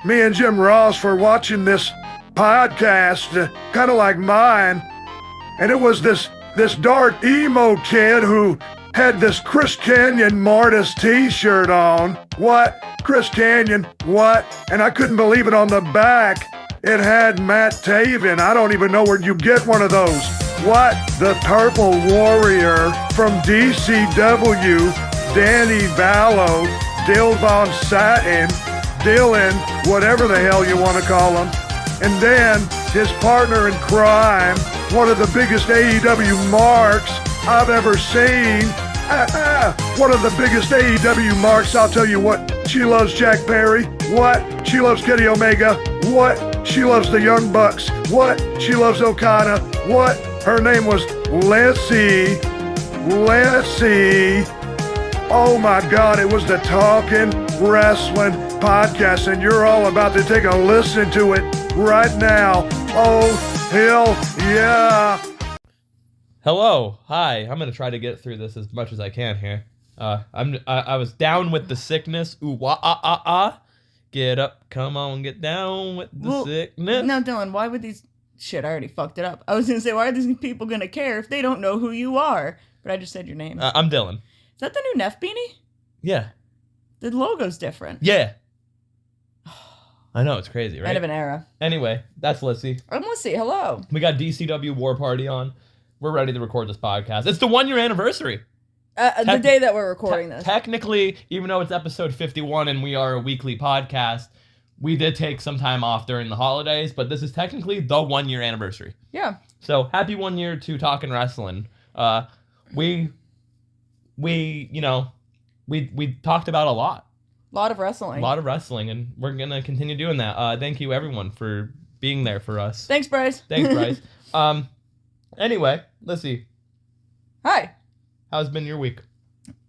me and Jim Ross were watching this podcast, kind of like mine, and it was this dark emo kid who had this Chris Canyon Martis t-shirt on. What? Chris Canyon? What? And I couldn't believe it. On the back, it had Matt Taven. I don't even know where you get one of those. What? The Purple Warrior from DCW, Danny Vallow, Dill Von Satin, Dylan, whatever the hell you want to call him. And then his partner in crime, one of the biggest AEW marks I've ever seen. One of the biggest AEW marks, I'll tell you what. She loves Jack Perry. What? She loves Kenny Omega. What? She loves the Young Bucks. What? She loves Okada. What? Her name was Lyssie. Oh my God, it was the Talkin Wrasslin podcast, and you're all about to take a listen to it right now. Oh, hell yeah. Hello, hi. I'm gonna try to get through this as much as I can here. I was down with the sickness. Ooh, wah, ah, ah, ah. Get up, come on, get down with the sickness. Now, Dylan, why would these... Shit, I already fucked it up. I was gonna say, why are these people gonna care if they don't know who you are? But I just said your name. I'm Dylan. Is that the new Neff beanie? Yeah. The logo's different. Yeah. I know, it's crazy, right? End of an era. Anyway, that's Lyssie. I'm Lyssie, hello. We got DCW War Party on. We're ready to record this podcast. It's the 1 year anniversary. The day that we're recording this. Technically, even though it's episode 51 and we are a weekly podcast, we did take some time off during the holidays, but this is technically the 1 year anniversary. Yeah. So happy 1 year to Talkin Wrasslin. We talked about a lot. A lot of wrestling. And we're going to continue doing that. Thank you, everyone, for being there for us. Thanks, Bryce. Thanks, Bryce. Anyway, Lyssie. Hi. How's been your week?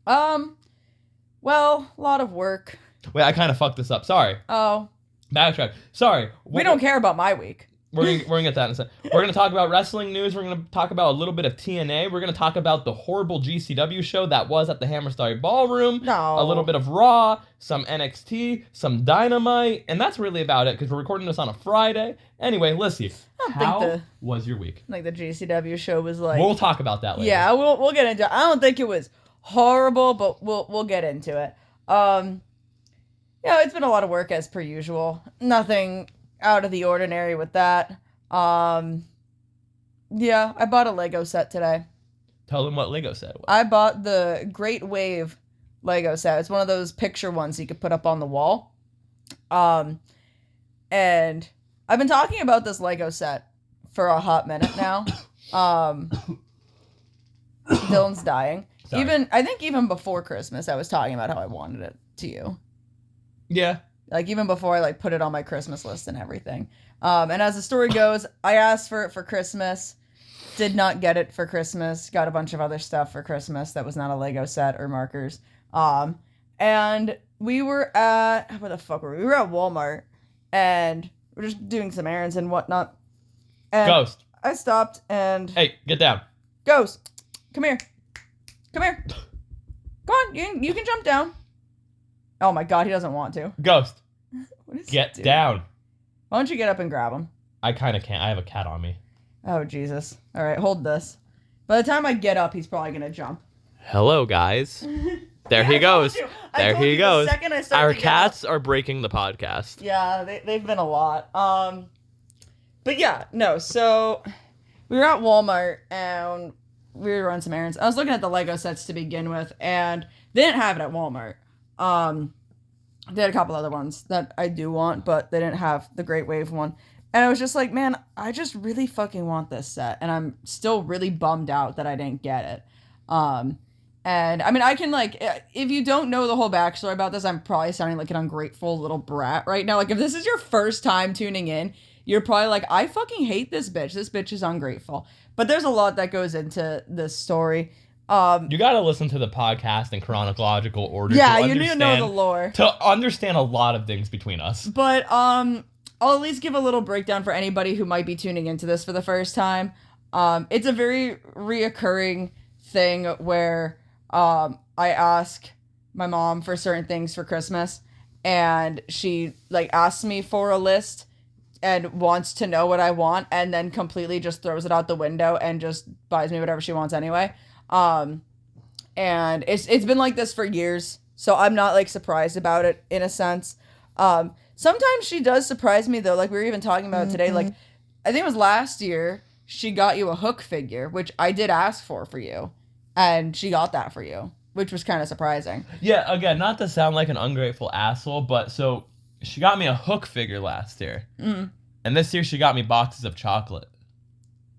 Well, a lot of work. Wait, I kind of fucked this up. Sorry. Oh. Backtrack. Sorry. We don't care about my week. We're gonna get that in a second. We're gonna talk about wrestling news. We're gonna talk about a little bit of TNA. We're gonna talk about the horrible GCW show that was at the Hammerstein Ballroom. No. A little bit of Raw, some NXT, some Dynamite, and that's really about it because we're recording this on a Friday. Anyway, Lyssie, how was your week? Like the GCW show was like. We'll talk about that later. Yeah, we'll get into it. I don't think it was horrible, but we'll get into it. Yeah, it's been a lot of work as per usual. Nothing out of the ordinary with that. Yeah, I bought a Lego set today. Tell them what Lego set it was. I bought the Great Wave Lego set. It's one of those picture ones you could put up on the wall. And I've been talking about this Lego set for a hot minute now. Dylan's dying. Sorry. I think even before Christmas, I was talking about how I wanted it to you. Yeah. Like, even before I, put it on my Christmas list and everything. And as the story goes, I asked for it for Christmas. Did not get it for Christmas. Got a bunch of other stuff for Christmas that was not a Lego set or markers. And we were at... Where the fuck were we? We were at Walmart. And we're just doing some errands and whatnot. And Ghost. I stopped and... Hey, get down. Ghost. Come here. Come here. Come on. You can jump down. Oh my God, he doesn't want to. Ghost. What is Get he doing? down. Why don't you get up and grab him? I kind of can't. I have a cat on me. Oh, Jesus. All right, hold this. By the time I get up, he's probably going to jump. Hello, guys. There he goes. There he goes. The second I start Our to get cats up. are breaking the podcast. Yeah, they've been a lot. But yeah, no, so we were at Walmart and we were running some errands. I was looking at the Lego sets to begin with, and they didn't have it at Walmart. They had a couple other ones that I do want, but they didn't have the Great Wave one. And I was just like, man, I just really fucking want this set. And I'm still really bummed out that I didn't get it. And I mean, I can if you don't know the whole backstory about this, I'm probably sounding like an ungrateful little brat right now. Like, if this is your first time tuning in, you're probably like, I fucking hate this bitch. This bitch is ungrateful. But there's a lot that goes into this story. You gotta listen to the podcast in chronological order. Yeah, you need to know the lore. To understand a lot of things between us. But, I'll at least give a little breakdown for anybody who might be tuning into this for the first time. It's a very reoccurring thing where, I ask my mom for certain things for Christmas, and she like asks me for a list and wants to know what I want, and then completely just throws it out the window and just buys me whatever she wants anyway. And it's been like this for years, so I'm not like surprised about it in a sense. Sometimes she does surprise me though, like we were even talking about today. Like I think it was last year she got you a Hook figure, which I did ask for you, and she got that for you, which was kind of surprising. Yeah, again, not to sound like an ungrateful asshole, but so she got me a Hook figure last year. And this year she got me boxes of chocolate.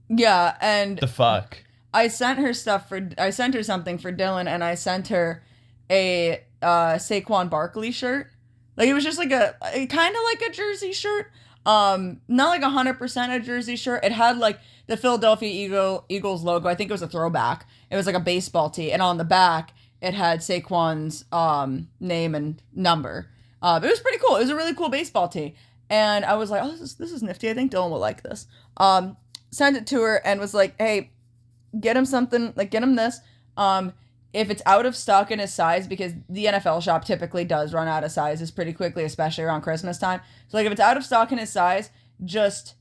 Yeah, and The fuck? I sent her something for Dylan, and I sent her a Saquon Barkley shirt. Like it was just like a kind of like a jersey shirt. Not like 100% a jersey shirt. It had like the Philadelphia Eagles logo. I think it was a throwback. It was like a baseball tee, and on the back it had Saquon's name and number. It was pretty cool. It was a really cool baseball tee. And I was like, oh, this is nifty. I think Dylan will like this. Sent it to her and was like, hey, get him something, like get him this. If it's out of stock in his size, because the NFL shop typically does run out of sizes pretty quickly, especially around Christmas time. So like if it's out of stock in his size, just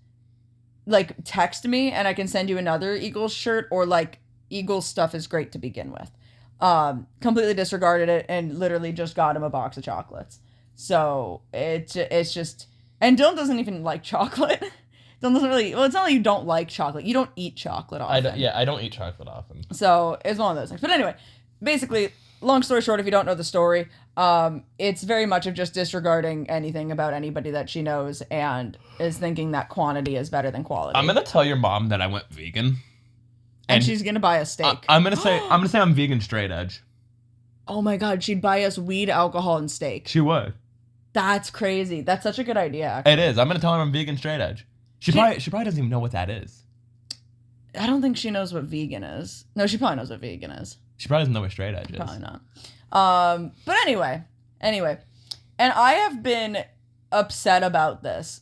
like text me and I can send you another Eagles shirt, or like Eagles stuff is great to begin with. Completely disregarded it and literally just got him a box of chocolates. So it's just, and Dylan doesn't even like chocolate. Dylan doesn't really, well, it's not like you don't like chocolate. You don't eat chocolate often. I don't eat chocolate often. So it's one of those things. But anyway, basically, long story short, if you don't know the story, it's very much of just disregarding anything about anybody that she knows and is thinking that quantity is better than quality. I'm gonna tell your mom that I went vegan, and she's gonna buy a steak. I'm gonna say I'm vegan straight edge. Oh my god, she'd buy us weed, alcohol, and steak. She would. That's crazy. That's such a good idea. Actually. It is. I'm gonna tell her I'm vegan straight edge. She probably doesn't even know what that is. I don't think she knows what vegan is. No, she probably knows what vegan is. She probably doesn't know what straight edge is. Probably not. But anyway, and I have been upset about this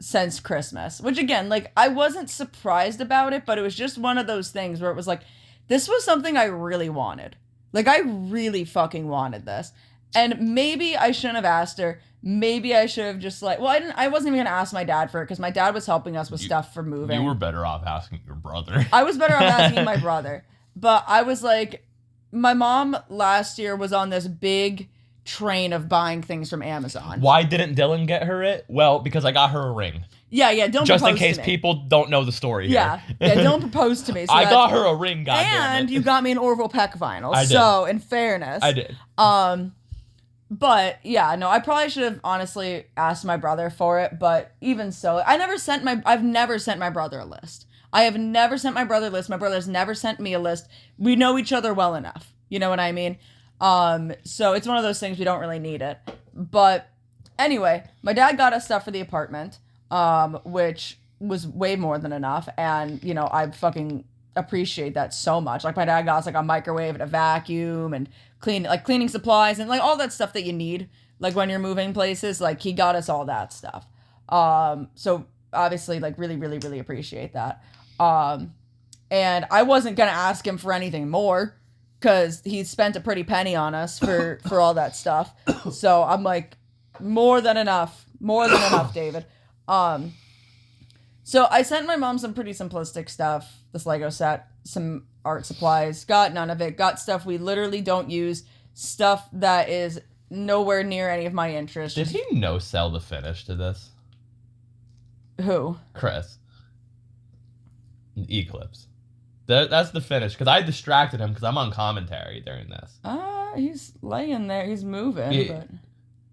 since Christmas, which again, like I wasn't surprised about it, but it was just one of those things where it was like, this was something I really wanted. Like I really fucking wanted this. And maybe I shouldn't have asked her. Maybe I should have just like, well, I wasn't even going to ask my dad for it because my dad was helping us with stuff for moving. You were better off asking your brother. I was better off asking my brother. But I was like, my mom last year was on this big train of buying things from Amazon. Why didn't Dylan get her it? Well, because I got her a ring. Yeah, don't just propose in case to me. People don't know the story here. Yeah, don't propose to me. So I got her a ring, goddammit. And you got me an Orville Peck vinyl. I did. So, in fairness. I did. But yeah, no, I probably should have honestly asked my brother for it, but even so, I've never sent my brother a list. I have never sent my brother a list. My brother has never sent me a list. We know each other well enough. You know what I mean? So it's one of those things, we don't really need it. But anyway, my dad got us stuff for the apartment, which was way more than enough. And, you know, I fucking appreciate that so much. Like my dad got us like a microwave and a vacuum and cleaning supplies and like all that stuff that you need. Like when you're moving places, like he got us all that stuff. So obviously like really, really, really appreciate that. And I wasn't going to ask him for anything more because he spent a pretty penny on us for all that stuff. So I'm like, more than enough, David. So I sent my mom some pretty simplistic stuff, this Lego set, some art supplies, got none of it, got stuff we literally don't use, stuff that is nowhere near any of my interests. Did he sell the finish to this? Who? Chris. Eclipse. That's the finish, because I distracted him because I'm on commentary during this. He's laying there, he's moving, but...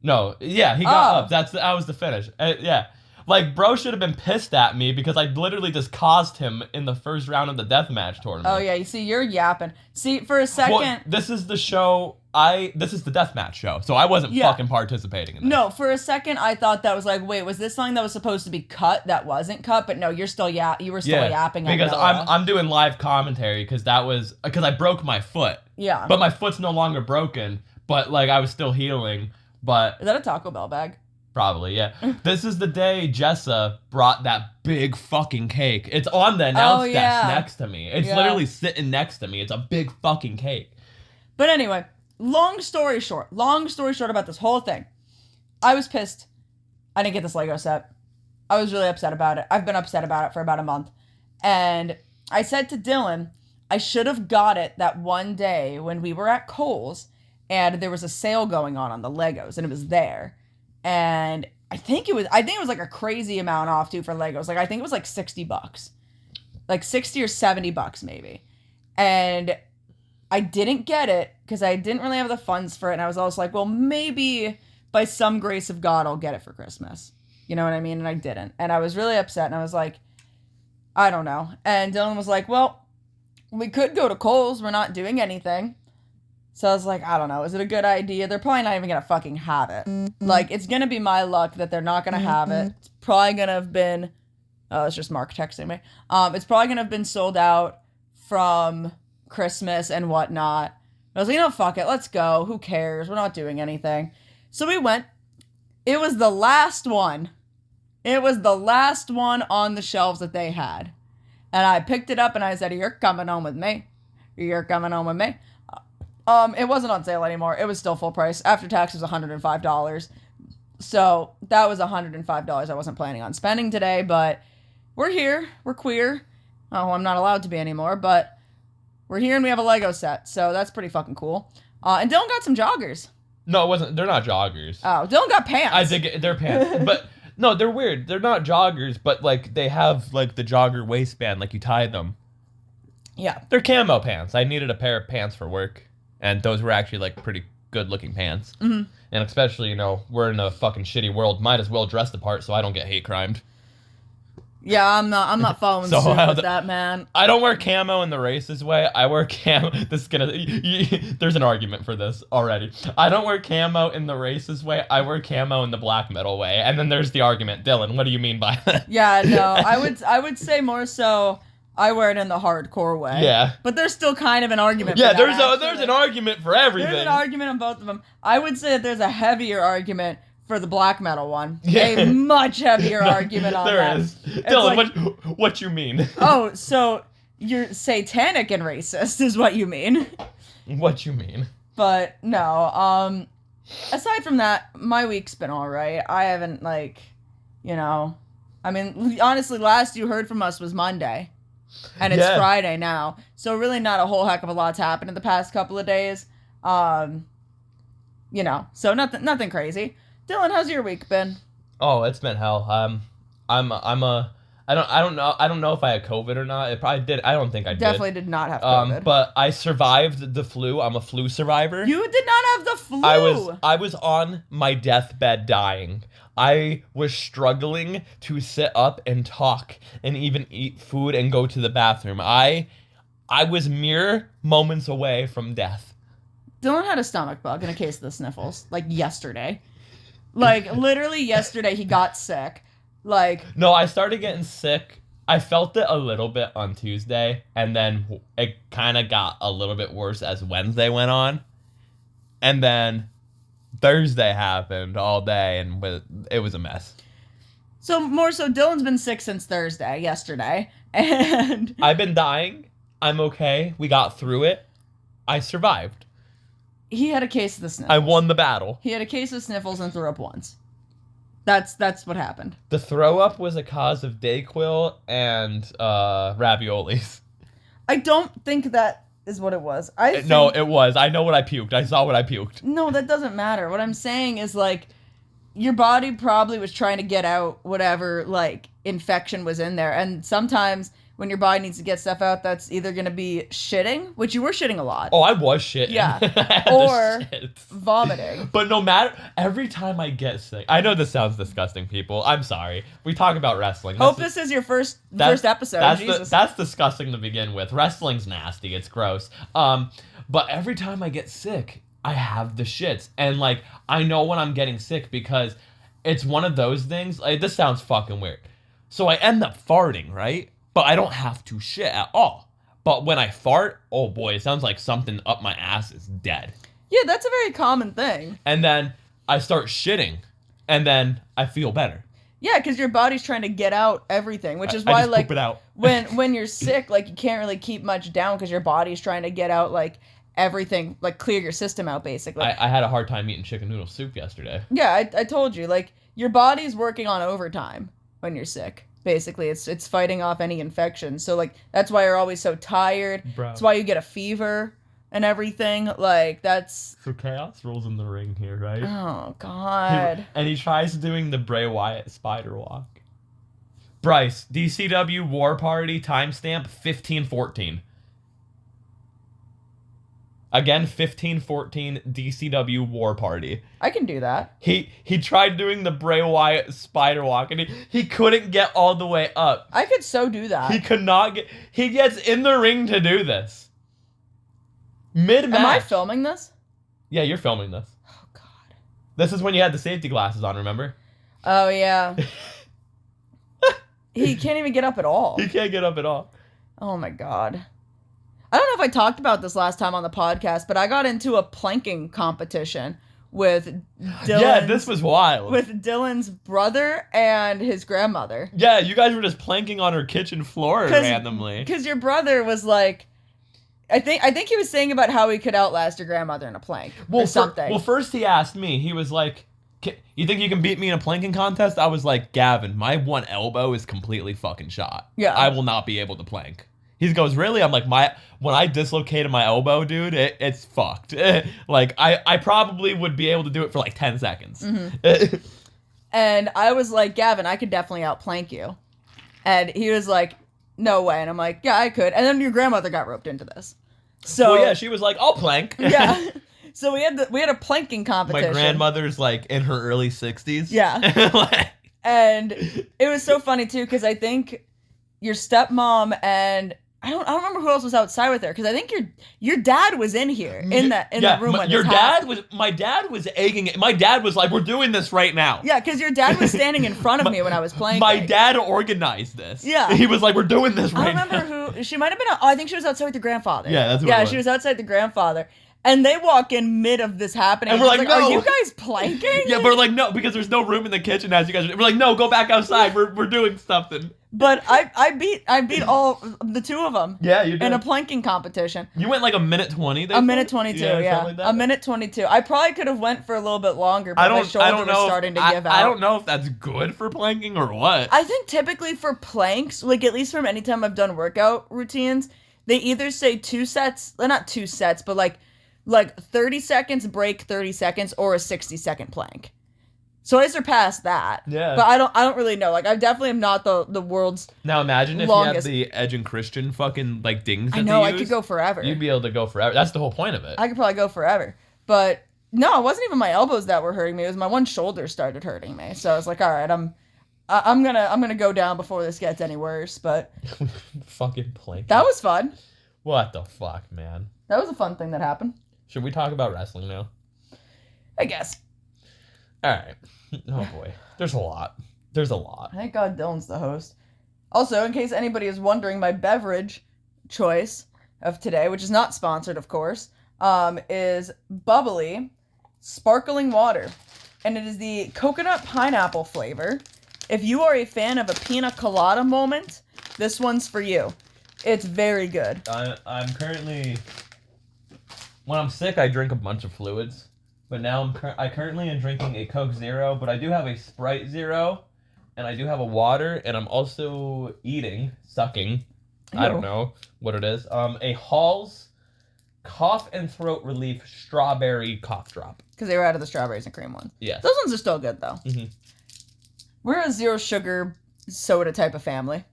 No, yeah, he got up. That was the finish. Yeah. Like, bro should have been pissed at me because I literally just caused him in the first round of the deathmatch tournament. Oh, yeah, you see, you're yapping. See, for a second... Well, this is the show... This is the deathmatch show, so I wasn't fucking participating in that. No, for a second, I thought that was like, wait, was this something that was supposed to be cut that wasn't cut? But no, you were still yapping at because Noah. I'm doing live commentary because I broke my foot. Yeah. But my foot's no longer broken, but, like, I was still healing, but... Is that a Taco Bell bag? Probably, yeah. This is the day Jessa brought that big fucking cake. It's on the announce desk next to me. It's literally sitting next to me. It's a big fucking cake. But anyway, long story short about this whole thing. I was pissed. I didn't get this Lego set. I was really upset about it. I've been upset about it for about a month. And I said to Dylan, I should have got it that one day when we were at Kohl's and there was a sale going on the Legos and it was there. And I think it was like a crazy amount off too for Legos. Like I think it was like $60. Like $60 or $70 maybe. And I didn't get it because I didn't really have the funds for it. And I was also like, well, maybe by some grace of God, I'll get it for Christmas. You know what I mean? And I didn't. And I was really upset. And I was like, I don't know. And Dylan was like, well, we could go to Kohl's. We're not doing anything. So I was like, I don't know. Is it a good idea? They're probably not even going to fucking have it. Like, it's going to be my luck that they're not going to have it. It's probably going to have been... Oh, it's just Mark texting me. It's probably going to have been sold out from Christmas and whatnot. I was like, fuck it. Let's go. Who cares? We're not doing anything. So we went. It was the last one. It was the last one on the shelves that they had. And I picked it up and I said, you're coming home with me. You're coming home with me. It wasn't on sale anymore. It was still full price. After tax, it was $105. So that was $105 I wasn't planning on spending today, but we're here. We're queer. Oh, I'm not allowed to be anymore, but we're here and we have a Lego set. So that's pretty fucking cool. And Dylan got some joggers. No, it wasn't. They're not joggers. Oh, Dylan got pants. I did get their pants, but no, they're weird. They're not joggers, but like they have like the jogger waistband, like you tie them. Yeah. They're camo pants. I needed a pair of pants for work, and those were actually like pretty good looking pants. Mm-hmm. And especially, we're in a fucking shitty world. Might as well dress the part so I don't get hate crimed. Yeah, I'm not following suit with that, man. I don't wear camo in the racist way. I wear camo. This is gonna. There's an argument for this already. I don't wear camo in the racist way. I wear camo in the black metal way. And then there's the argument, Dylan. What do you mean by that? Yeah, no, I would say more so. I wear it in the hardcore way. Yeah, but there's still kind of an argument. Yeah, for that, there's an argument for everything. There's an argument on both of them. I would say that there's a heavier argument for the black metal one. Yeah. A much heavier argument on that. There is. Dylan, like, what you mean? Oh, so you're satanic and racist is what you mean. What you mean? But no, aside from that, my week's been alright. I haven't honestly, last you heard from us was Monday. And it's Friday now. So really not a whole heck of a lot's happened in the past couple of days. So nothing crazy. Dylan, how's your week been? Oh, it's been hell. I don't know if I had COVID or not. It probably did. I don't think I did. Definitely did not have COVID. But I survived the flu. I'm a flu survivor. You did not have the flu. I was on my deathbed dying. I was struggling to sit up and talk and even eat food and go to the bathroom. I was mere moments away from death. Dylan had a stomach bug and a case of the sniffles, like yesterday. Like, literally yesterday he got sick. No, I started getting sick. I felt it a little bit on Tuesday, and then it kind of got a little bit worse as Wednesday went on. And then Thursday happened all day, and it was a mess. So, Dylan's been sick since yesterday, and... I've been dying. I'm okay. We got through it. I survived. He had a case of the sniffles. I won the battle. He had a case of sniffles and threw up once. That's what happened. The throw up was a cause of Dayquil and raviolis. I don't think that is what it was. No, it was. I know what I puked. I saw what I puked. No, that doesn't matter. What I'm saying is, your body probably was trying to get out whatever, infection was in there. And sometimes when your body needs to get stuff out, that's either going to be shitting, which you were shitting a lot. Oh, I was shitting. Yeah. Or vomiting. But no matter, every time I get sick, I know this sounds disgusting, people. I'm sorry. We talk about wrestling. Hope this is your first episode. Jesus. That's disgusting to begin with. Wrestling's nasty. It's gross. But every time I get sick, I have the shits. And, I know when I'm getting sick because it's one of those things. This sounds fucking weird. So I end up farting, right? But I don't have to shit at all. But when I fart, oh boy, it sounds like something up my ass is dead. Yeah, that's a very common thing. And then I start shitting, and then I feel better. Yeah, because your body's trying to get out everything, which is why, poop it out. when you're sick, you can't really keep much down because your body's trying to get out, everything, like clear your system out basically. I had a hard time eating chicken noodle soup yesterday. Yeah, I told you, like, your body's working on overtime when you're sick. Basically, it's fighting off any infection. So, like, that's why you're always so tired. Bro. That's why you get a fever and everything. Like, that's... So Chaos rolls in the ring here, right? Oh, God. And he tries doing the Bray Wyatt spider walk. Bryce, DCW War Party timestamp 1514. Again, 1514 DCW War Party. I can do that. He tried doing the Bray Wyatt spider walk, and he couldn't get all the way up. I could so do that. He could not get... He gets in the ring to do this. Mid-match. Am I filming this? Yeah, you're filming this. Oh, God. This is when you had the safety glasses on, remember? Oh, yeah. He can't even get up at all. He can't get up at all. Oh, my God. I don't know if I talked about this last time on the podcast, but I got into a planking competition with Yeah, this was wild. With Dylan's brother and his grandmother. Yeah, you guys were just planking on her kitchen floor randomly. Because your brother was like, I think he was saying about how he could outlast your grandmother in a plank or something. Well, first he asked me, he was like, you think you can beat me in a planking contest? I was like, Gavin, my one elbow is completely fucking shot. Yeah. I will not be able to plank. He goes, really? I'm like, when I dislocated my elbow, dude, it's fucked. Like, I probably would be able to do it for like 10 seconds. Mm-hmm. And I was like, Gavin, I could definitely outplank you. And he was like, no way. And I'm like, yeah, I could. And then your grandmother got roped into this. So well, yeah, she was like, I'll plank. Yeah. So we had a planking competition. My grandmother's like in her early 60s. Yeah. And it was so funny too, because I think your stepmom and I don't remember who else was outside with her, because I think your dad was in here in that room when your this dad happened. my dad was egging it. My dad was like, we're doing this right now. Yeah, because your dad was standing in front of me when I was playing. My dad organized this. Yeah. He was like, we're doing this right now. I don't remember who she might have been. I think she was outside with your grandfather. Yeah, that's what it was. She was outside the grandfather. And they walk in mid of this happening. And we're like, no. Are you guys planking? Yeah, but we're like, no, because there's no room in the kitchen as you guys are. We're like, no, go back outside. We're doing something. But I beat all the two of them. Yeah, you did. In a planking competition. You went like a minute 20. A minute 22, yeah. Like a minute 22. I probably could have went for a little bit longer, but my shoulder was starting to give out. I don't know if that's good for planking or what. I think typically for planks, like at least from any time I've done workout routines, they either say 2 sets, well, not 2 sets, but like 30 seconds break, 30 seconds, or a 60-second plank. So I surpassed that. Yeah. But I don't really know. Like, I definitely am not the world's now imagine if longest. you had the Edge and Christian fucking like dings. I know, I could go forever. You'd be able to go forever. That's the whole point of it. I could probably go forever. But no, it wasn't even my elbows that were hurting me. It was my one shoulder started hurting me. So I was like, all right, I'm gonna go down before this gets any worse. But fucking plank. That was fun. What the fuck, man? That was a fun thing that happened. Should we talk about wrestling now? I guess. All right. Oh boy, there's a lot. Thank God Dylan's the host. Also, in case anybody is wondering, my beverage choice of today, which is not sponsored, of course, is bubbly sparkling water, and it is the coconut pineapple flavor. If you are a fan of a pina colada moment, this one's for you. It's very good. I'm currently, when I'm sick, I drink a bunch of fluids. But now I currently am drinking a Coke Zero, but I do have a Sprite Zero, and I do have a water, and I'm also sucking, I don't know what it is, a Hall's Cough and Throat Relief Strawberry Cough Drop. Because they were out of the strawberries and cream ones. Yeah. Those ones are still good, though. Mm-hmm. We're a zero sugar soda type of family.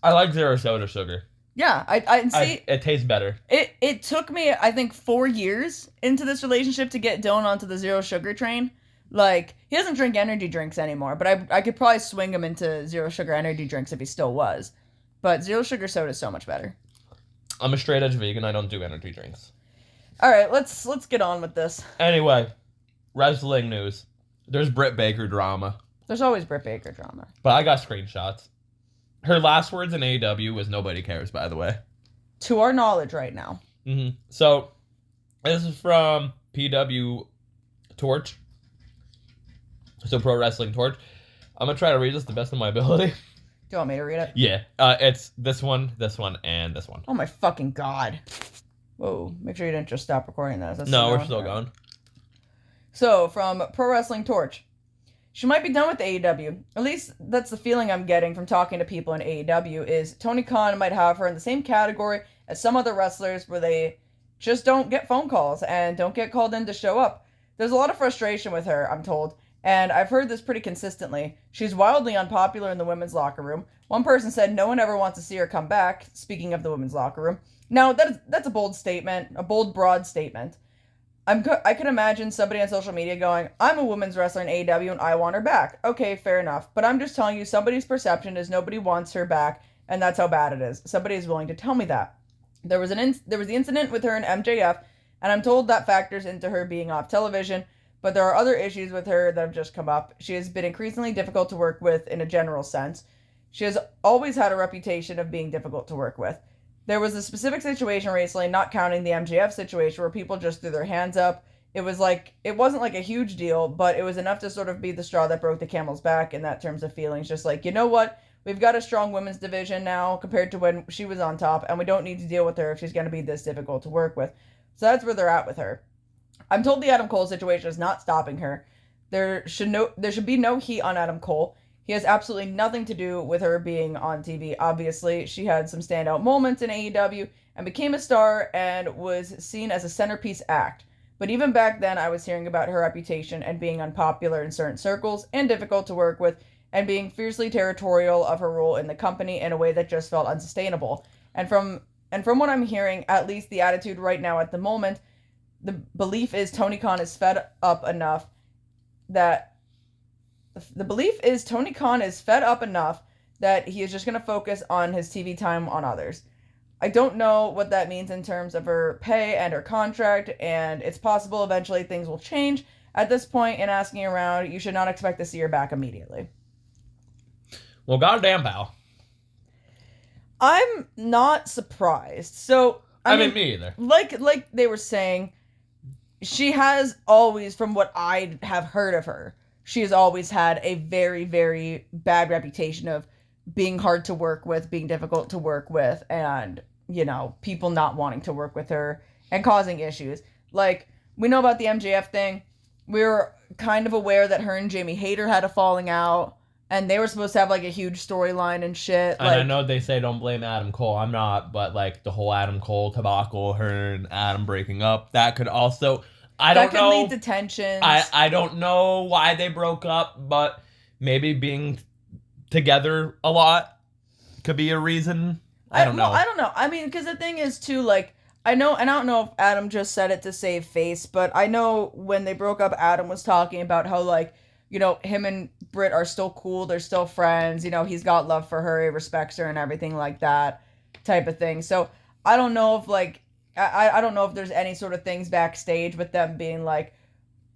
I like zero soda sugar. Yeah, I see. It tastes better. It took me, I think, 4 years into this relationship to get Dylan onto the zero sugar train. Like, he doesn't drink energy drinks anymore, but I could probably swing him into zero sugar energy drinks if he still was. But zero sugar soda is so much better. I'm a straight edge vegan. I don't do energy drinks. All right, let's get on with this. Anyway, wrestling news. There's Britt Baker drama. There's always Britt Baker drama. But I got screenshots. Her last words in AEW was "nobody cares," by the way. To our knowledge right now. Mm-hmm. So, this is from PW Torch. So, Pro Wrestling Torch. I'm going to try to read this to the best of my ability. Do you want me to read it? Yeah. It's this one, and this one. Oh my fucking God. Whoa, make sure you didn't just stop recording that. No, we're still going. So, from Pro Wrestling Torch. She might be done with AEW. At least that's the feeling I'm getting from talking to people in AEW, is Tony Khan might have her in the same category as some other wrestlers where they just don't get phone calls and don't get called in to show up. There's a lot of frustration with her, I'm told, and I've heard this pretty consistently. She's wildly unpopular in the women's locker room. One person said no one ever wants to see her come back, speaking of the women's locker room. Now, that's a bold statement, a bold, broad statement. I can imagine somebody on social media going, I'm a women's wrestler in AEW and I want her back. Okay, fair enough. But I'm just telling you, somebody's perception is nobody wants her back, and that's how bad it is. Somebody is willing to tell me that. There was the incident with her and MJF, and I'm told that factors into her being off television, but there are other issues with her that have just come up. She has been increasingly difficult to work with in a general sense. She has always had a reputation of being difficult to work with. There was a specific situation recently, not counting the MJF situation, where people just threw their hands up. It wasn't like a huge deal, but it was enough to sort of be the straw that broke the camel's back in that terms of feelings. Just like, you know what? We've got a strong women's division now compared to when she was on top, and we don't need to deal with her if she's going to be this difficult to work with. So that's where they're at with her. I'm told the Adam Cole situation is not stopping her. There should be no heat on Adam Cole. He has absolutely nothing to do with her being on TV. Obviously, she had some standout moments in AEW and became a star and was seen as a centerpiece act. But even back then, I was hearing about her reputation and being unpopular in certain circles and difficult to work with and being fiercely territorial of her role in the company in a way that just felt unsustainable. And from what I'm hearing, at least the attitude right now at the moment, the belief is Tony Khan is fed up enough that he is just going to focus on his TV time on others. I don't know what that means in terms of her pay and her contract, and it's possible eventually things will change. At this point, in asking around, you should not expect to see her back immediately. Well, goddamn, pal. I'm not surprised. So, I mean, me either. Like they were saying, she has always, from what I have heard of her, she has always had a very, very bad reputation of being hard to work with, being difficult to work with, and, you know, people not wanting to work with her and causing issues. Like, we know about the MJF thing. We were kind of aware that her and Jamie Hayter had a falling out, and they were supposed to have, like, a huge storyline and shit. And I know they say don't blame Adam Cole. I'm not, but, like, the whole Adam Cole debacle, her and Adam breaking up, that could also... That could lead to tensions. I don't know why they broke up, but maybe being together a lot could be a reason. I don't know. I don't know. I mean, because the thing is, too, like, I know, and I don't know if Adam just said it to save face, but I know when they broke up, Adam was talking about how, like, you know, him and Britt are still cool, they're still friends, you know, he's got love for her, he respects her and everything like that type of thing. So, I don't know if, like, I don't know if there's any sort of things backstage with them being like,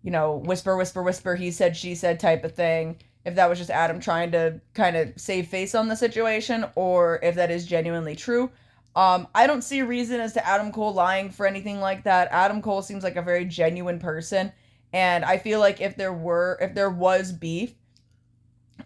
you know, whisper, whisper, whisper, he said, she said type of thing. If that was just Adam trying to kind of save face on the situation, or if that is genuinely true. I don't see a reason as to Adam Cole lying for anything like that. Adam Cole seems like a very genuine person, and I feel like if there was beef,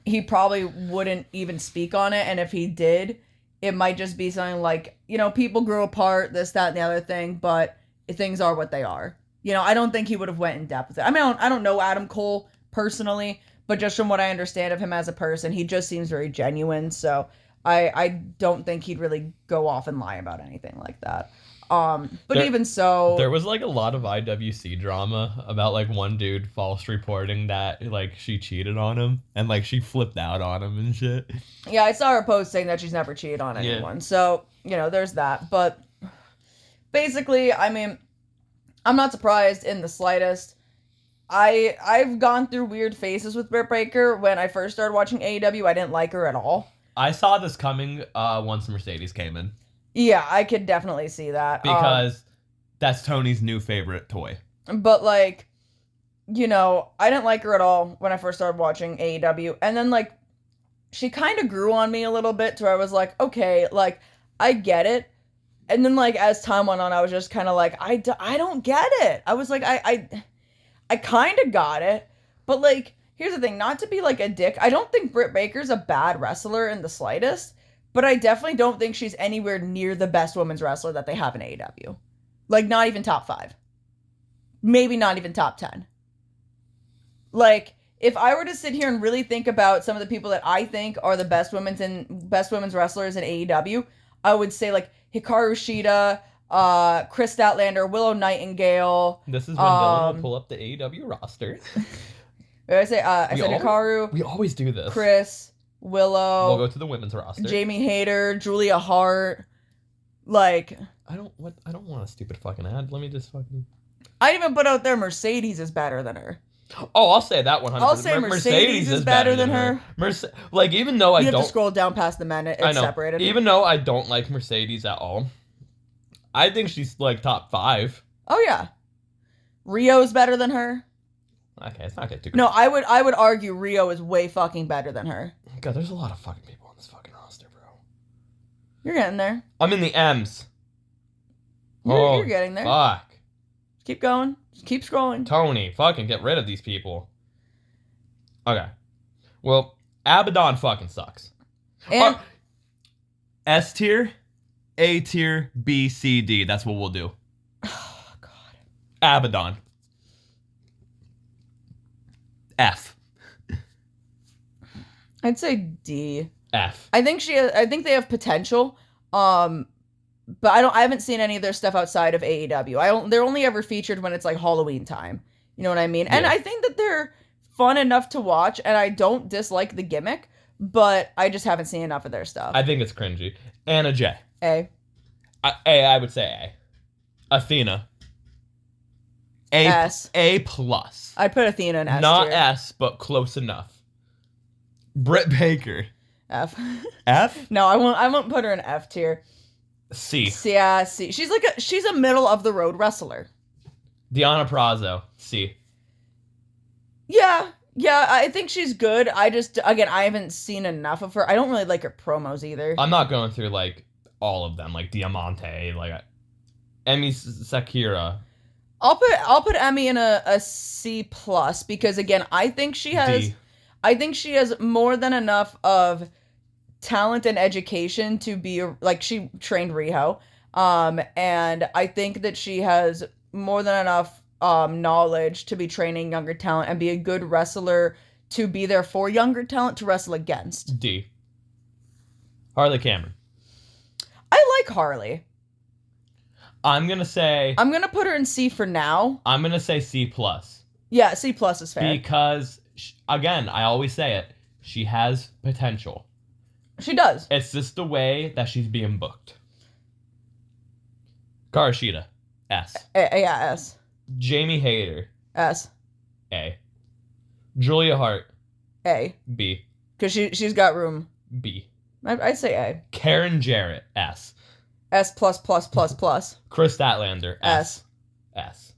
he probably wouldn't even speak on it, and if he did, it might just be something like, you know, people grew apart, this, that, and the other thing, but things are what they are. You know, I don't think he would have went in depth with it. I mean, I don't know Adam Cole personally, but just from what I understand of him as a person, he just seems very genuine, so I don't think he'd really go off and lie about anything like that. But even so... There was, like, a lot of IWC drama about, like, one dude false reporting that, like, she cheated on him. And, like, she flipped out on him and shit. Yeah, I saw her post saying that she's never cheated on anyone. Yeah. So, you know, there's that. But basically, I mean, I'm not surprised in the slightest. I've gone through weird phases with Britt Baker. When I first started watching AEW, I didn't like her at all. I saw this coming once Mercedes came in. Yeah, I could definitely see that. Because that's Tony's new favorite toy. But, like, you know, I didn't like her at all when I first started watching AEW. And then, like, she kind of grew on me a little bit to where I was like, okay, like, I get it. And then, like, as time went on, I was just kind of like, I don't get it. I was like, I kind of got it. But, like, here's the thing. Not to be, like, a dick. I don't think Britt Baker's a bad wrestler in the slightest. But I definitely don't think she's anywhere near the best women's wrestler that they have in AEW. Like, not even top 5. Maybe not even top 10. Like, if I were to sit here and really think about some of the people that I think are the best women's wrestlers in AEW, I would say, like, Hikaru Shida, Chris Statlander, Willow Nightingale. This is when Dylan will pull up the AEW roster. What did I say? I said Hikaru. We always do this. Chris, Willow. We'll go to the women's roster. Jamie Hayter, Julia Hart. Like, I don't want a stupid fucking ad. Let me just fucking. I'd even put out there Mercedes is better than her. Oh, I'll say that 100%. I'll say Mercedes is better than her. Like, even though you have to scroll down past the men, it's separated. Even though I don't like Mercedes at all, I think she's like top 5. Oh yeah, Rio's better than her. Okay, it's not getting too good. No, I would argue Rio is way fucking better than her. God, there's a lot of fucking people on this fucking roster, bro. You're getting there. I'm in the M's. You're getting there. Fuck. Keep going. Just keep scrolling. Tony, fucking get rid of these people. Okay. Well, Abaddon fucking sucks. And S tier, A tier, B, C, D. That's what we'll do. Oh God. Abaddon. F. I'd say D. F. I think they have potential. But I haven't seen any of their stuff outside of AEW. They're only ever featured when it's like Halloween time. You know what I mean? Yeah. And I think that they're fun enough to watch, and I don't dislike the gimmick, but I just haven't seen enough of their stuff. I think it's cringy. Anna J. A. I would say A. Athena. A. S. A plus. I'd put Athena in S Not tier. S, but close enough. Britt Baker. F. F? No, I won't put her in F tier. C. Yeah, C. She's a middle of the road wrestler. Deonna Purrazzo. C. Yeah, I think she's good. I haven't seen enough of her. I don't really like her promos either. I'm not going through like all of them, like Diamante, like Emi Sakura. I'll put Emmy in a C plus because again, I think she has more than enough of talent and education to be like she trained Riho, and I think that she has more than enough knowledge to be training younger talent and be a good wrestler to be there for younger talent to wrestle against. D. Harley Cameron. I like Harley. I'm gonna put her in C for now. I'm gonna say C plus. Yeah, C plus is fair because again, I always say it. She has potential. She does. It's just the way that she's being booked. Karashida. S. Yeah, S. Jamie Hayter. S. A. Julia Hart. A. B. Because she's got room. B. I'd say A. Karen Jarrett. S. S plus plus plus plus. Chris Statlander. S. S.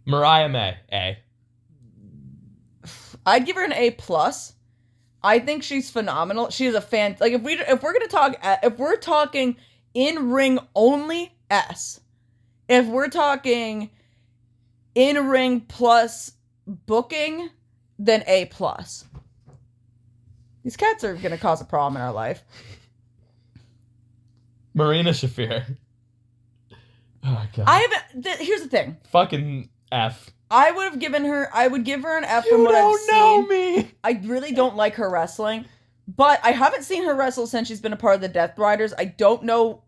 Mariah May. A. I'd give her an A plus. I think she's phenomenal. She's a fan. Like if we're talking in ring only, S. If we're talking in ring plus booking, then A plus. These cats are gonna cause a problem in our life. Marina Shafir. Oh god. Here's the thing. Fucking F. I would give her an F from what I've seen. You don't know me. I really don't like her wrestling, but I haven't seen her wrestle since she's been a part of the Death Riders. I don't know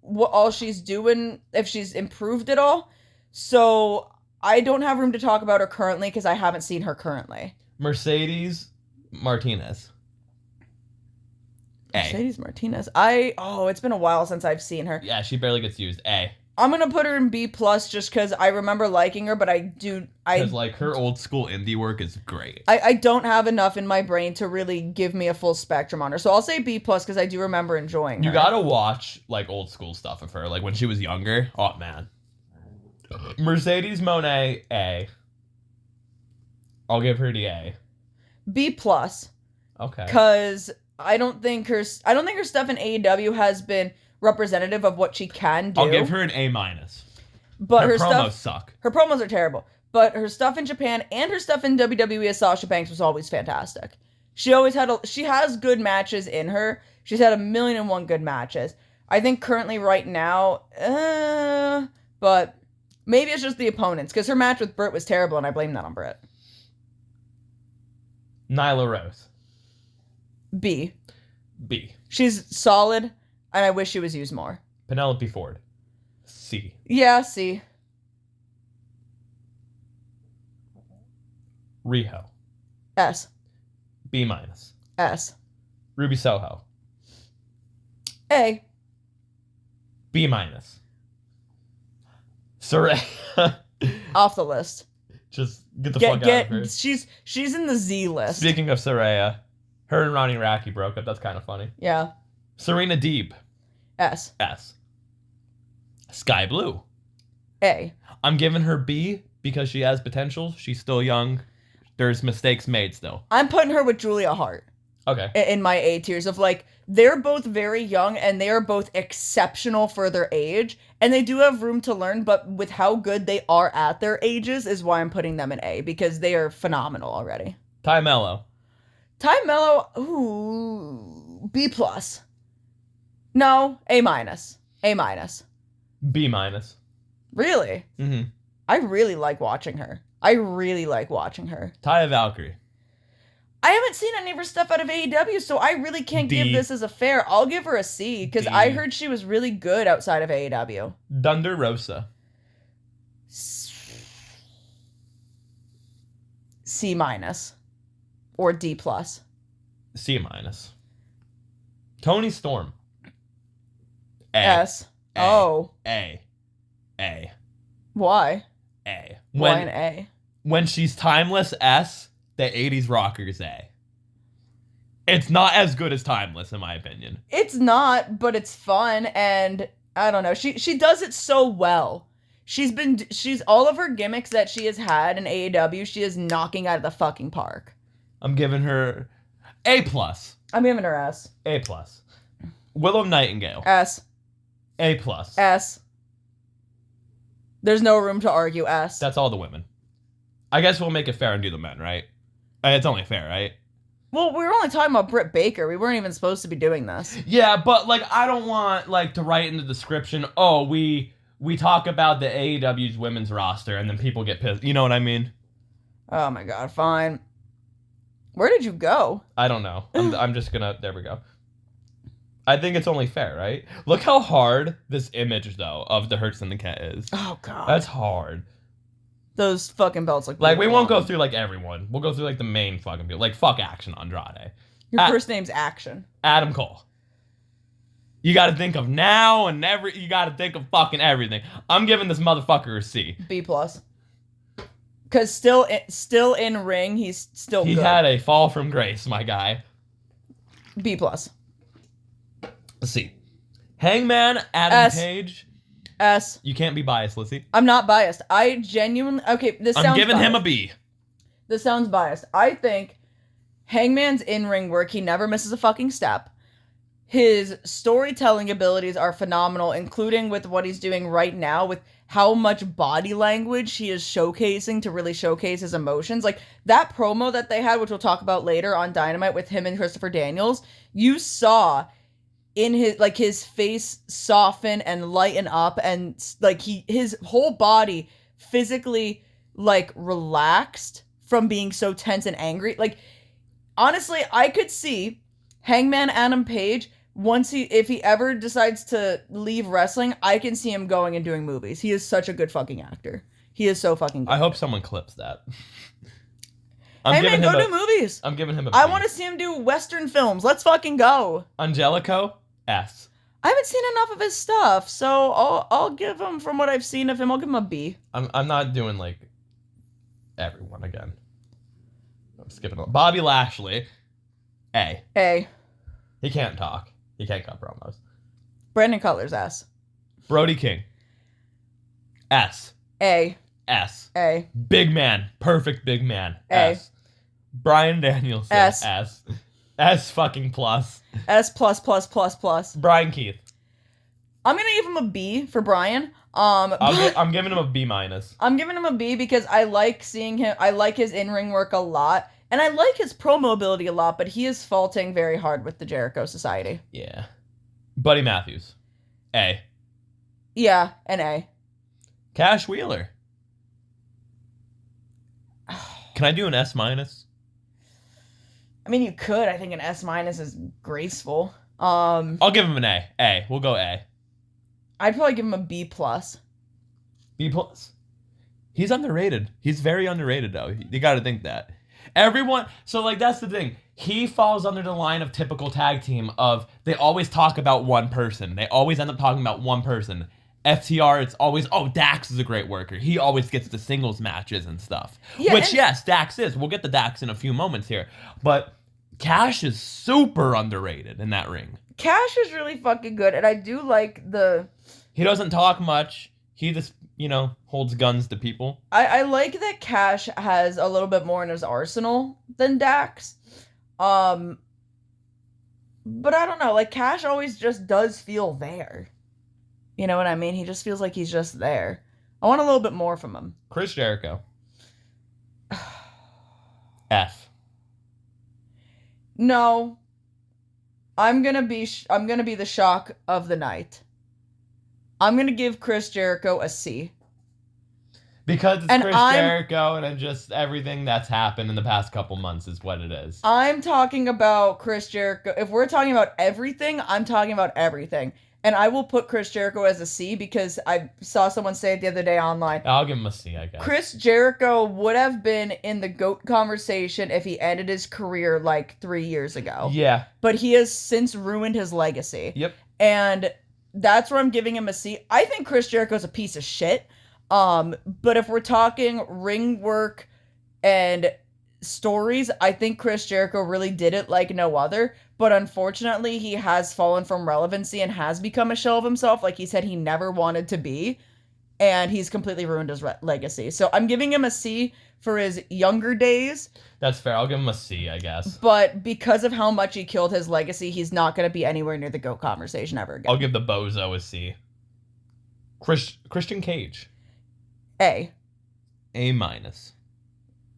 what all she's doing, if she's improved at all. So I don't have room to talk about her currently because I haven't seen her currently. Mercedes Martinez. A. Mercedes Martinez. It's been a while since I've seen her. Yeah, she barely gets used. A. I'm gonna put her in B plus just because I remember liking her, but because like her old school indie work is great. I don't have enough in my brain to really give me a full spectrum on her, so I'll say B plus because I do remember enjoying her. You gotta watch like old school stuff of her, like when she was younger. Oh man. Mercedes Moné. A. I'll give her the A. B plus. Okay. Because I don't think her stuff in AEW has been representative of what she can do. I'll give her an A minus. But her promos stuff suck. Her promos are terrible. But her stuff in Japan and her stuff in WWE as Sasha Banks was always fantastic. She has good matches in her. She's had 1,000,001 good matches. I think currently right now, but maybe it's just the opponents, because her match with Britt was terrible, and I blame that on Britt. Nyla Rose. B. B. She's solid, and I wish she was used more. Penelope Ford. C. Yeah, C. Riho. S. B minus. S. Ruby Soho. A. B minus. Saraya. Off the list. Just get the fuck out of her. She's in the Z list. Speaking of Saraya, her and Ronnie Racky broke up. That's kind of funny. Yeah. Serena Deeb. S. S. Sky Blue. A. I'm giving her B because she has potential. She's still young. There's mistakes made still. I'm putting her with Julia Hart. Okay. In my A tiers of like, they're both very young and they are both exceptional for their age, and they do have room to learn, but with how good they are at their ages is why I'm putting them in A, because they are phenomenal already. Ty Mello. Ty Mello, ooh, B plus. No, A minus. A minus. B minus. Really? Mm-hmm. I really like watching her. Taya Valkyrie. I haven't seen any of her stuff out of AEW, so I really can't D. give this as a fair. I'll give her a C, because D. I heard she was really good outside of AEW. Thunder Rosa. C minus. Or D plus. C minus. Tony Storm. A. S. A. Oh. A. A. Why? A. Why an A? When she's timeless, S. The 80s rockers, A. It's not as good as Timeless, in my opinion. It's not, but it's fun, and I don't know. She does it so well. She's all of her gimmicks that she has had in AEW, she is knocking out of the fucking park. I'm giving her A plus. I'm giving her S. A plus. Willow Nightingale. S. A plus. S. There's no room to argue. S. That's all the women. I guess we'll make it fair and do the men, right? It's only fair, right? Well, we were only talking about Britt Baker. We weren't even supposed to be doing this. Yeah, but like I don't want like to write in the description, oh, we talk about the AEW's women's roster and then people get pissed. You know what I mean? Oh my god, fine. Where did you go? I don't know. I'm just gonna, there we go. I think it's only fair, right? Look how hard this image, though, of the Hurt Syndicate is. Oh god. That's hard. Those fucking belts look like, we won't go through, like, everyone. We'll go through, like, the main fucking people. Like, fuck Action Andrade. Your first name's Action. Adam Cole. You gotta think of now and you gotta think of fucking everything. I'm giving this motherfucker a C. B plus. Because still in ring, he's still He good. had a fall from grace, my guy. B plus. Let's see. Hangman, Adam S. Page. S. You can't be biased, Lyssie. I'm not biased. I genuinely... Okay, this sounds I'm giving biased. him a B. This sounds biased. I think Hangman's in-ring work, he never misses a fucking step. His storytelling abilities are phenomenal, including with what he's doing right now with how much body language he is showcasing to really showcase his emotions. Like, that promo that they had, which we'll talk about later on Dynamite with him and Christopher Daniels, you saw in his face soften and lighten up, and like his whole body physically like relaxed from being so tense and angry. Like, honestly, I could see Hangman Adam Page, if he ever decides to leave wrestling, I can see him going and doing movies. He is such a good fucking actor. He is so fucking good. I hope someone clips that. Hangman, go do movies. I'm giving him a B. I want to see him do Western films. Let's fucking go. Angelico, S. I haven't seen enough of his stuff, so I'll give him, from what I've seen of him, I'll give him a B. I'm not doing like everyone again. I'm skipping on Bobby Lashley. A. A. He can't talk. He can't cut promos. Brandon Cutler's S. Brody King. S. A. S. A. Big man. Perfect big man. A. S. Brian Danielson. S. S. S fucking plus. S plus plus plus plus. Brian Keith. I'm gonna give him a B for Brian. I'm giving him a B minus. I'm giving him a B because I like seeing him. I like his in-ring work a lot, and I like his promo ability a lot. But he is faulting very hard with the Jericho Society. Yeah. Buddy Matthews. A. Yeah, an A. Cash Wheeler. Can I do an S minus? I mean, you could. I think an S minus is graceful. I'll give him an A. A. We'll go A. I'd probably give him a B plus. B plus. He's underrated. He's very underrated, though. You got to think that. Everyone. So, like, that's the thing. He falls under the line of typical tag team of they always talk about one person. They always end up talking about one person. FTR, it's always, oh, Dax is a great worker. He always gets the singles matches and stuff. Yeah, Which, yes, Dax is. We'll get to Dax in a few moments here. But Cash is super underrated in that ring. Cash is really fucking good, and I do like the... He doesn't talk much. He just, holds guns to people. I like that Cash has a little bit more in his arsenal than Dax. But I don't know. Like, Cash always just does feel there. You know what I mean? He just feels like he's just there. I want a little bit more from him. Chris Jericho. F. No. I'm gonna be the shock of the night. I'm gonna give Chris Jericho a C. Because it's Chris Jericho and just everything that's happened in the past couple months is what it is. I'm talking about Chris Jericho. If we're talking about everything, I'm talking about everything. And I will put Chris Jericho as a C because I saw someone say it the other day online. I'll give him a C, I guess. Chris Jericho would have been in the GOAT conversation if he ended his career like 3 years ago. Yeah. But he has since ruined his legacy. Yep. And that's where I'm giving him a C. I think Chris Jericho's a piece of shit. But if we're talking ring work and stories, I think Chris Jericho really did it like no other. But unfortunately, he has fallen from relevancy and has become a shell of himself, like he said he never wanted to be. And he's completely ruined his legacy. So I'm giving him a C for his younger days. That's fair. I'll give him a C, I guess. But because of how much he killed his legacy, he's not going to be anywhere near the GOAT conversation ever again. I'll give the bozo a C. Christian Cage. A. A minus.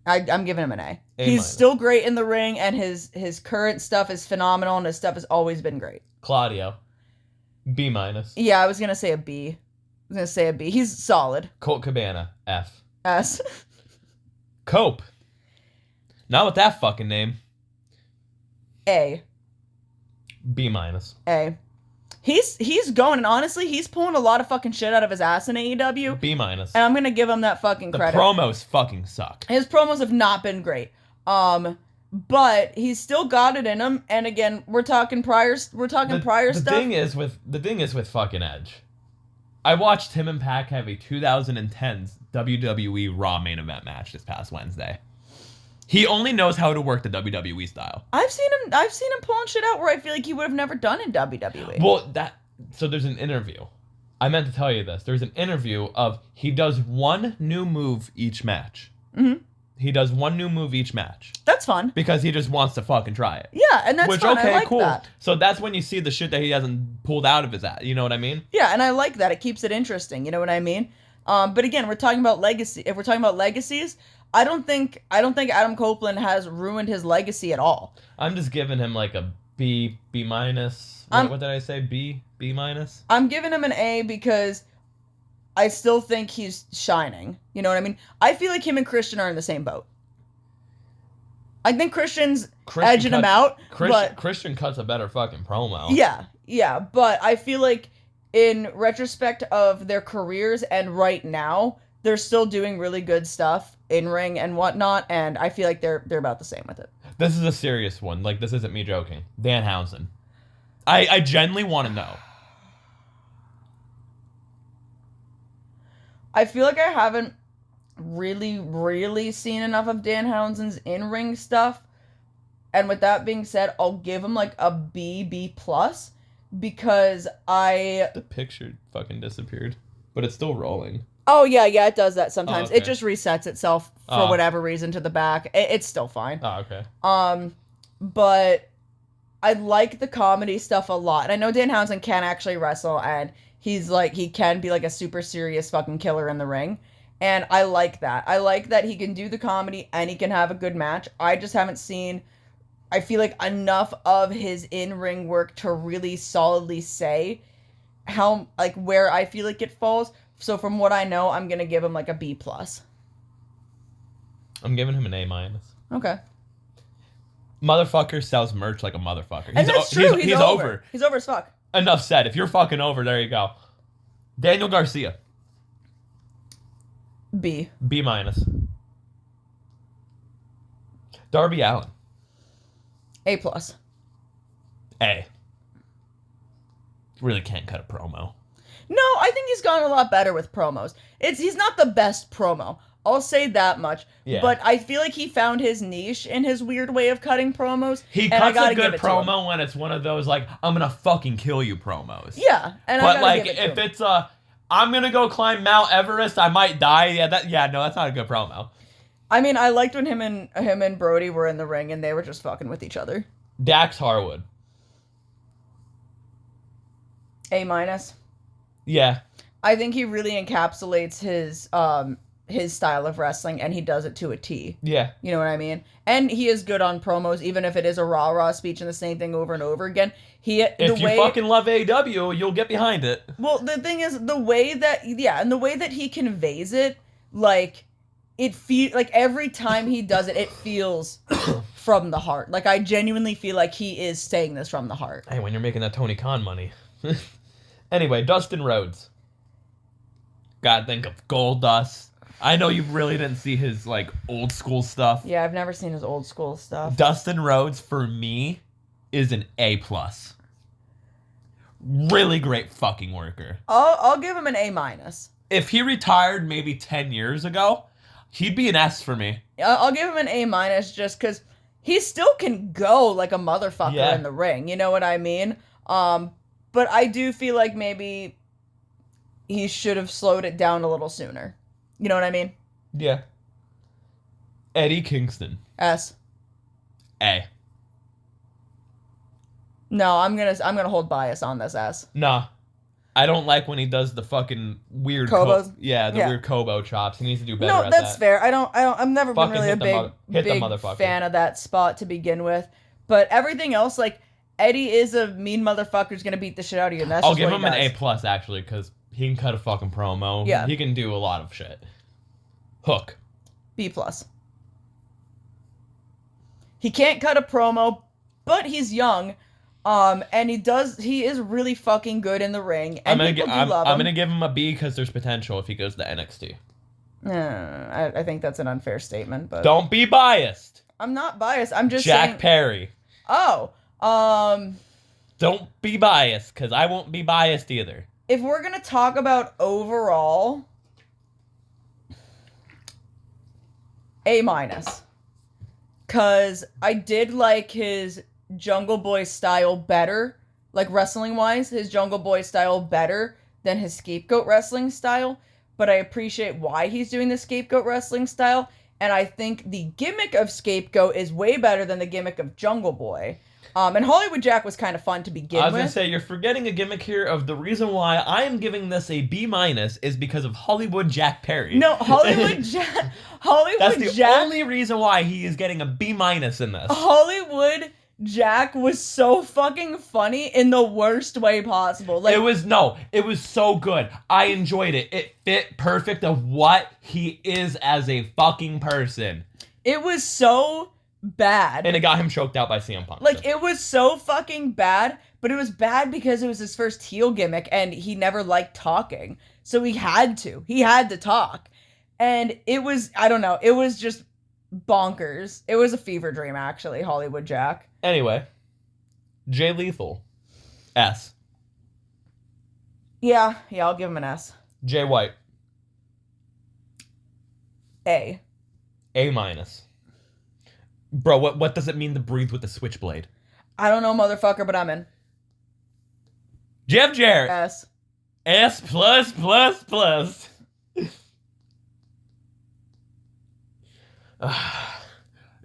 I'm giving him an A. He's minus. Still great in the ring, and his current stuff is phenomenal, and his stuff has always been great. Claudio. B minus. Yeah, I was going to say a B. He's solid. Colt Cabana. F. S. Cope. Not with that fucking name. A. B minus. A. He's going, and honestly, he's pulling a lot of fucking shit out of his ass in AEW. B minus. And I'm going to give him that fucking credit. The promos fucking suck. His promos have not been great. But he's still got it in him. And again, we're talking prior stuff. The thing is with fucking Edge. I watched him and Pac have a 2010 WWE Raw main event match this past Wednesday. He only knows how to work the WWE style. I've seen him pulling shit out where I feel like he would have never done in WWE. Well, so there's an interview. I meant to tell you this. There's an interview of he does one new move each match. Mm-hmm. He does one new move each match. That's fun. Because he just wants to fucking try it. Yeah, and that's fun. Okay, I like cool. that. So that's when you see the shit that he hasn't pulled out of his ass. You know what I mean? Yeah, and I like that. It keeps it interesting. You know what I mean? But again, we're talking about legacy. If we're talking about legacies, I don't think Adam Copeland has ruined his legacy at all. I'm just giving him like a B minus. What did I say? B minus? I'm giving him an A because I still think he's shining. You know what I mean? I feel like him and Christian are in the same boat. I think Christian's edging him out. Christian cuts a better fucking promo. Yeah, but I feel like in retrospect of their careers and right now, they're still doing really good stuff in ring and whatnot, and I feel like they're about the same with it. This is a serious one. Like, this isn't me joking. Danhausen. I genuinely want to know. I feel like I haven't really seen enough of Danhausen's in-ring stuff. And with that being said, I'll give him like a B plus because The picture fucking disappeared, but it's still rolling. Oh, yeah, it does that sometimes. Oh, okay. It just resets itself for whatever reason to the back. It's still fine. Oh, okay. But I like the comedy stuff a lot. And I know Danhausen can actually wrestle, and he can be like a super serious fucking killer in the ring. And I like that. I like that he can do the comedy and he can have a good match. I just haven't seen, I feel like, enough of his in-ring work to really solidly say how like where I feel like it falls. So from what I know, I'm gonna give him like a B+. I'm giving him an A-. Okay. Motherfucker sells merch like a motherfucker. And that's true. He's over. over. He's over as fuck. Enough said. If you're fucking over, there you go. Daniel Garcia. B. B-. Darby Allin. A+. A. Really can't cut a promo. No, I think he's gotten a lot better with promos. He's not the best promo. I'll say that much. Yeah. But I feel like he found his niche in his weird way of cutting promos. He cuts a good promo when it's one of those, like, I'm gonna fucking kill you promos. Yeah. And but, like, if it's I'm gonna go climb Mount Everest, I might die, no, that's not a good promo. I mean, I liked when him and Brody were in the ring and they were just fucking with each other. Dax Harwood. A-. Yeah. I think he really encapsulates his style of wrestling, and he does it to a T. Yeah. You know what I mean? And he is good on promos, even if it is a rah-rah speech and the same thing over and over again. If you fucking love AEW, you'll get behind it. Well, the thing is, the way that he conveys it, like, like, every time he does it, it feels from the heart. Like, I genuinely feel like he is saying this from the heart. Hey, when you're making that Tony Khan money. Anyway, Dustin Rhodes. Gotta think of Goldust. I know you really didn't see his, like, old school stuff. Yeah, I've never seen his old school stuff. Dustin Rhodes, for me, is an A+. Really great fucking worker. I'll give him an A-. If he retired maybe 10 years ago, he'd be an S for me. I'll give him an A- just because he still can go like a motherfucker in the ring. You know what I mean? But I do feel like maybe he should have slowed it down a little sooner. You know what I mean? Yeah. Eddie Kingston. S. A. No, I'm gonna hold bias on this S. Nah. I don't like when he does the fucking weird Kobos. Weird Kobo chops. He needs to do better at that. No, that's fair. I've never been Fucking really a big fan of that spot to begin with. But everything else, like, Eddie is a mean motherfucker who's gonna beat the shit out of you. And that's I'll just give what him he an does. A+ actually, because he can cut a fucking promo. Yeah. He can do a lot of shit. Hook. B+. He can't cut a promo, but he's young. And he is really fucking good in the ring. And I'm love him. gonna give him a B because there's potential if he goes to NXT. I think that's an unfair statement, but Don't be biased. I'm not biased. I'm just saying. Jack Perry. Oh, Don't be biased, because I won't be biased either. if we're gonna talk about overall, A-. Cause I did like his Jungle Boy style better, like wrestling wise, his Jungle Boy style better than his Scapegoat wrestling style. But I appreciate why he's doing the Scapegoat wrestling style. And I think the gimmick of Scapegoat is way better than the gimmick of Jungle Boy. And Hollywood Jack was kind of fun to begin with. I was going to say, you're forgetting a gimmick here of the reason why I am giving this a B- is because of Hollywood Jack Perry. No, Hollywood Jack. That's the only reason why he is getting a B- in this. Hollywood Jack was so fucking funny in the worst way possible. Like, it was so good. I enjoyed it. It fit perfect of what he is as a fucking person. It was so bad. And it got him choked out by CM Punk. Like, it was so fucking bad, but it was bad because it was his first heel gimmick and he never liked talking. So he had to talk. And it was, I don't know, it was just bonkers. It was a fever dream, actually, Hollywood Jack. Anyway, Jay Lethal, S. Yeah, I'll give him an S. Jay White, A. A-. Bro, what does it mean to breathe with a switchblade? I don't know, motherfucker, but I'm in. Jeff Jarrett, S. S++++.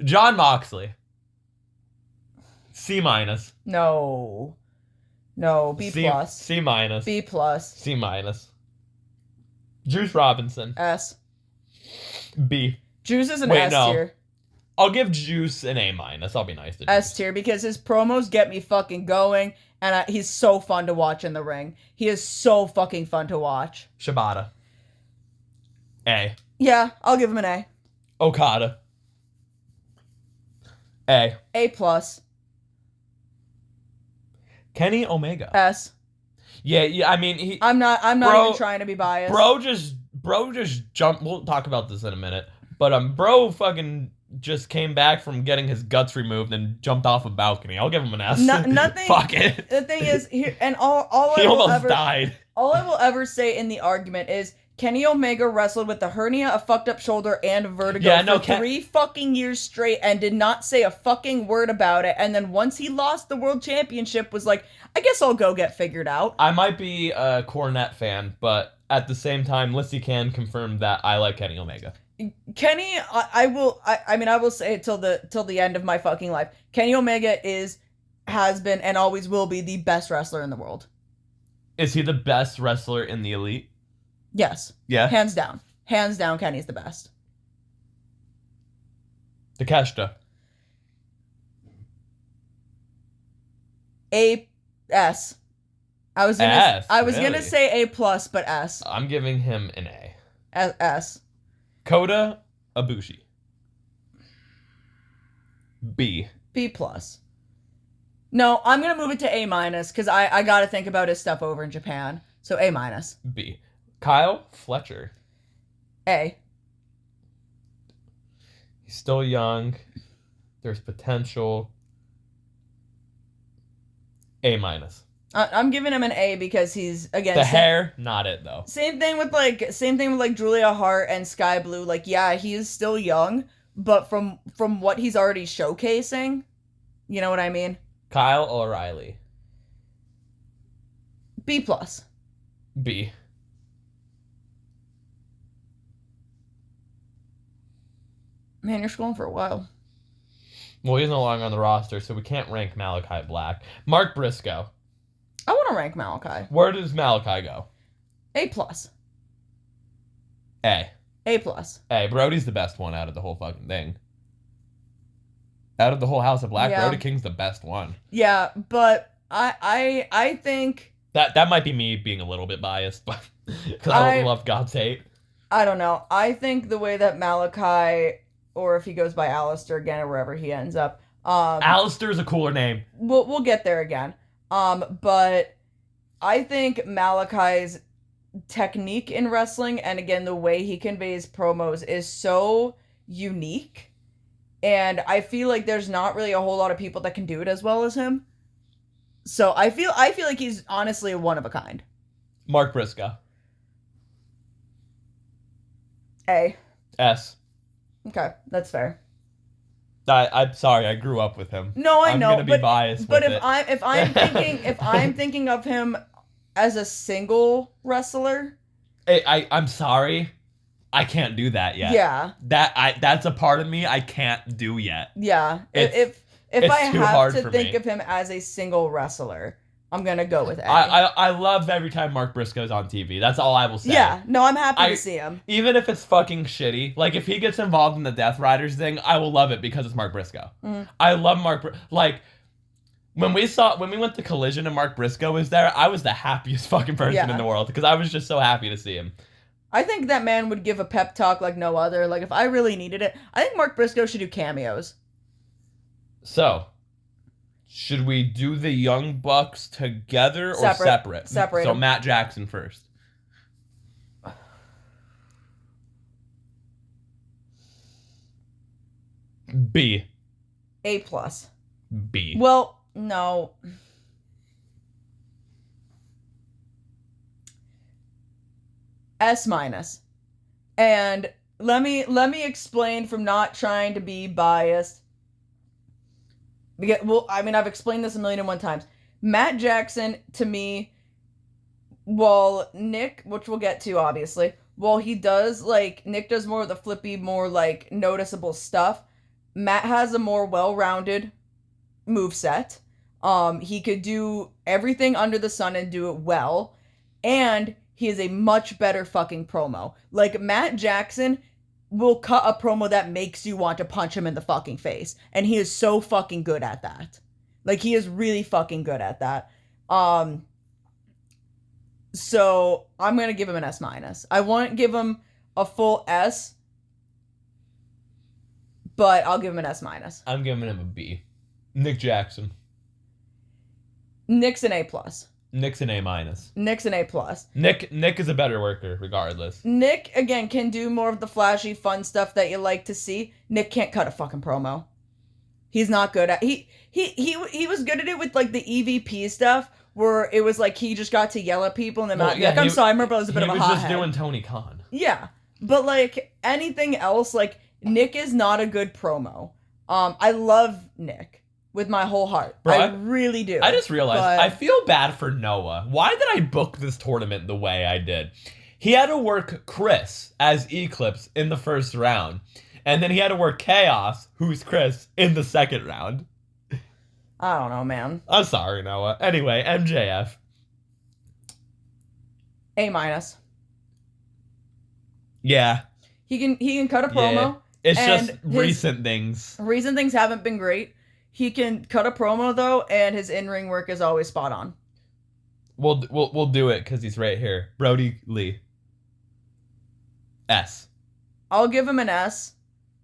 John Moxley, C-. No, B+. C-. B+. C-. Juice Robinson, S. B. Juice is an Wait, S no. tier. I'll give Juice an A-. I'll be nice to Juice. S tier, because his promos get me fucking going, and he's so fun to watch in the ring. He is so fucking fun to watch. Shibata. A. Yeah, I'll give him an A. Okada. A. A+. Kenny Omega. S. Yeah, I mean, I'm not Bro- even trying to be biased. Bro just jumped. We'll talk about this in a minute. But bro fucking just came back from getting his guts removed and jumped off a balcony. I'll give him an S. Nothing. Fuck it. The thing is, here, and all He I will almost ever died. all I will ever say in the argument is Kenny Omega wrestled with a hernia, a fucked up shoulder, and vertigo for 3 fucking years straight and did not say a fucking word about it. And then once he lost the world championship, was like, I guess I'll go get figured out. I might be a Cornette fan, but at the same time, Lyssie can confirm that I like Kenny Omega. Kenny, I will say it till the end of my fucking life. Kenny Omega has been, and always will be the best wrestler in the world. Is he the best wrestler in the Elite? Yes. Yeah? Hands down. Hands down, Kenny's the best. Takeshita. A+. I was gonna say A+, but S. I'm giving him an A. S. Kota Ibushi. B. B+. No, I'm gonna move it to A- because I gotta think about his stuff over in Japan. So A-. B. Kyle Fletcher. A. He's still young. There's potential. A-. I'm giving him an A because he's, again, the hair, not it though. Same thing with Julia Hart and Sky Blue. Like, yeah, he is still young, but from what he's already showcasing, you know what I mean? Kyle O'Reilly. B+. B. Man, you're scrolling for a while. Well, he's no longer on the roster, so we can't rank Malachi Black. Mark Briscoe. I want to rank Malachi. Where does Malachi go? A+. A. A+. Hey, Brody's the best one out of the whole fucking thing. Out of the whole House of Black, Yeah. Brody King's the best one. Yeah, but I think... That might be me being a little bit biased, but because I don't love God's hate. I don't know. I think the way that Malachi, or if he goes by Alistair again, or wherever he ends up... Alistair's a cooler name. We'll get there again. But I think Malachi's technique in wrestling, and again, the way he conveys promos is so unique. And I feel like there's not really a whole lot of people that can do it as well as him. So I feel like he's honestly one of a kind. Mark Briscoe. A. S. Okay, that's fair. I'm sorry, I grew up with him. No, I know. I'm gonna be biased. But with if I'm thinking of him as a single wrestler, I'm sorry, I can't do that yet. Yeah. That's a part of me I can't do yet. Yeah. If I have to think of him as a single wrestler, I'm gonna go with A. I love every time Mark Briscoe's on TV. That's all I will say. Yeah, no, I'm happy to see him. Even if it's fucking shitty, like if he gets involved in the Death Riders thing, I will love it because it's Mark Briscoe. Mm. I love like when we went to Collision and Mark Briscoe was there, I was the happiest fucking person in the world because I was just so happy to see him. I think that man would give a pep talk like no other. Like if I really needed it, I think Mark Briscoe should do cameos. So, should we do the Young Bucks together or separate? Separate. So Matt Jackson first. B. A+. B. Well, no. S-. And let me explain from not trying to be biased. Because, well, I mean, I've explained this 1,000,001 times. Matt Jackson, to me, while Nick, which we'll get to, obviously, while he does, like, Nick does more of the flippy, more, like, noticeable stuff, Matt has a more well-rounded moveset. He could do everything under the sun and do it well. And he is a much better fucking promo. Like, Matt Jackson will cut a promo that makes you want to punch him in the fucking face. And he is so fucking good at that. Like, he is really fucking good at that. So I'm going to give him an S-. I won't give him a full S, but I'll give him an S-. I'm giving him a B. Nick Jackson. Nick's an A+. Nick's an A-. Nick's an A+. Nick is a better worker, regardless. Nick, again, can do more of the flashy, fun stuff that you like to see. Nick can't cut a fucking promo. He's not good at... He was good at it with, like, the EVP stuff, where it was like he just got to yell at people and then like, I'm sorry, my brother's a bit of a hothead. He was just doing Tony Khan. Yeah. But, like, anything else, like, Nick is not a good promo. I love Nick. With my whole heart. Bro, I really do. I just realized, I feel bad for Noah. Why did I book this tournament the way I did? He had to work Chris as Eclipse in the first round. And then he had to work Chaos, who's Chris, in the second round. I don't know, man. I'm sorry, Noah. Anyway, MJF. A-. Yeah. He can cut a promo. Yeah. It's just recent things. Recent things haven't been great. He can cut a promo, though, and his in-ring work is always spot on. We'll do it, because he's right here. Brody Lee. S. I'll give him an S.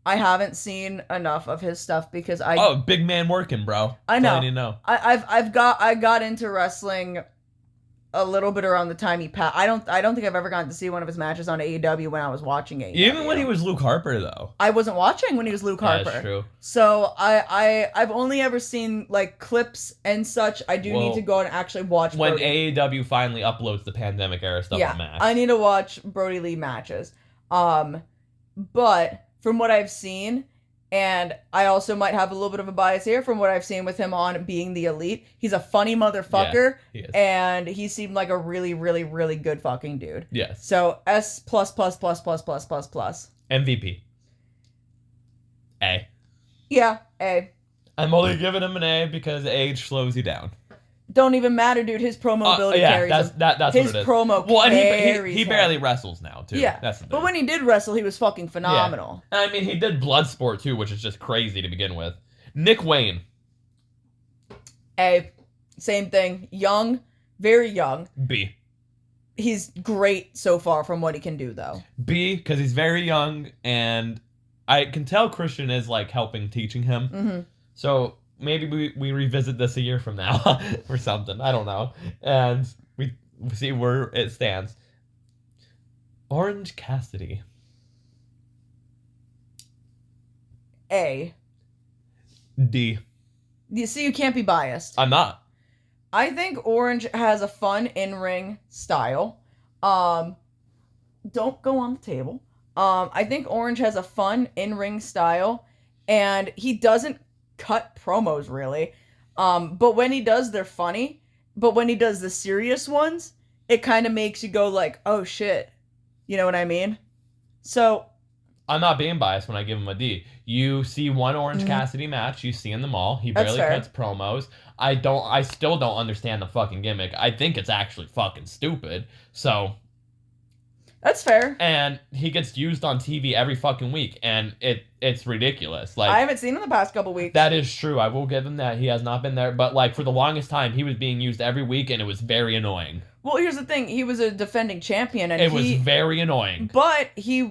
I haven't seen enough of his stuff, because I... Oh, big man working, bro. I know. You know. I got into wrestling a little bit around the time he passed. I don't think I've ever gotten to see one of his matches on AEW when I was watching AEW. Even when he was Luke Harper, though. I wasn't watching when he was Luke Harper. That's true. So I've only ever seen like clips and such. I do need to go and actually watch when Brody. AEW finally uploads the pandemic era stuff on Max. I need to watch Brody Lee matches. But from what I've seen, and I also might have a little bit of a bias here from what I've seen with him on Being the Elite. He's a funny motherfucker, he is. And he seemed like a really, really, really good fucking dude. Yes. So S++++++++. MVP. A. Yeah, A. I'm only giving him an A because age slows you down. Don't even matter, dude. His promo ability carries him. That's what it is. His promo and he barely wrestles now, too. Yeah, that's the but when he did wrestle, he was fucking phenomenal. Yeah. I mean, he did Bloodsport, too, which is just crazy to begin with. Nick Wayne. A. Same thing. Young. Very young. B. He's great so far from what he can do, though. B, because he's very young, and I can tell Christian is, like, teaching him. Mm-hmm. So... maybe we revisit this a year from now or something. I don't know. And we see where it stands. Orange Cassidy. A. D. You see, you can't be biased. I'm not. I think Orange has a fun in-ring style. Don't go on the table. I think Orange has a fun in-ring style, and he doesn't cut promos really, but when he does, they're funny. But when he does the serious ones, it kind of makes you go like, oh shit, you know what I mean? So I'm not being biased when I give him a D. You see one Orange Cassidy match, you see in the mall, he barely cuts promos. I still don't understand the fucking gimmick. I think it's actually fucking stupid. So that's fair. And he gets used on TV every fucking week, and it's ridiculous. Like, I haven't seen him the past couple weeks. That is true. I will give him that. He has not been there, but like for the longest time, he was being used every week, and it was very annoying. Well, here's the thing: he was a defending champion, and it was very annoying. But he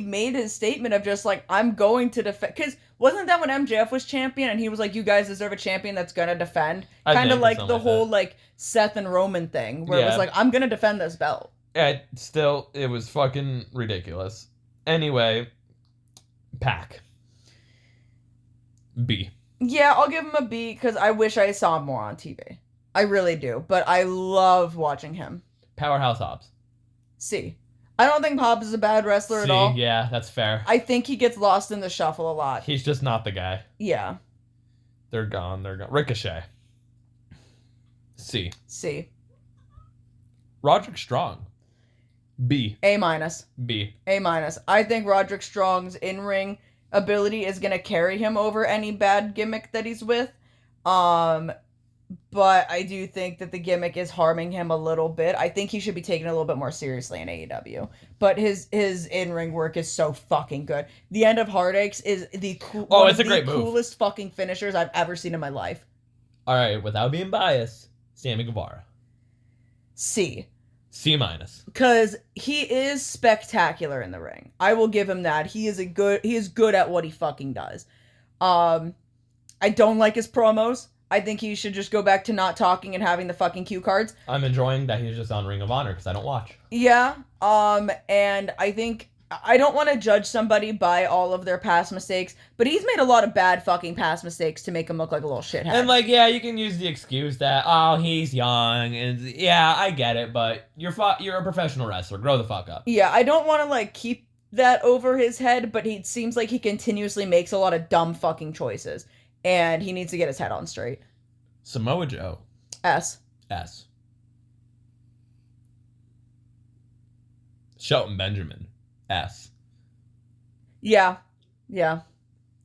made his statement of just like, I'm going to defend. Because wasn't that when MJF was champion, and he was like, you guys deserve a champion that's gonna defend? Kind of like the whole like Seth and Roman thing, where it was like, I'm gonna defend this belt. It was fucking ridiculous. Anyway, Pac. B. Yeah, I'll give him a B because I wish I saw him more on TV. I really do, but I love watching him. Powerhouse Hobbs. C. I don't think Hobbs is a bad wrestler at all. Yeah, that's fair. I think he gets lost in the shuffle a lot. He's just not the guy. Yeah. They're gone. Ricochet. C. Roderick Strong. B. A-. B. A-. I think Roderick Strong's in-ring ability is going to carry him over any bad gimmick that he's with. but I do think that the gimmick is harming him a little bit. I think he should be taken a little bit more seriously in AEW. But his in-ring work is so fucking good. The end of Heartaches is one of a great the move. coolest fucking finishers I've ever seen in my life. All right, without being biased, Sammy Guevara. C. C minus. Because he is spectacular in the ring. I will give him that. He is good at what he fucking does. I don't like his promos. I think he should just go back to not talking and having the fucking cue cards. I'm enjoying that he's just on Ring of Honor because I don't watch. Yeah. And I think I don't want to judge somebody by all of their past mistakes, but he's made a lot of bad fucking past mistakes to make him look like a little shithead. And like, yeah, you can use the excuse that, oh, he's young, and yeah, I get it, but you're a professional wrestler. Grow the fuck up. Yeah, I don't want to like keep that over his head, but he seems like he continuously makes a lot of dumb fucking choices, and he needs to get his head on straight. Samoa Joe. S. S. Shelton Benjamin. S. Yeah.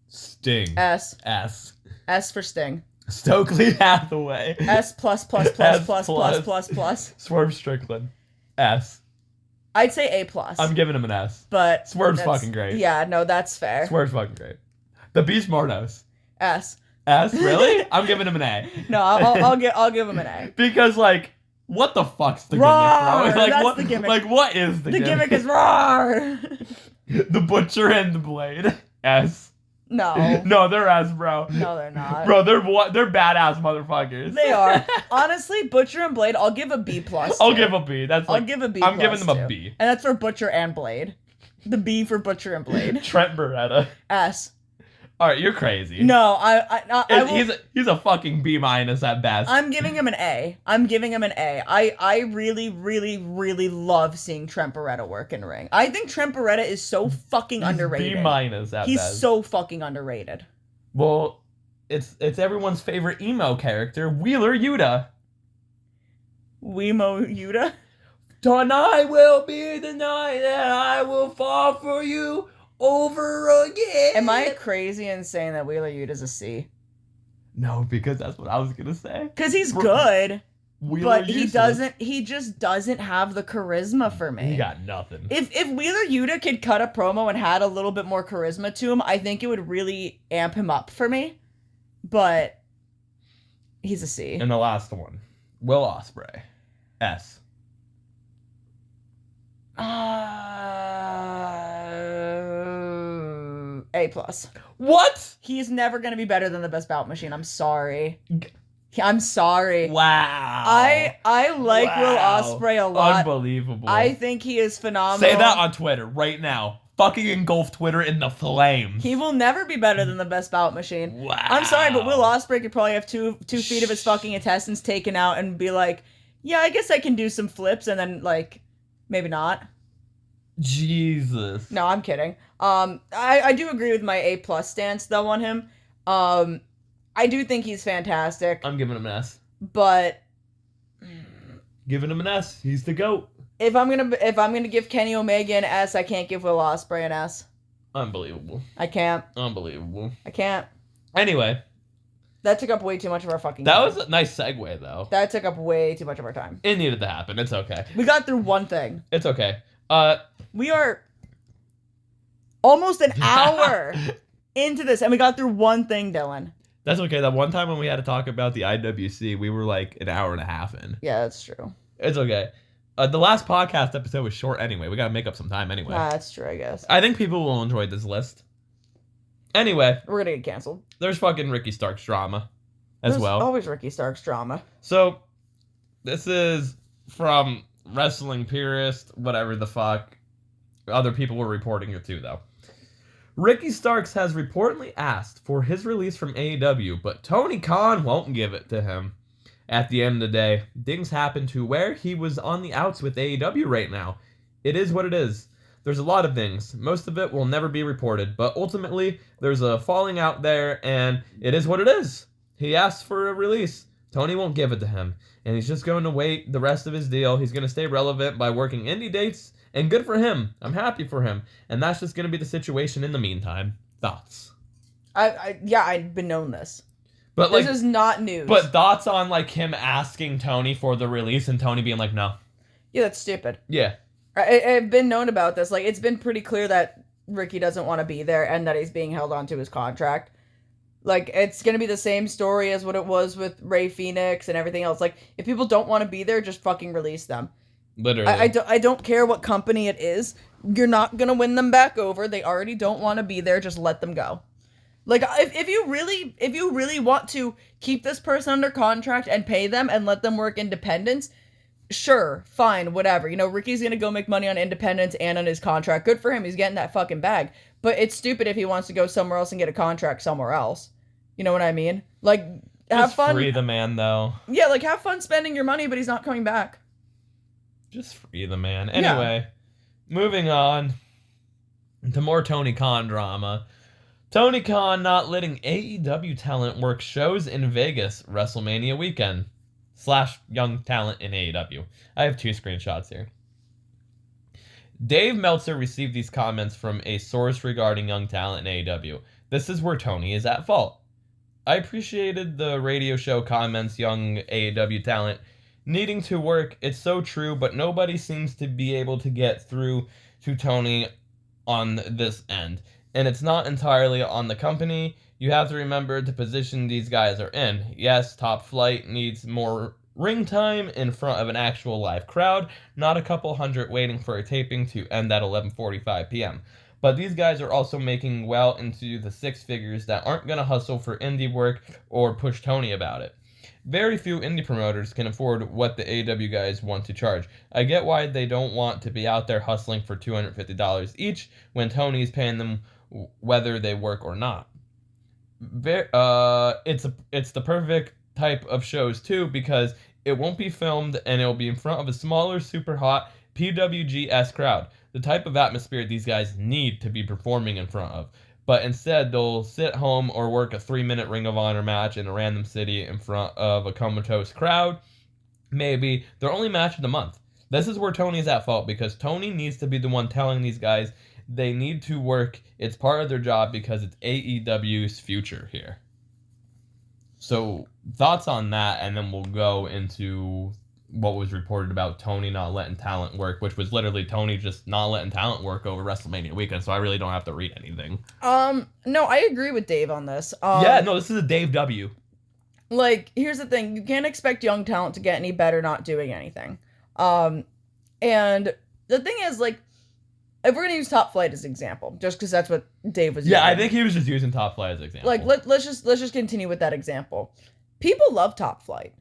Sting. S. S. S for Sting. Stokely Hathaway. S plus plus plus plus plus plus plus. Swerve Strickland. S. I'd say A plus. I'm giving him an S. But Swerve's fucking great. Yeah, no, that's fair. Swerve's fucking great. The Beast Mordos. S. S, really? I'm giving him an A. No, I'll give him an A. Because like, what the fuck's the Roar! gimmick, bro? Like That's what? the gimmick. Like what is the gimmick? The gimmick is roar. The Butcher and the Blade. S. No. No, they're S, bro. No, they're not. Bro, they're badass motherfuckers. They are. Honestly, Butcher and Blade, I'll give a B plus. I'll give a B. That's like, I'll give a B. I'm plus giving them a too. B. And that's for Butcher and Blade. The B for Butcher and Blade. Trent Beretta. S. All right, you're crazy. No, I will, he's a fucking B minus at best. I'm giving him an A. I really, really, really love seeing Trent Beretta work in ring. I think Trent Beretta is so fucking underrated. B minus at He's best. so fucking underrated. Well, it's everyone's favorite emo character, Wheeler Yuta. Wemo Yuta? Tonight will be the night that I will fall for you over again. Am I crazy in saying that Wheeler Yuta's a C? No, because that's what I was gonna say. Because he's good, Wheeler but useless. he just doesn't have the charisma for me. He got nothing. If Wheeler Yuta could cut a promo and had a little bit more charisma to him, I think it would really amp him up for me. But he's a C. And the last one, Will Ospreay. S. A plus. What? He's never gonna be better than the Best Bout Machine. I'm sorry. I'm sorry. Wow. I like Will Ospreay a lot. Unbelievable. I think he is phenomenal. Say that on Twitter right now. Fucking engulf Twitter in the flames. He will never be better than the Best Bout Machine. Wow. I'm sorry, but Will Ospreay could probably have two feet of his fucking intestines taken out and be like, yeah, I guess I can do some flips, and then like maybe not. Jesus. No, I'm kidding. I do agree with my A plus stance though on him. I do think he's fantastic, I'm giving him an S. but Giving him an S. He's the GOAT. if I'm gonna give Kenny Omega an S, I can't give Will Ospreay an S. Unbelievable. I can't. Unbelievable. I can't. Anyway, That took up way too much of our fucking that time. was a nice segue, though. That took up way too much of our time. It needed to happen. It's okay. We got through one thing. It's okay. We are almost an hour into this, and we got through one thing, Dylan. That's okay. That one time when we had to talk about the IWC, we were like an hour and a half in. Yeah, that's true. It's okay. The last podcast episode was short anyway. We gotta make up some time anyway. Nah, that's true, I guess. I think people will enjoy this list. Anyway, We're gonna get canceled. there's fucking Ricky Starks drama as There's well. always Ricky Starks drama. So, this is from Wrestling Purist, whatever the fuck. Other people were reporting it too, though. Ricky Starks has reportedly asked for his release from AEW, but Tony Khan won't give it to him. At the end of the day, things happen to where he was on the outs with AEW right now. It is what it is. There's a lot of things. Most of it will never be reported, but ultimately, there's a falling out there, and it is what it is. He asked for a release. Tony won't give it to him, and he's just going to wait the rest of his deal. He's going to stay relevant by working indie dates, and good for him. I'm happy for him, and that's just going to be the situation in the meantime. Thoughts? Yeah, I've been known this. But like, this is not news. But thoughts on like him asking Tony for the release and Tony being like, no. Yeah, that's stupid. Yeah. I've been known about this. Like, it's been pretty clear that Ricky doesn't want to be there and that he's being held onto his contract. Like, it's going to be the same story as what it was with Ray Phoenix and everything else. Like, if people don't want to be there, just fucking release them. Literally. I don't care what company it is. You're not going to win them back over. They already don't want to be there. Just let them go. Like, if you really want to keep this person under contract and pay them and let them work independence, sure, fine, whatever. You know, Ricky's gonna go make money on independence and on his contract. Good for him. He's getting that fucking bag. But it's stupid if he wants to go somewhere else and get a contract somewhere else. You know what I mean? Like, have fun. Free the man, though. Yeah, like, have fun spending your money, but he's not coming back. Just free the man. Anyway, moving on to more Tony Khan drama. Tony Khan not letting AEW talent work shows in Vegas WrestleMania weekend. / young talent in AEW. I have 2 screenshots here. Dave Meltzer received these comments from a source regarding young talent in AEW. This is where Tony is at fault. I appreciated the radio show comments young AEW talent needing to work. It's so true, but nobody seems to be able to get through to Tony on this end. And it's not entirely on the company. You have to remember the position these guys are in. Yes, Top Flight needs more ring time in front of an actual live crowd, not a couple hundred waiting for a taping to end at 11:45 p.m. But these guys are also making well into the 6 figures that aren't going to hustle for indie work or push Tony about it. Very few indie promoters can afford what the AEW guys want to charge. I get why they don't want to be out there hustling for $250 each when Tony's paying them whether they work or not. It's the perfect type of shows too because it won't be filmed and it'll be in front of a smaller, super hot PWG-esque crowd. The type of atmosphere these guys need to be performing in front of. But instead, they'll sit home or work a 3-minute Ring of Honor match in a random city in front of a comatose crowd. Maybe their only match of the month. This is where Tony's at fault because Tony needs to be the one telling these guys they need to work. It's part of their job because it's AEW's future here. So, thoughts on that, and then we'll go into what was reported about Tony not letting talent work, which was literally Tony just not letting talent work over WrestleMania weekend, so I really don't have to read anything. No, I agree with Dave on this. This is a Dave W. Like, here's the thing. You can't expect young talent to get any better not doing anything. And the thing is, like, if we're gonna use Top Flight as an example, just because that's what Dave was using. Yeah, I think he was just using Top Flight as an example. Like, let's just continue with that example. People love Top Flight.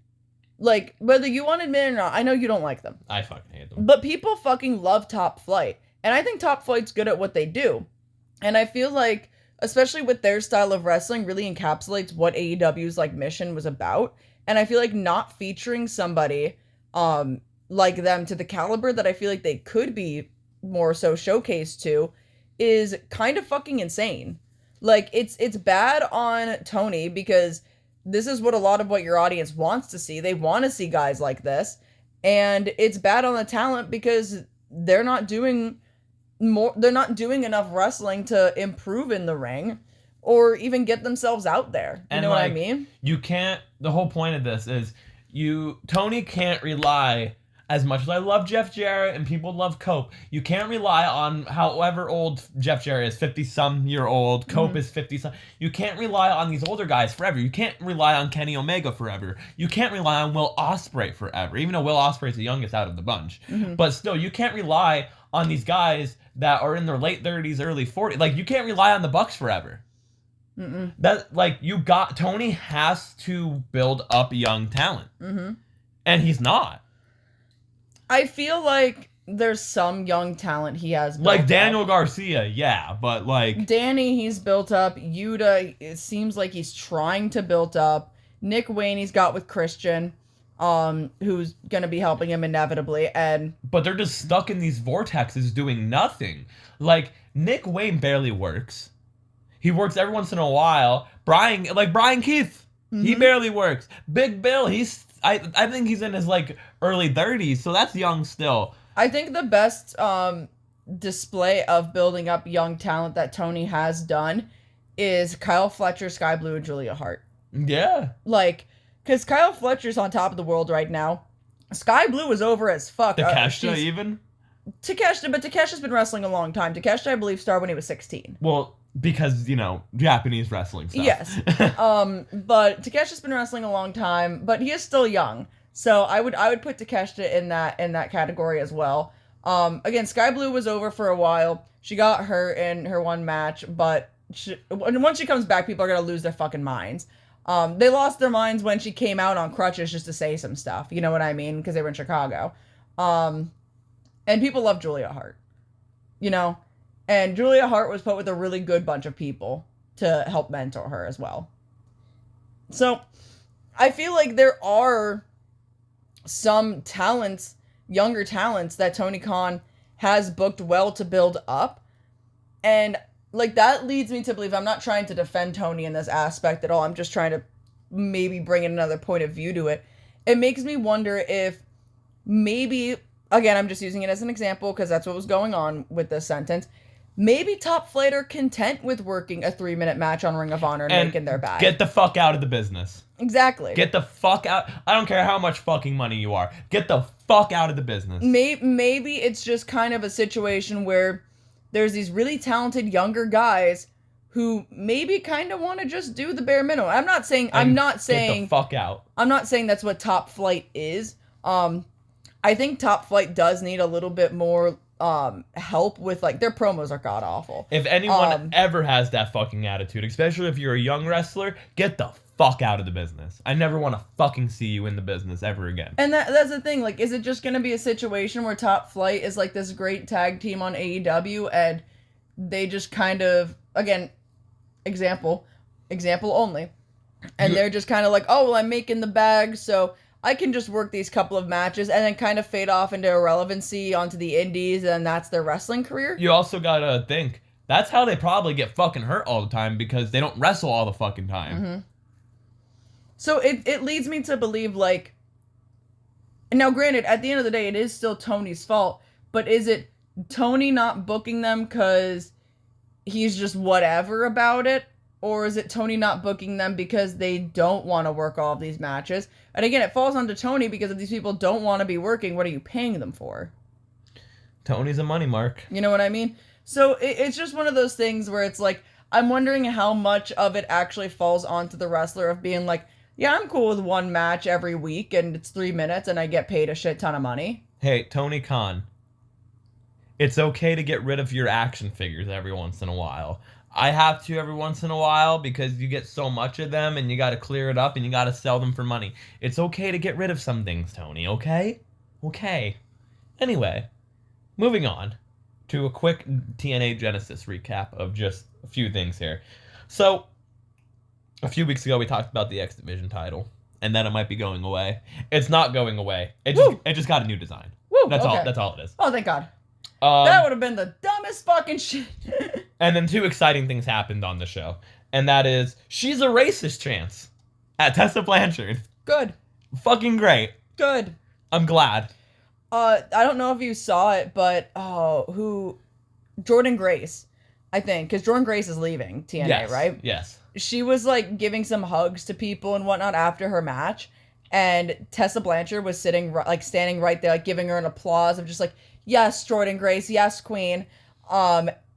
Like, whether you want to admit it or not, I know you don't like them. I fucking hate them. But people fucking love Top Flight. And I think Top Flight's good at what they do. And I feel like, especially with their style of wrestling, really encapsulates what AEW's, like, mission was about. And I feel like not featuring somebody like them to the caliber that I feel like they could be more so showcased to is kind of fucking insane. Like, it's bad on Tony because this is what a lot of what your audience wants to see. They want to see guys like this. And it's bad on the talent because they're not doing enough wrestling to improve in the ring or even get themselves out there. You know what I mean? You can't, the whole point of this is Tony can't rely, as much as I love Jeff Jarrett and people love Cope, you can't rely on however old Jeff Jarrett is, 50-some-year-old, Cope is 50-some. You can't rely on these older guys forever. You can't rely on Kenny Omega forever. You can't rely on Will Ospreay forever, even though Will Ospreay's the youngest out of the bunch. But still, you can't rely on these guys that are in their late 30s, early 40s. Like, you can't rely on the Bucks forever. That, like, Tony has to build up young talent. And he's not. I feel like there's some young talent he has built like Daniel up. Garcia, yeah, but like Danny, he's built up. Yuta, it seems like he's trying to build up. Nick Wayne, he's got with Christian, who's gonna be helping him inevitably, but they're just stuck in these vortexes doing nothing. Like, Nick Wayne barely works. He works every once in a while. Brian Keith, he barely works. Big Bill, I think he's in his, like, early 30s, so that's young still. I think the best display of building up young talent that Tony has done is Kyle Fletcher, Sky Blue, and Julia Hart. Yeah. Like, because Kyle Fletcher's on top of the world right now. Sky Blue is over as fuck. Takeshita even? Takeshita, but Takeshia's been wrestling a long time. Takeshita, I believe, started when he was 16. Well, because, Japanese wrestling stuff. Yes. But Takeshia's been wrestling a long time, but he is still young. So I would put Takeshita in that category as well. Again, Sky Blue was over for a while. She got hurt in her one match, but once she comes back, people are going to lose their fucking minds. They lost their minds when she came out on crutches just to say some stuff. You know what I mean? Because they were in Chicago. And people love Julia Hart. And Julia Hart was put with a really good bunch of people to help mentor her as well. So I feel like there are some talents, younger talents, that Tony Khan has booked well to build up. And like that leads me to believe, I'm not trying to defend Tony in this aspect at all. I'm just trying to maybe bring in another point of view to it. It makes me wonder if maybe, again, I'm just using it as an example because that's what was going on with this sentence. Maybe Top Flight are content with working a 3-minute match on Ring of Honor and making their bag. Get the fuck out of the business. Exactly. Get the fuck out. I don't care how much fucking money you are. Get the fuck out of the business. Maybe it's just kind of a situation where there's these really talented younger guys who maybe kind of want to just do the bare minimum. I'm not saying Get the fuck out. I'm not saying that's what Top Flight is. I think Top Flight does need a little bit more help with, like, their promos are god awful. If anyone ever has that fucking attitude, especially if you're a young wrestler, get the fuck out of the business. I never want to fucking see you in the business ever again. And that's the thing, like, is it just gonna be a situation where Top Flight is like this great tag team on AEW and they just kind of, again, example only, and they're just kind of like, oh well, I'm making the bag, so I can just work these couple of matches and then kind of fade off into irrelevancy onto the indies, and that's their wrestling career? You also gotta think, that's how they probably get fucking hurt all the time, because they don't wrestle all the fucking time. Mm-hmm. So it leads me to believe, like, now granted, at the end of the day, it is still Tony's fault, but is it Tony not booking them because he's just whatever about it? Or is it Tony not booking them because they don't want to work all of these matches? And again, it falls onto Tony because if these people don't want to be working, what are you paying them for? Tony's a money mark. You know what I mean? So it's just one of those things where it's like, I'm wondering how much of it actually falls onto the wrestler of being like, yeah, I'm cool with one match every week and it's 3 minutes and I get paid a shit ton of money. Hey, Tony Khan, it's okay to get rid of your action figures every once in a while. I have to every once in a while because you get so much of them and you got to clear it up and you got to sell them for money. It's okay to get rid of some things, Tony, okay? Okay. Anyway, moving on to a quick TNA Genesis recap of just a few things here. So, a few weeks ago we talked about the X Division title and that it might be going away. It's not going away. It just got a new design. Woo, That's okay. all. That's all it is. Oh, thank God. That would have been the dumbest fucking shit. And then 2 exciting things happened on the show. And that is, she's a racist chance at Tessa Blanchard. Good. Fucking great. Good. I'm glad. I don't know if you saw it, but Jordan Grace, I think, because Jordan Grace is leaving TNA, yes. right? Yes. She was like giving some hugs to people and whatnot after her match, and Tessa Blanchard was standing right there, like giving her an applause of just like, yes, Jordan Grace, yes, Queen.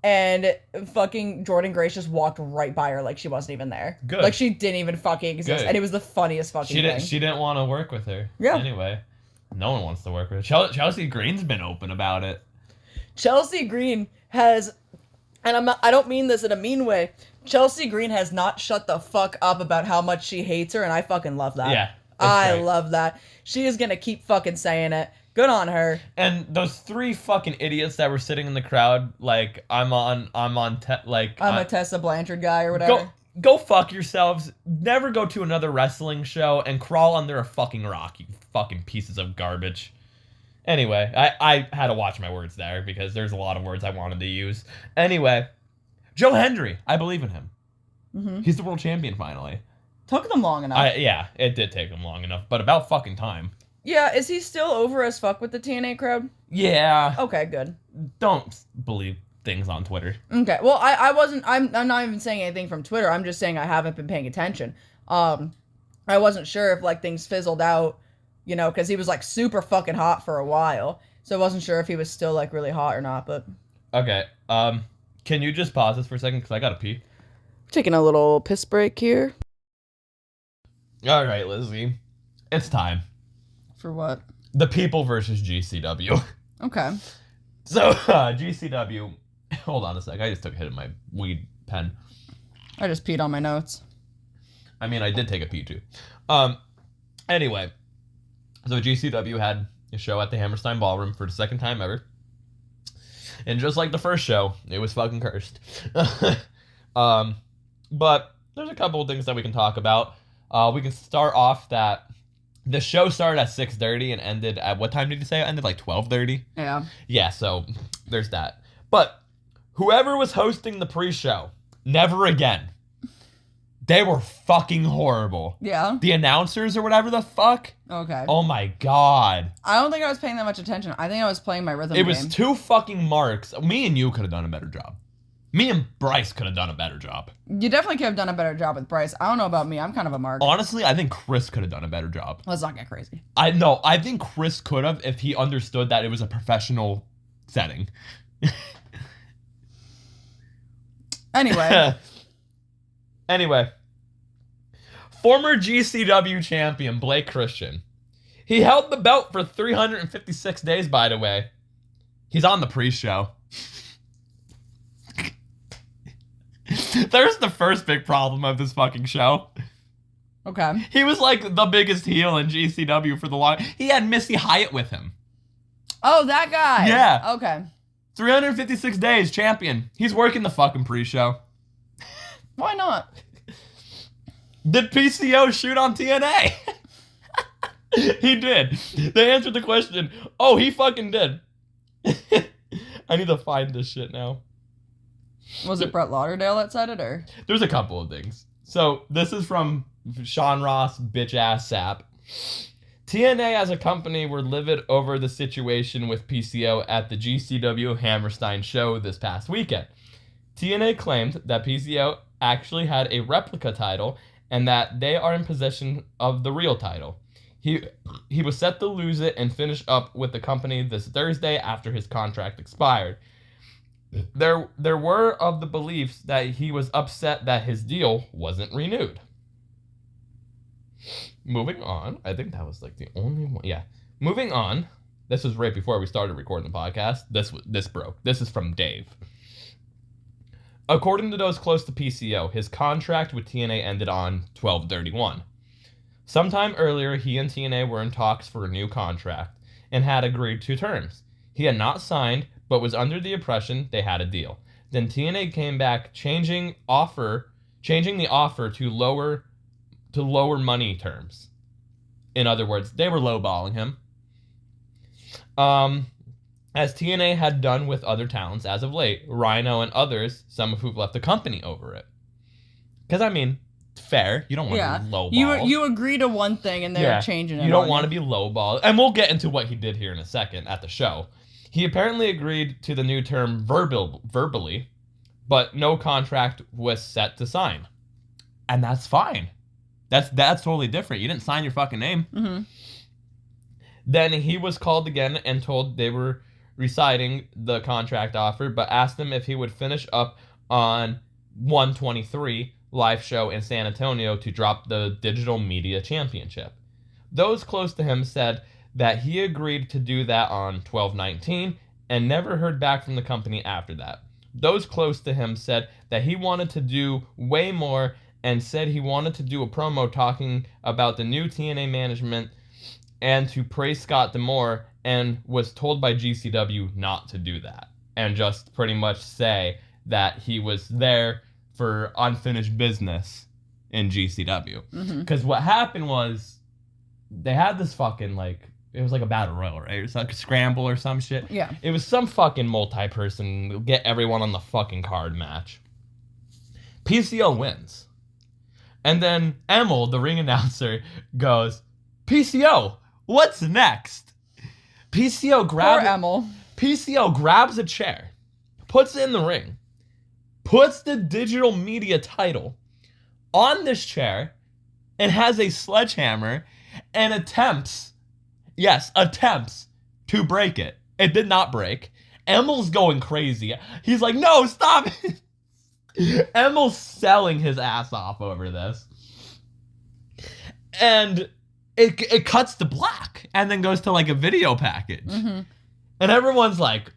And fucking Jordan Grace just walked right by her like she wasn't even there. Good. Like she didn't even fucking exist. Good. And it was the funniest fucking thing. She didn't want to work with her. Yeah. Anyway, no one wants to work with her. Chelsea Green's been open about it. Chelsea Green has, and I don't mean this in a mean way, Chelsea Green has not shut the fuck up about how much she hates her, and I fucking love that. Yeah. I great. love that. She is gonna keep fucking saying it. Good on her. And those 3 fucking idiots that were sitting in the crowd, like, I'm a Tessa Blanchard guy or whatever. Go fuck yourselves. Never go to another wrestling show and crawl under a fucking rock, you fucking pieces of garbage. Anyway, I had to watch my words there because there's a lot of words I wanted to use. Anyway, Joe Hendry, I believe in him. Mm-hmm. He's the world champion finally. Took them long enough. Yeah, it did take him long enough, but about fucking time. Yeah, is he still over as fuck with the TNA crowd? Yeah. Okay, good. Don't believe things on Twitter. Okay, well, I'm not even saying anything from Twitter. I'm just saying I haven't been paying attention. I wasn't sure if like things fizzled out, you know, because he was like super fucking hot for a while. So I wasn't sure if he was still like really hot or not. But Okay. Can you just pause this for a second? Because I gotta pee. taking a little piss break here. All right, Lizzie. It's time. For what? The People versus GCW. Okay. So, GCW... Hold on a sec. I just took a hit of my weed pen. I just peed on my notes. I mean, I did take a pee too. Anyway. So, GCW had a show at the Hammerstein Ballroom for the second time ever. And just like the first show, it was fucking cursed. But there's a couple of things that we can talk about. We can start off that the show started at 6:30 and ended at, what time did you say? It ended like 12:30? Yeah. Yeah, so there's that. But whoever was hosting the pre-show, never again. They were fucking horrible. Yeah. The announcers or whatever the fuck. Okay. Oh my god. I don't think I was paying that much attention. I think I was playing my rhythm It game. was two fucking marks. Me and you could have done a better job. Me and Bryce could have done a better job. You definitely could have done a better job with Bryce. I don't know about me. I'm kind of a mark. Honestly, I think Chris could have done a better job. Let's not get crazy. I think Chris could have if he understood that it was a professional setting. Anyway. Anyway. Former GCW champion Blake Christian. He held the belt for 356 days, by the way. He's on the pre-show. There's the first big problem of this fucking show. Okay. He was like the biggest heel in GCW for the long... He had Missy Hyatt with him. Oh, that guy. Yeah. Okay. 356 days, champion. He's working the fucking pre-show. Why not? Did PCO shoot on TNA? He did. They answered the question. Oh, he fucking did. I need to find this shit now. Was it Brett Lauderdale that said it, or? There's a couple of things. So, this is from Sean Ross, bitch-ass sap. TNA as a company were livid over the situation with PCO at the GCW Hammerstein show this past weekend. TNA claimed that PCO actually had a replica title and that they are in possession of the real title. He was set to lose it and finish up with the company this Thursday after his contract expired. There were of the beliefs that he was upset that his deal wasn't renewed. Moving on. I think that was like the only one. Yeah. Moving on. This was right before we started recording the podcast. This broke. This is from Dave. According to those close to PCO, his contract with TNA ended on 12/31. Sometime earlier, he and TNA were in talks for a new contract and had agreed to terms. He had not signed, but was under the impression they had a deal. Then TNA came back, changing the offer to lower money terms. In other words, they were lowballing him. As TNA had done with other talents as of late, Rhino and others, some of who've left the company over it. Because, I mean, fair. You don't want to be lowballed. You agree to one thing and they're changing it. You don't want to be lowballed. And we'll get into what he did here in a second at the show. He apparently agreed to the new term verbally, but no contract was set to sign. And that's fine. That's totally different. You didn't sign your fucking name. Mm-hmm. Then he was called again and told they were reciting the contract offer, but asked him if he would finish up on 123 live show in San Antonio to drop the Digital Media Championship. Those close to him said that he agreed to do that on 12/19 and never heard back from the company after that. Those close to him said that he wanted to do way more and said he wanted to do a promo talking about the new TNA management and to praise Scott D'Amore, and was told by GCW not to do that and just pretty much say that he was there for unfinished business in GCW. Because what happened was they had this fucking, like, it was like a battle royal, right? It was like a scramble or some shit. Yeah. It was some fucking multi-person, get everyone on the fucking card match. PCO wins. And then Emil, the ring announcer, goes, PCO, what's next? PCO grabs a chair, puts it in the ring, puts the digital media title on this chair, and has a sledgehammer and attempts to break it. It did not break. Emil's going crazy. He's like, no, stop it. Emil's selling his ass off over this. And it cuts to black and then goes to like a video package. Mm-hmm. And everyone's like,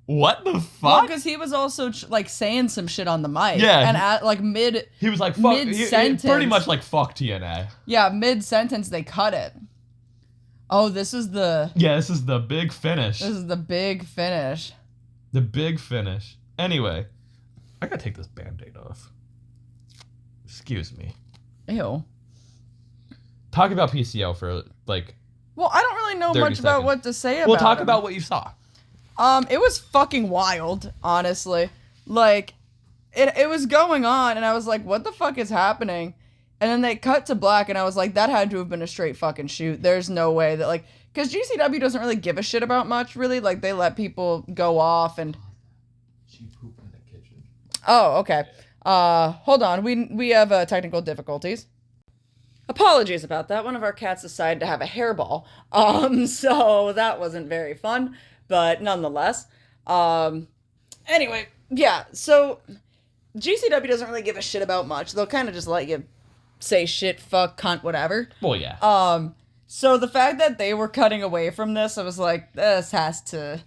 what the fuck? Well, because he was also like saying some shit on the mic. Yeah. And at like he was like, fuck. Mid-sentence. He pretty much like, fuck TNA. Yeah, mid-sentence they cut it. Oh, this is the... Yeah, this is the big finish. This is the big finish. The big finish. Anyway, I gotta take this Band-Aid off. Excuse me. Ew. Talk about PCO for like... Well, I don't really know much about what to say about it. We'll talk about what you saw. It was fucking wild, honestly. Like, it was going on, and I was like, what the fuck is happening? And then they cut to black, and I was like, that had to have been a straight fucking shoot. There's no way that, like... Because GCW doesn't really give a shit about much, really. Like, they let people go off, and... She pooped in the kitchen. Oh, okay. Hold on. We have technical difficulties. Apologies about that. One of our cats decided to have a hairball. So that wasn't very fun, but nonetheless. Anyway, yeah, so GCW doesn't really give a shit about much. They'll kind of just let you say shit, fuck, cunt, whatever. Well, yeah. So the fact that they were cutting away from this, I was like, this has to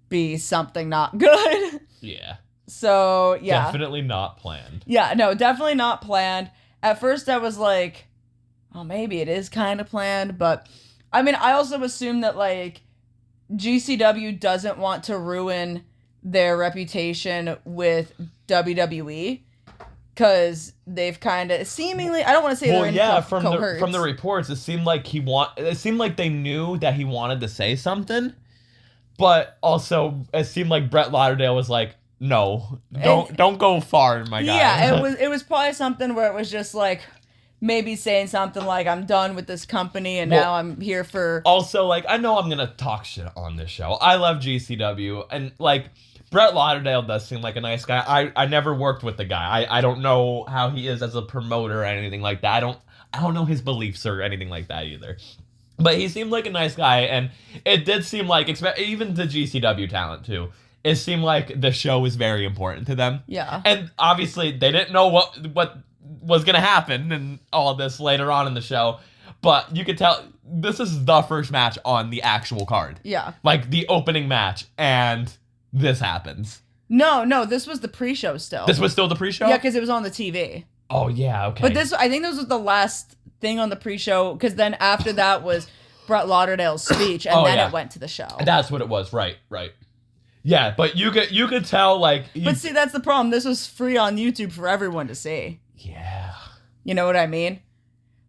be something not good. Yeah. So, yeah. Definitely not planned. Yeah, no, definitely not planned. At first I was like, oh, maybe it is kind of planned, but I mean, I also assume that like GCW doesn't want to ruin their reputation with WWE because they've kind of seemingly, I don't want to say they're in from the reports, it seemed like they knew that he wanted to say something, but also it seemed like Brett Lauderdale was like, no, don't go far, my guy. Yeah, it was probably something where it was just like maybe saying something like, I'm done with this company and now I'm here for... Also, like, I know I'm going to talk shit on this show. I love GCW, and, like, Brett Lauderdale does seem like a nice guy. I never worked with the guy. I don't know how he is as a promoter or anything like that. I don't know his beliefs or anything like that either. But he seemed like a nice guy, and it did seem like, even the GCW talent, too, it seemed like the show was very important to them. Yeah. And obviously, they didn't know what was going to happen and all of this later on in the show. But you could tell this is the first match on the actual card. Yeah. Like the opening match, and this happens. No, this was the pre-show still. This was still the pre-show? Yeah, because it was on the TV. Oh, yeah, okay. But I think this was the last thing on the pre-show, because then after that was Brett Lauderdale's speech, and then it went to the show. That's what it was, right. Yeah, but you could tell, like... But see, that's the problem. This was free on YouTube for everyone to see. Yeah. You know what I mean?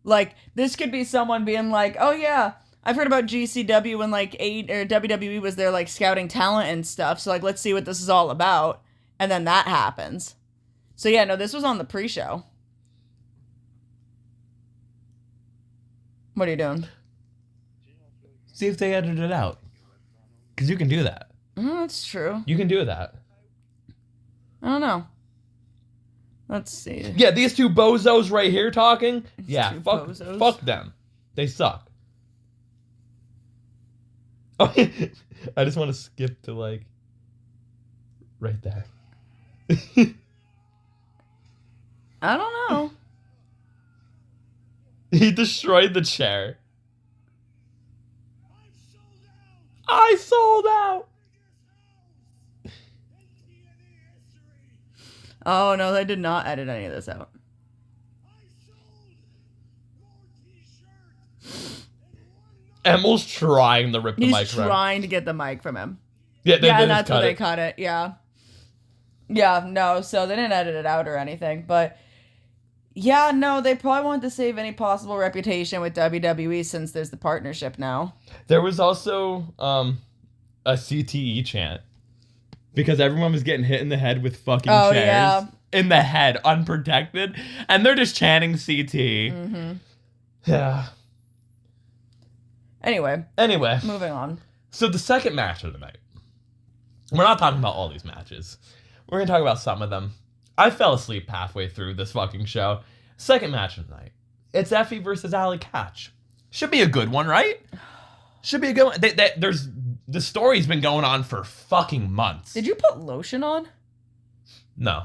Like, this could be someone being like, oh yeah, I've heard about GCW when like WWE was there like scouting talent and stuff, so like let's see what this is all about. And then that happens. So yeah, no, this was on the pre-show. What are you doing? See if they edited it out. Because you can do that. That's true. You can do that. I don't know. Let's see. Yeah, these two bozos right here talking. Bozos. Fuck them. They suck. Oh, I just want to skip to like right there. I don't know. He destroyed the chair. I sold out. Oh, no, they did not edit any of this out. Emil's trying to rip the mic from him. He's trying to get the mic from him. Yeah, and that's why they cut it, yeah. Yeah, no, so they didn't edit it out or anything, but... Yeah, no, they probably wanted to save any possible reputation with WWE since there's the partnership now. There was also a CTE chant. Because everyone was getting hit in the head with fucking chairs. Yeah. In the head, unprotected. And they're just chanting CT. Mm-hmm. Yeah. Anyway. Moving on. So the second match of the night. We're not talking about all these matches. We're going to talk about some of them. I fell asleep halfway through this fucking show. Second match of the night. It's Effie versus Allie Katch. Should be a good one, right? Should be a good one. The story's been going on for fucking months. Did you put lotion on? No.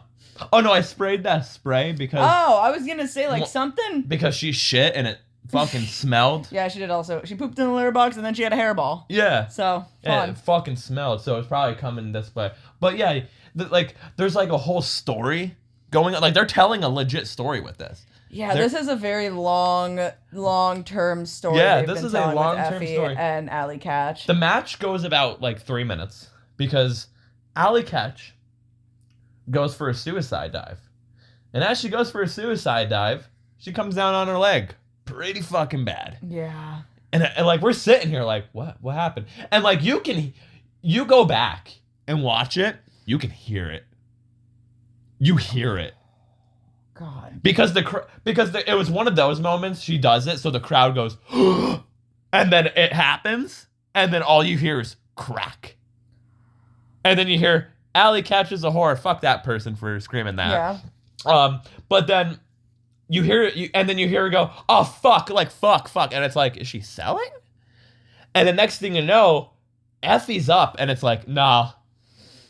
Oh, no, I sprayed that spray because... Oh, I was gonna say, like, something... Because she shit and it fucking smelled. Yeah, she did also. She pooped in the litter box and then she had a hairball. Yeah. So, and fun. it fucking smelled, so it's probably coming this way. But yeah, like, there's like a whole story going on. Like, they're telling a legit story with this. Yeah, this is a very long-term story. Yeah, they've this been is a telling with long-term Effie story. And Allie Katch. The match goes about like 3 minutes because Allie Katch goes for a suicide dive. And as she goes for a suicide dive, she comes down on her leg. Pretty fucking bad. Yeah. And like, we're sitting here like, what happened? And like, you go back and watch it, you can hear it. You hear it. God. Because it was one of those moments she does it, so the crowd goes, and then it happens, and then all you hear is crack. And then you hear, Allie catches a whore. Fuck that person for screaming that. Yeah. But then you hear it, and then you hear her go, oh, fuck, like, fuck. And it's like, is she selling? And the next thing you know, Effie's up, and it's like, nah.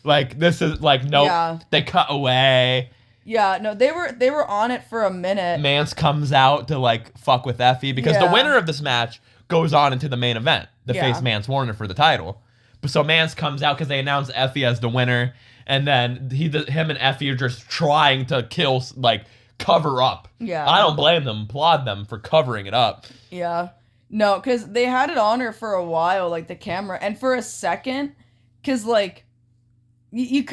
Like, this is, like, nope. Yeah. They cut away. Yeah, no, they were on it for a minute. Mance comes out to, like, fuck with Effie, because the winner of this match goes on into the main event to face Mance Warner for the title. But so Mance comes out because they announced Effie as the winner, and then him and Effie are just trying to cover up. Yeah. I don't blame them, applaud them for covering it up. Yeah. No, because they had it on her for a while, like the camera, and for a second, because like you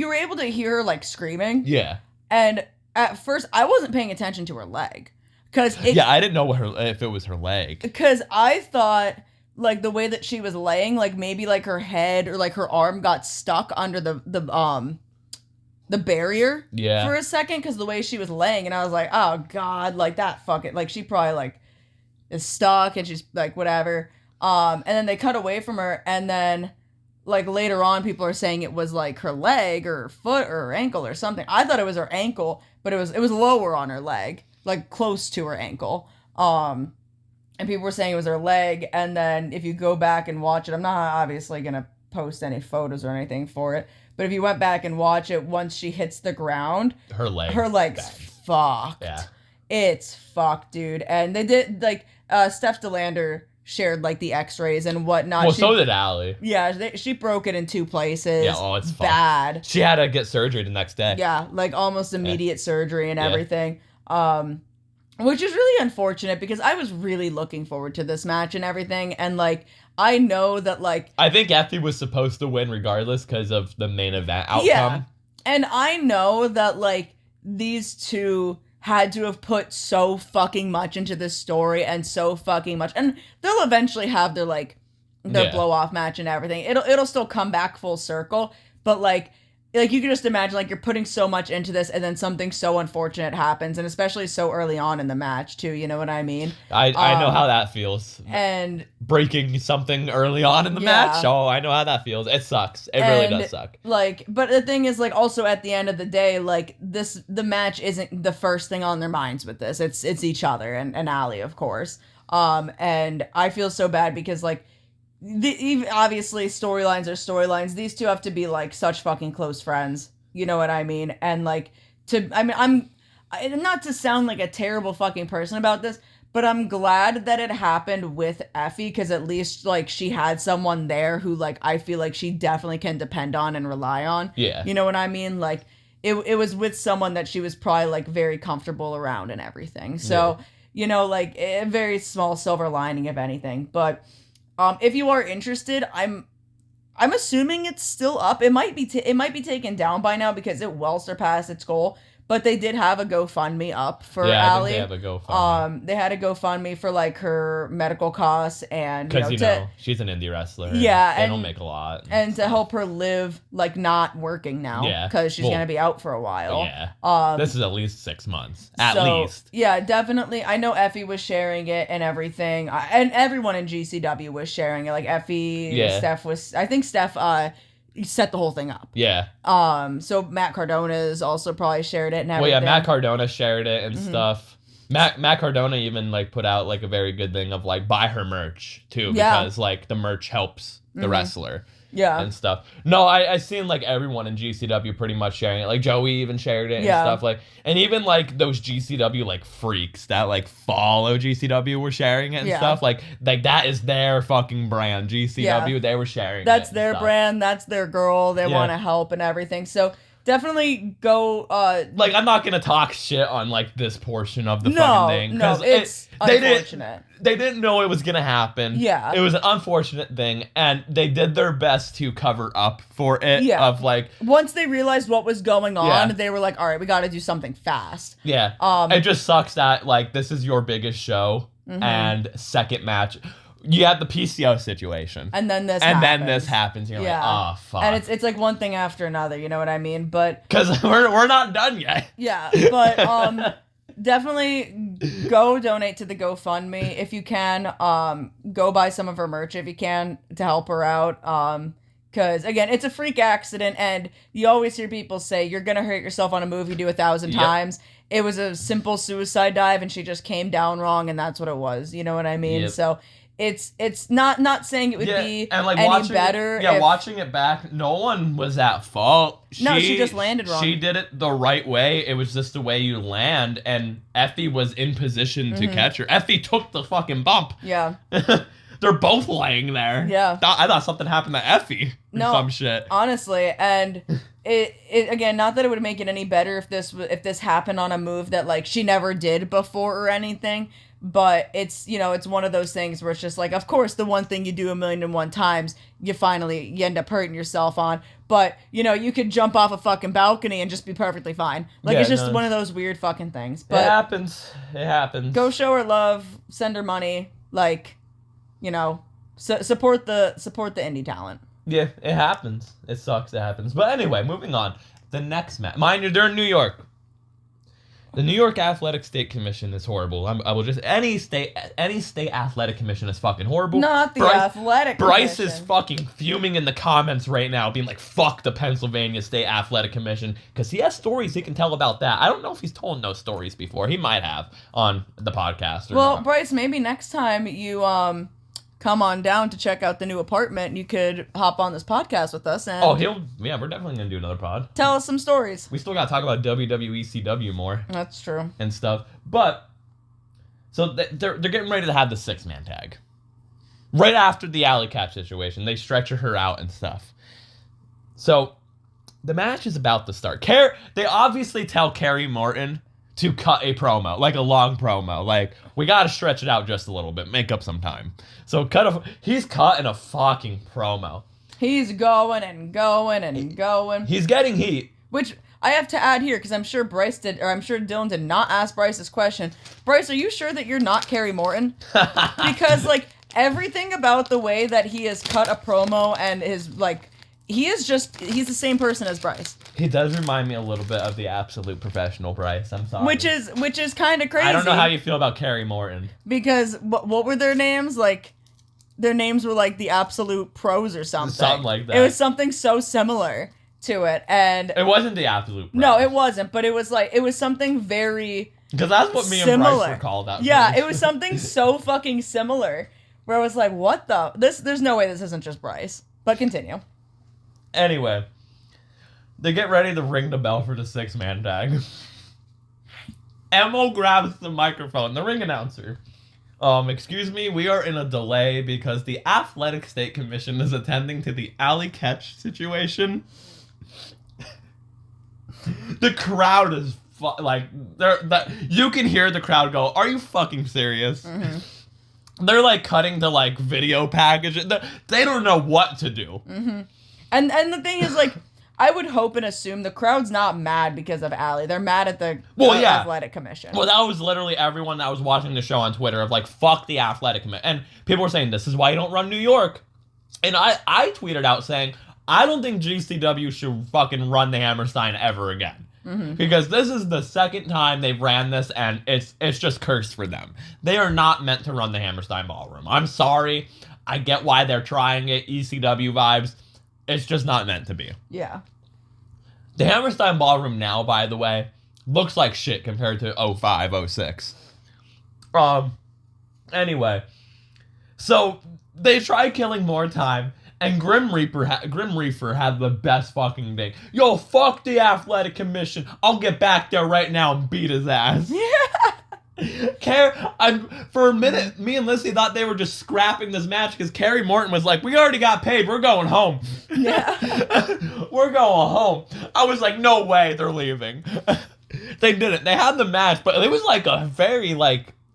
were able to hear her like screaming. Yeah. And at first, I wasn't paying attention to her leg, I didn't know if it was her leg. Because I thought like the way that she was laying, like maybe like her head or like her arm got stuck under the barrier. Yeah. For a second, because the way she was laying, and I was like, oh god, like that fucking like she probably like is stuck and she's like whatever. And then they cut away from her, and then like later on people are saying it was like her leg or her foot or her ankle or something. I thought it was her ankle, but it was lower on her leg, like close to her ankle. And people were saying it was her leg, and then if you go back and watch it, I'm not obviously gonna post any photos or anything for it, but if you went back and watch it, once she hits the ground, her leg's fucked. Yeah. It's fucked, dude. And they did like Steph DeLander shared like the x-rays and whatnot. Well, so did Allie. Yeah, she broke it in 2 places. Yeah, it's bad. Fucked. She had to get surgery the next day. Yeah, like almost immediate surgery and everything. Which is really unfortunate because I was really looking forward to this match and everything, and like I know that like I think Effie was supposed to win regardless because of the main event outcome. Yeah, and I know that like these two had to have put so fucking much into this story and so fucking much, and they'll eventually have their like their blow off match and everything. It'll still come back full circle, but like you can just imagine like you're putting so much into this and then something so unfortunate happens, and especially so early on in the match too, you know what I mean? I know how that feels. And breaking something early on in the match. Oh, I know how that feels. It sucks. It really does suck. Like, but the thing is like also at the end of the day, like the match isn't the first thing on their minds with this. It's each other and Allie, of course. And I feel so bad because like obviously storylines are storylines. These two have to be like such fucking close friends. You know what I mean? And like I'm not to sound like a terrible fucking person about this, but I'm glad that it happened with Effie, because at least like she had someone there who like I feel like she definitely can depend on and rely on. Yeah. You know what I mean? Like it was with someone that she was probably like very comfortable around and everything. So, you know, like a very small silver lining if anything. But if you are interested, I'm assuming it's still up. It might be taken down by now because it well surpassed its goal. But they did have a GoFundMe up for Allie. They have a GoFundMe. They had a GoFundMe for like her medical costs and because you know she's an indie wrestler. Yeah, they don't make a lot. And to help her live like not working now. Yeah, because she's gonna be out for a while. Yeah. This is at least 6 months. At least. Yeah, definitely. I know Effie was sharing it and everything, and everyone in GCW was sharing it. Like Effie, Steph was. I think Steph set the whole thing up. Yeah. So Matt Cardona's also probably shared it and everything. Well, yeah, Matt Cardona shared it and stuff. Matt Cardona even like put out like a very good thing of like buy her merch too, because like the merch helps the wrestler. Yeah. And stuff. No, I seen like everyone in GCW pretty much sharing it. Like Joey even shared it and stuff. Like, and even like those GCW like freaks that like follow GCW were sharing it and stuff. Like that is their fucking brand. GCW, they were sharing That's it their brand. That's their girl. They want to help and everything. So definitely go. Like, I'm not gonna talk shit on like this portion of the fucking thing. No, it's unfortunate. They didn't know it was gonna happen. Yeah, it was an unfortunate thing, and they did their best to cover up for it. Yeah, of like once they realized what was going on, they were like, "All right, we got to do something fast." Yeah. It just sucks that like this is your biggest show and second match. You have the PCO situation. And then this happens. You're like, oh, fuck. And it's like one thing after another, you know what I mean? But because we're not done yet. Yeah, but definitely go donate to the GoFundMe if you can. Go buy some of her merch if you can to help her out. Because, again, it's a freak accident, and you always hear people say, you're going to hurt yourself on a move you do 1,000 times. It was a simple suicide dive, and she just came down wrong, and that's what it was. You know what I mean? So it's not saying it would be and like any better. Watching it back, no one was at fault. She just landed wrong. She did it the right way. It was just the way you land, and Effie was in position to catch her. Effie took the fucking bump. Yeah. They're both laying there. Yeah. I thought something happened to Effie. No, some shit. Honestly, and it again, not that it would make it any better if this happened on a move that like she never did before or anything. But it's, it's one of those things where it's just like, of course, the one thing you do 1,000,001 times, you end up hurting yourself on. But, you could jump off a fucking balcony and just be perfectly fine. Like, it's just one of those weird fucking things. But it happens. It happens. Go show her love. Send her money. Like, support the indie talent. Yeah, it happens. It sucks. It happens. But anyway, moving on. The next match. Mind you, they're in New York. The New York Athletic State Commission is horrible. I will just any state athletic commission is fucking horrible. Not the athletic Bryce commission. is fucking fuming in the comments right now, being like, "Fuck the Pennsylvania State Athletic Commission," because he has stories he can tell about that. I don't know if he's told those stories before. He might have on the podcast. Well, Bryce, maybe next time you come on down to check out the new apartment, you could hop on this podcast with us and we're definitely gonna do another pod. Tell us some stories. We still gotta talk about WWECW more. That's true. And stuff. But so they're getting ready to have the 6-man tag. Right after the alley catch situation, they stretch her out and stuff. So the match is about to start. They obviously tell Kerry Morton to cut a promo, like a long promo. Like, we gotta stretch it out just a little bit, make up some time. So he's cutting a fucking promo. He's going and going and going. He's getting heat. Which I have to add here, because I'm sure Dylan did not ask Bryce this question. Bryce, are you sure that you're not Kerry Morton? Because, like, everything about the way that he has cut a promo and his, like, he's the same person as Bryce. He does remind me a little bit of the absolute professional Bryce. I'm sorry. Which is kind of crazy. I don't know how you feel about Kerry Morton. Because what were their names? Like, their names were like the absolute pros or something. Something like that. It was something so similar to it, and it wasn't the absolute pros. No, it wasn't. But it was something very because that's what me similar. And Bryce were called out. Yeah, it was something so fucking similar. Where I was like, what the? There's no way this isn't just Bryce. But continue. Anyway, they get ready to ring the bell for the 6-man tag. Emil grabs the microphone, the ring announcer. Excuse me, we are in a delay because the Athletic State Commission is attending to the alley catch situation. The crowd is you can hear the crowd go, "Are you fucking serious?" Mm-hmm. They're like cutting to like video package. They don't know what to do. Mm-hmm. And the thing is, like, I would hope and assume the crowd's not mad because of Allie. They're mad at the Athletic Commission. Well, that was literally everyone that was watching the show on Twitter of like, fuck the Athletic Commission. And people were saying, this is why you don't run New York. And I tweeted out saying, I don't think GCW should fucking run the Hammerstein ever again. Mm-hmm. Because this is the second time they've ran this, and it's just cursed for them. They are not meant to run the Hammerstein Ballroom. I'm sorry. I get why they're trying it. ECW vibes. It's just not meant to be. Yeah. The Hammerstein Ballroom now, by the way, looks like shit compared to 05, 06. Anyway, so they try killing more time, and Grim Reaper had the best fucking thing. Yo, fuck the athletic commission. I'll get back there right now and beat his ass. For a minute, me and Lyssie thought they were just scrapping this match because Kerry Morton was like, we already got paid. We're going home. Yeah. We're going home. I was like, no way, they're leaving. They didn't. They had the match, but it was like a very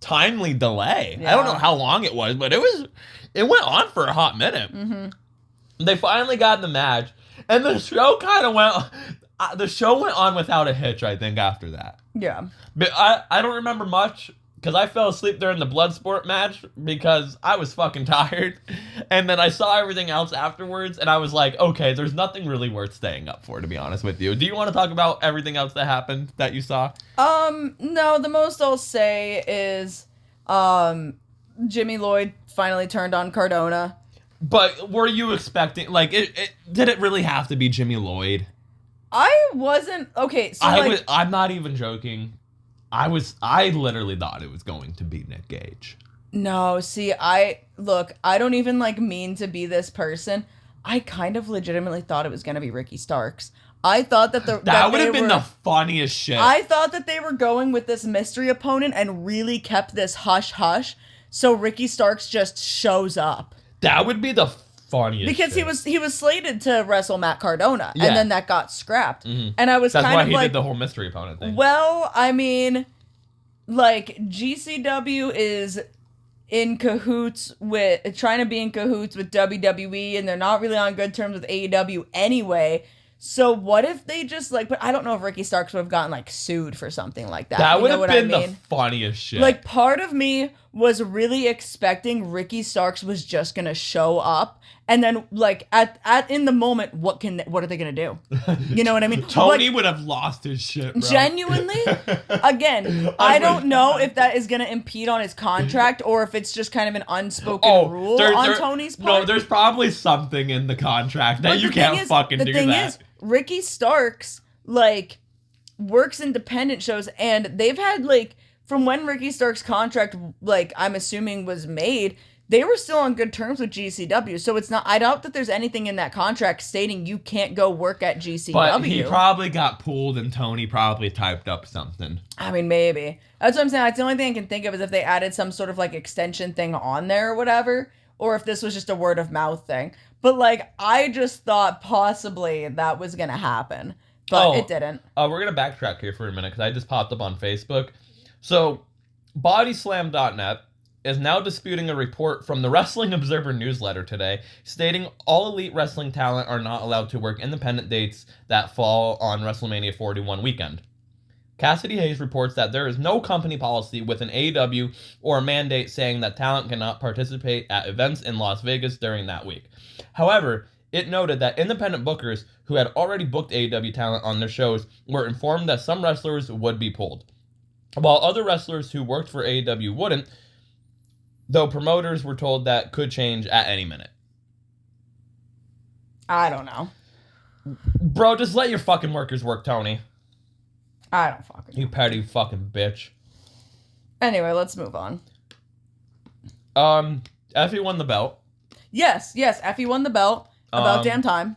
timely delay. Yeah. I don't know how long it was, but it went on for a hot minute. Mm-hmm. They finally got the match, and the show kind of went on without a hitch, I think, after that. Yeah. But I don't remember much, because I fell asleep during the Bloodsport match, because I was fucking tired. And then I saw everything else afterwards, and I was like, okay, there's nothing really worth staying up for, to be honest with you. Do you want to talk about everything else that happened that you saw? No, the most I'll say is, Jimmy Lloyd finally turned on Cardona. But were you expecting, did it really have to be Jimmy Lloyd? I wasn't, okay, so I'm not even joking. I literally thought it was going to be Nick Gage. No, see, I don't even mean to be this person. I kind of legitimately thought it was going to be Ricky Starks. I thought that that would have been the funniest shit. I thought that they were going with this mystery opponent and really kept this hush-hush, so Ricky Starks just shows up. That would be the funniest because shit. he was slated to wrestle Matt Cardona, and then that got scrapped. Mm-hmm. And I was That's kind of why he did the whole mystery opponent thing. Well, I mean, GCW is in cahoots trying to be in cahoots with WWE, and they're not really on good terms with AEW anyway. So what if they just but I don't know if Ricky Starks would have gotten sued for something like that. That would have been the funniest shit. Part of me was really expecting Ricky Starks was just gonna show up, and then in the moment, what are they gonna do? You know what I mean? Tony would have lost his shit, bro. Genuinely, again, I don't know if that is gonna impede on his contract or if it's just kind of an unspoken rule on Tony's part. No, there's probably something in the contract that you can't fucking do that. The thing is, Ricky Starks works independent shows, and they've had from when Ricky Starks' contract I'm assuming was made, they were still on good terms with GCW. So it's not, I doubt that there's anything in that contract stating you can't go work at GCW. But he probably got pulled, and Tony probably typed up something. I mean, maybe. That's what I'm saying. That's the only thing I can think of is if they added some sort of extension thing on there or whatever, or if this was just a word of mouth thing. But I just thought possibly that was going to happen, but it didn't. We're going to backtrack here for a minute because I just popped up on Facebook. So, Bodyslam.net is now disputing a report from the Wrestling Observer newsletter today, stating all elite wrestling talent are not allowed to work independent dates that fall on WrestleMania 41 weekend. Cassidy Hayes reports that there is no company policy with an AEW or a mandate saying that talent cannot participate at events in Las Vegas during that week. However, it noted that independent bookers who had already booked AEW talent on their shows were informed that some wrestlers would be pulled, while other wrestlers who worked for AEW wouldn't, though promoters were told that could change at any minute. I don't know. Bro, just let your fucking workers work, Tony. I don't fucking know. You petty fucking bitch. Anyway, let's move on. Effie won the belt. Yes, Effie won the belt. About damn time.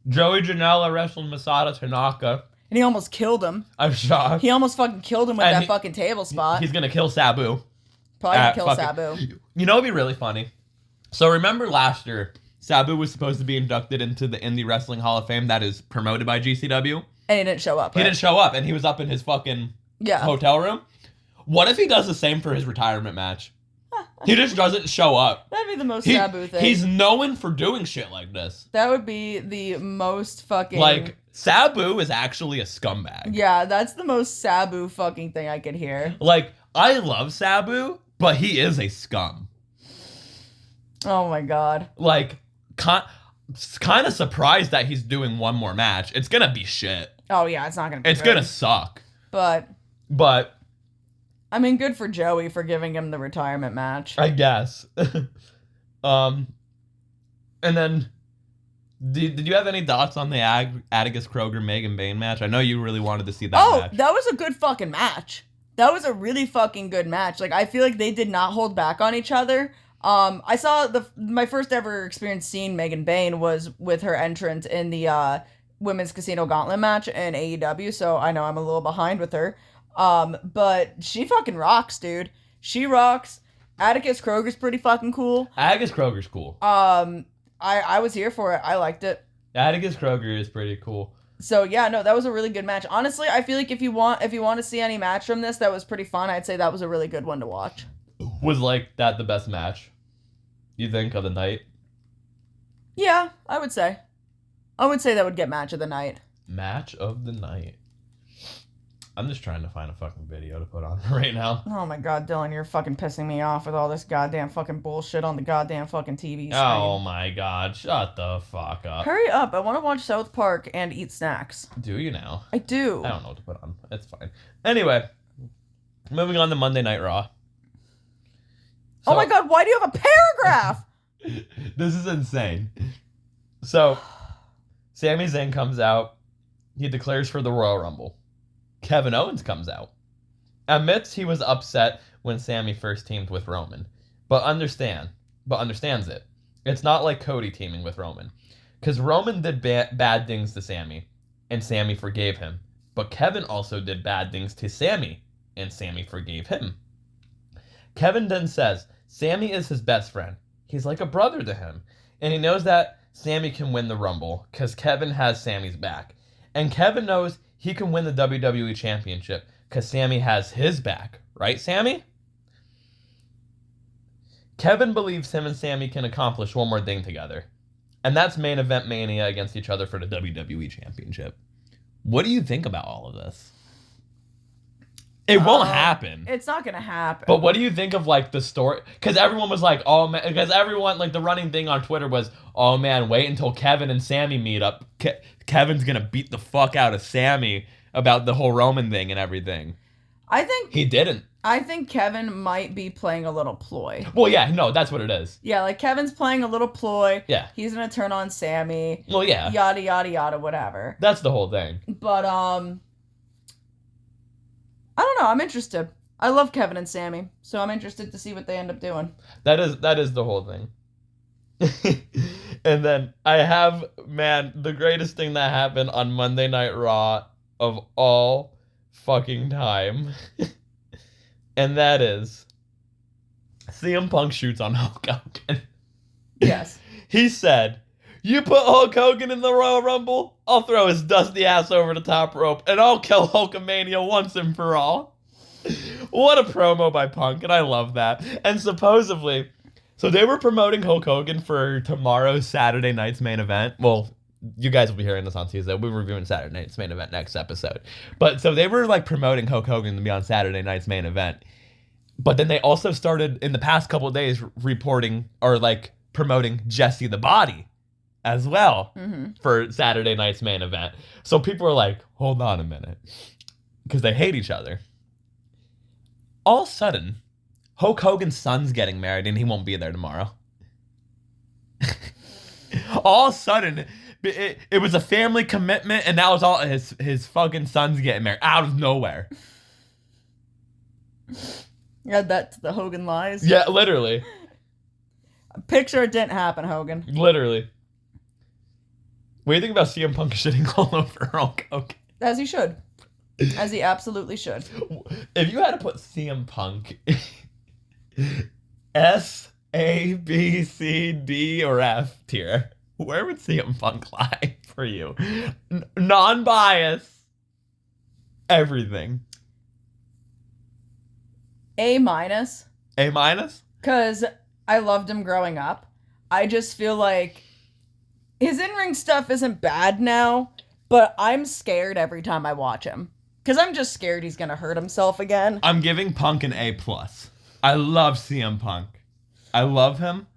Joey Janela wrestled Masada Tanaka. And he almost killed him. I'm shocked. He almost fucking killed him with that fucking table spot. He's gonna kill Sabu. Probably gonna kill Sabu. You know what'd be really funny? So remember last year, Sabu was supposed to be inducted into the Indie Wrestling Hall of Fame that is promoted by GCW. And he didn't show up, right? He didn't show up, and he was up in his fucking hotel room. What if he does the same for his retirement match? He just doesn't show up. That'd be the most Sabu thing. He's known for doing shit like this. That would be the most fucking... Sabu is actually a scumbag. Yeah, that's the most Sabu fucking thing I could hear. I love Sabu, but he is a scum. Oh my god. Kind of surprised that he's doing one more match. It's gonna be shit. Oh yeah, it's not gonna be It's gonna suck. But... I mean, good for Joey for giving him the retirement match. I guess. And then... Did you have any thoughts on the Atticus Kroger Megan Bain match? I know you really wanted to see that match. Oh, that was a good fucking match. That was a really fucking good match. Like, I feel like they did not hold back on each other. I saw my first ever experience seeing Megan Bayne was with her entrance in the Women's Casino Gauntlet match in AEW, so I know I'm a little behind with her. But she fucking rocks, dude. She rocks. Atticus Kroger's pretty fucking cool. Atticus Kroger's cool. I was here for it. I liked it. Atticus Kroger is pretty cool. So yeah, no, that was a really good match. Honestly, I feel like if you want to see any match from this that was pretty fun, I'd say that was a really good one to watch. Was like that the best match, you think, of the night? Yeah, I would say that would get match of the night. Match of the night. I'm just trying to find a fucking video to put on right now. Oh my god, Dylan, you're fucking pissing me off with all this goddamn fucking bullshit on the goddamn fucking TV screen. Oh my god, shut the fuck up. Hurry up, I want to watch South Park and eat snacks. Do you now? I do. I don't know what to put on. It's fine. Anyway, moving on to Monday Night Raw. So, oh my god, why do you have a paragraph? This is insane. So, Sami Zayn comes out. He declares for the Royal Rumble. Kevin Owens comes out. Admits he was upset when Sami first teamed with Roman, but understands it. It's not like Cody teaming with Roman, because Roman did bad things to Sami, and Sami forgave him. But Kevin also did bad things to Sami, and Sami forgave him. Kevin then says Sami is his best friend. He's like a brother to him, and he knows that Sami can win the Rumble because Kevin has Sami's back, and Kevin knows he can win the WWE Championship because Sami has his back. Right, Sami? Kevin believes him and Sami can accomplish one more thing together. And that's main event mania against each other for the WWE Championship. What do you think about all of this? It won't happen. It's not going to happen. But what do you think of, like, the story? Because everyone was like, oh, man. Because everyone, like, the running thing on Twitter was, oh, man, wait until Kevin and Sami meet up. Kevin's going to beat the fuck out of Sami about the whole Roman thing and everything. I think... He didn't. I think Kevin might be playing a little ploy. Well, yeah, no, that's what it is. Yeah, like, Kevin's playing a little ploy. Yeah. He's going to turn on Sami. Well, yeah. Yada, yada, yada, whatever. That's the whole thing. But, I don't know. I'm interested. I love Kevin and Sami, so I'm interested to see what they end up doing. That is the whole thing. And then I have, man, the greatest thing that happened on Monday Night Raw of all fucking time. And that is CM Punk shoots on Hulk Hogan. Yes. He said, you put Hulk Hogan in the Royal Rumble, I'll throw his dusty ass over the top rope, and I'll kill Hulkamania once and for all. What a promo by Punk, and I love that. And supposedly, so they were promoting Hulk Hogan for tomorrow's Saturday night's main event. Well, you guys will be hearing this on Tuesday. We're reviewing Saturday night's main event next episode. But so they were like promoting Hulk Hogan to be on Saturday night's main event. But then they also started in the past couple of days reporting or like promoting Jesse the Body as well for Saturday night's main event. So people are like, hold on a minute. Because they hate each other. All of a sudden, Hulk Hogan's son's getting married and he won't be there tomorrow. All of a sudden, it was a family commitment and now it's all his fucking son's getting married out of nowhere. Add that to the Hogan lies. Yeah, literally. Picture it didn't happen, Hogan. Literally. What do you think about CM Punk shitting all over Hulk Hogan? As he should. As he absolutely should. If you had to put CM Punk S, A, B, C, D, or F tier, where would CM Punk lie for you? Non-bias. Everything. A minus. A minus? Because I loved him growing up. I just feel like his in-ring stuff isn't bad now, but I'm scared every time I watch him. Because I'm just scared he's going to hurt himself again. I'm giving Punk an A+. I love CM Punk. I love him.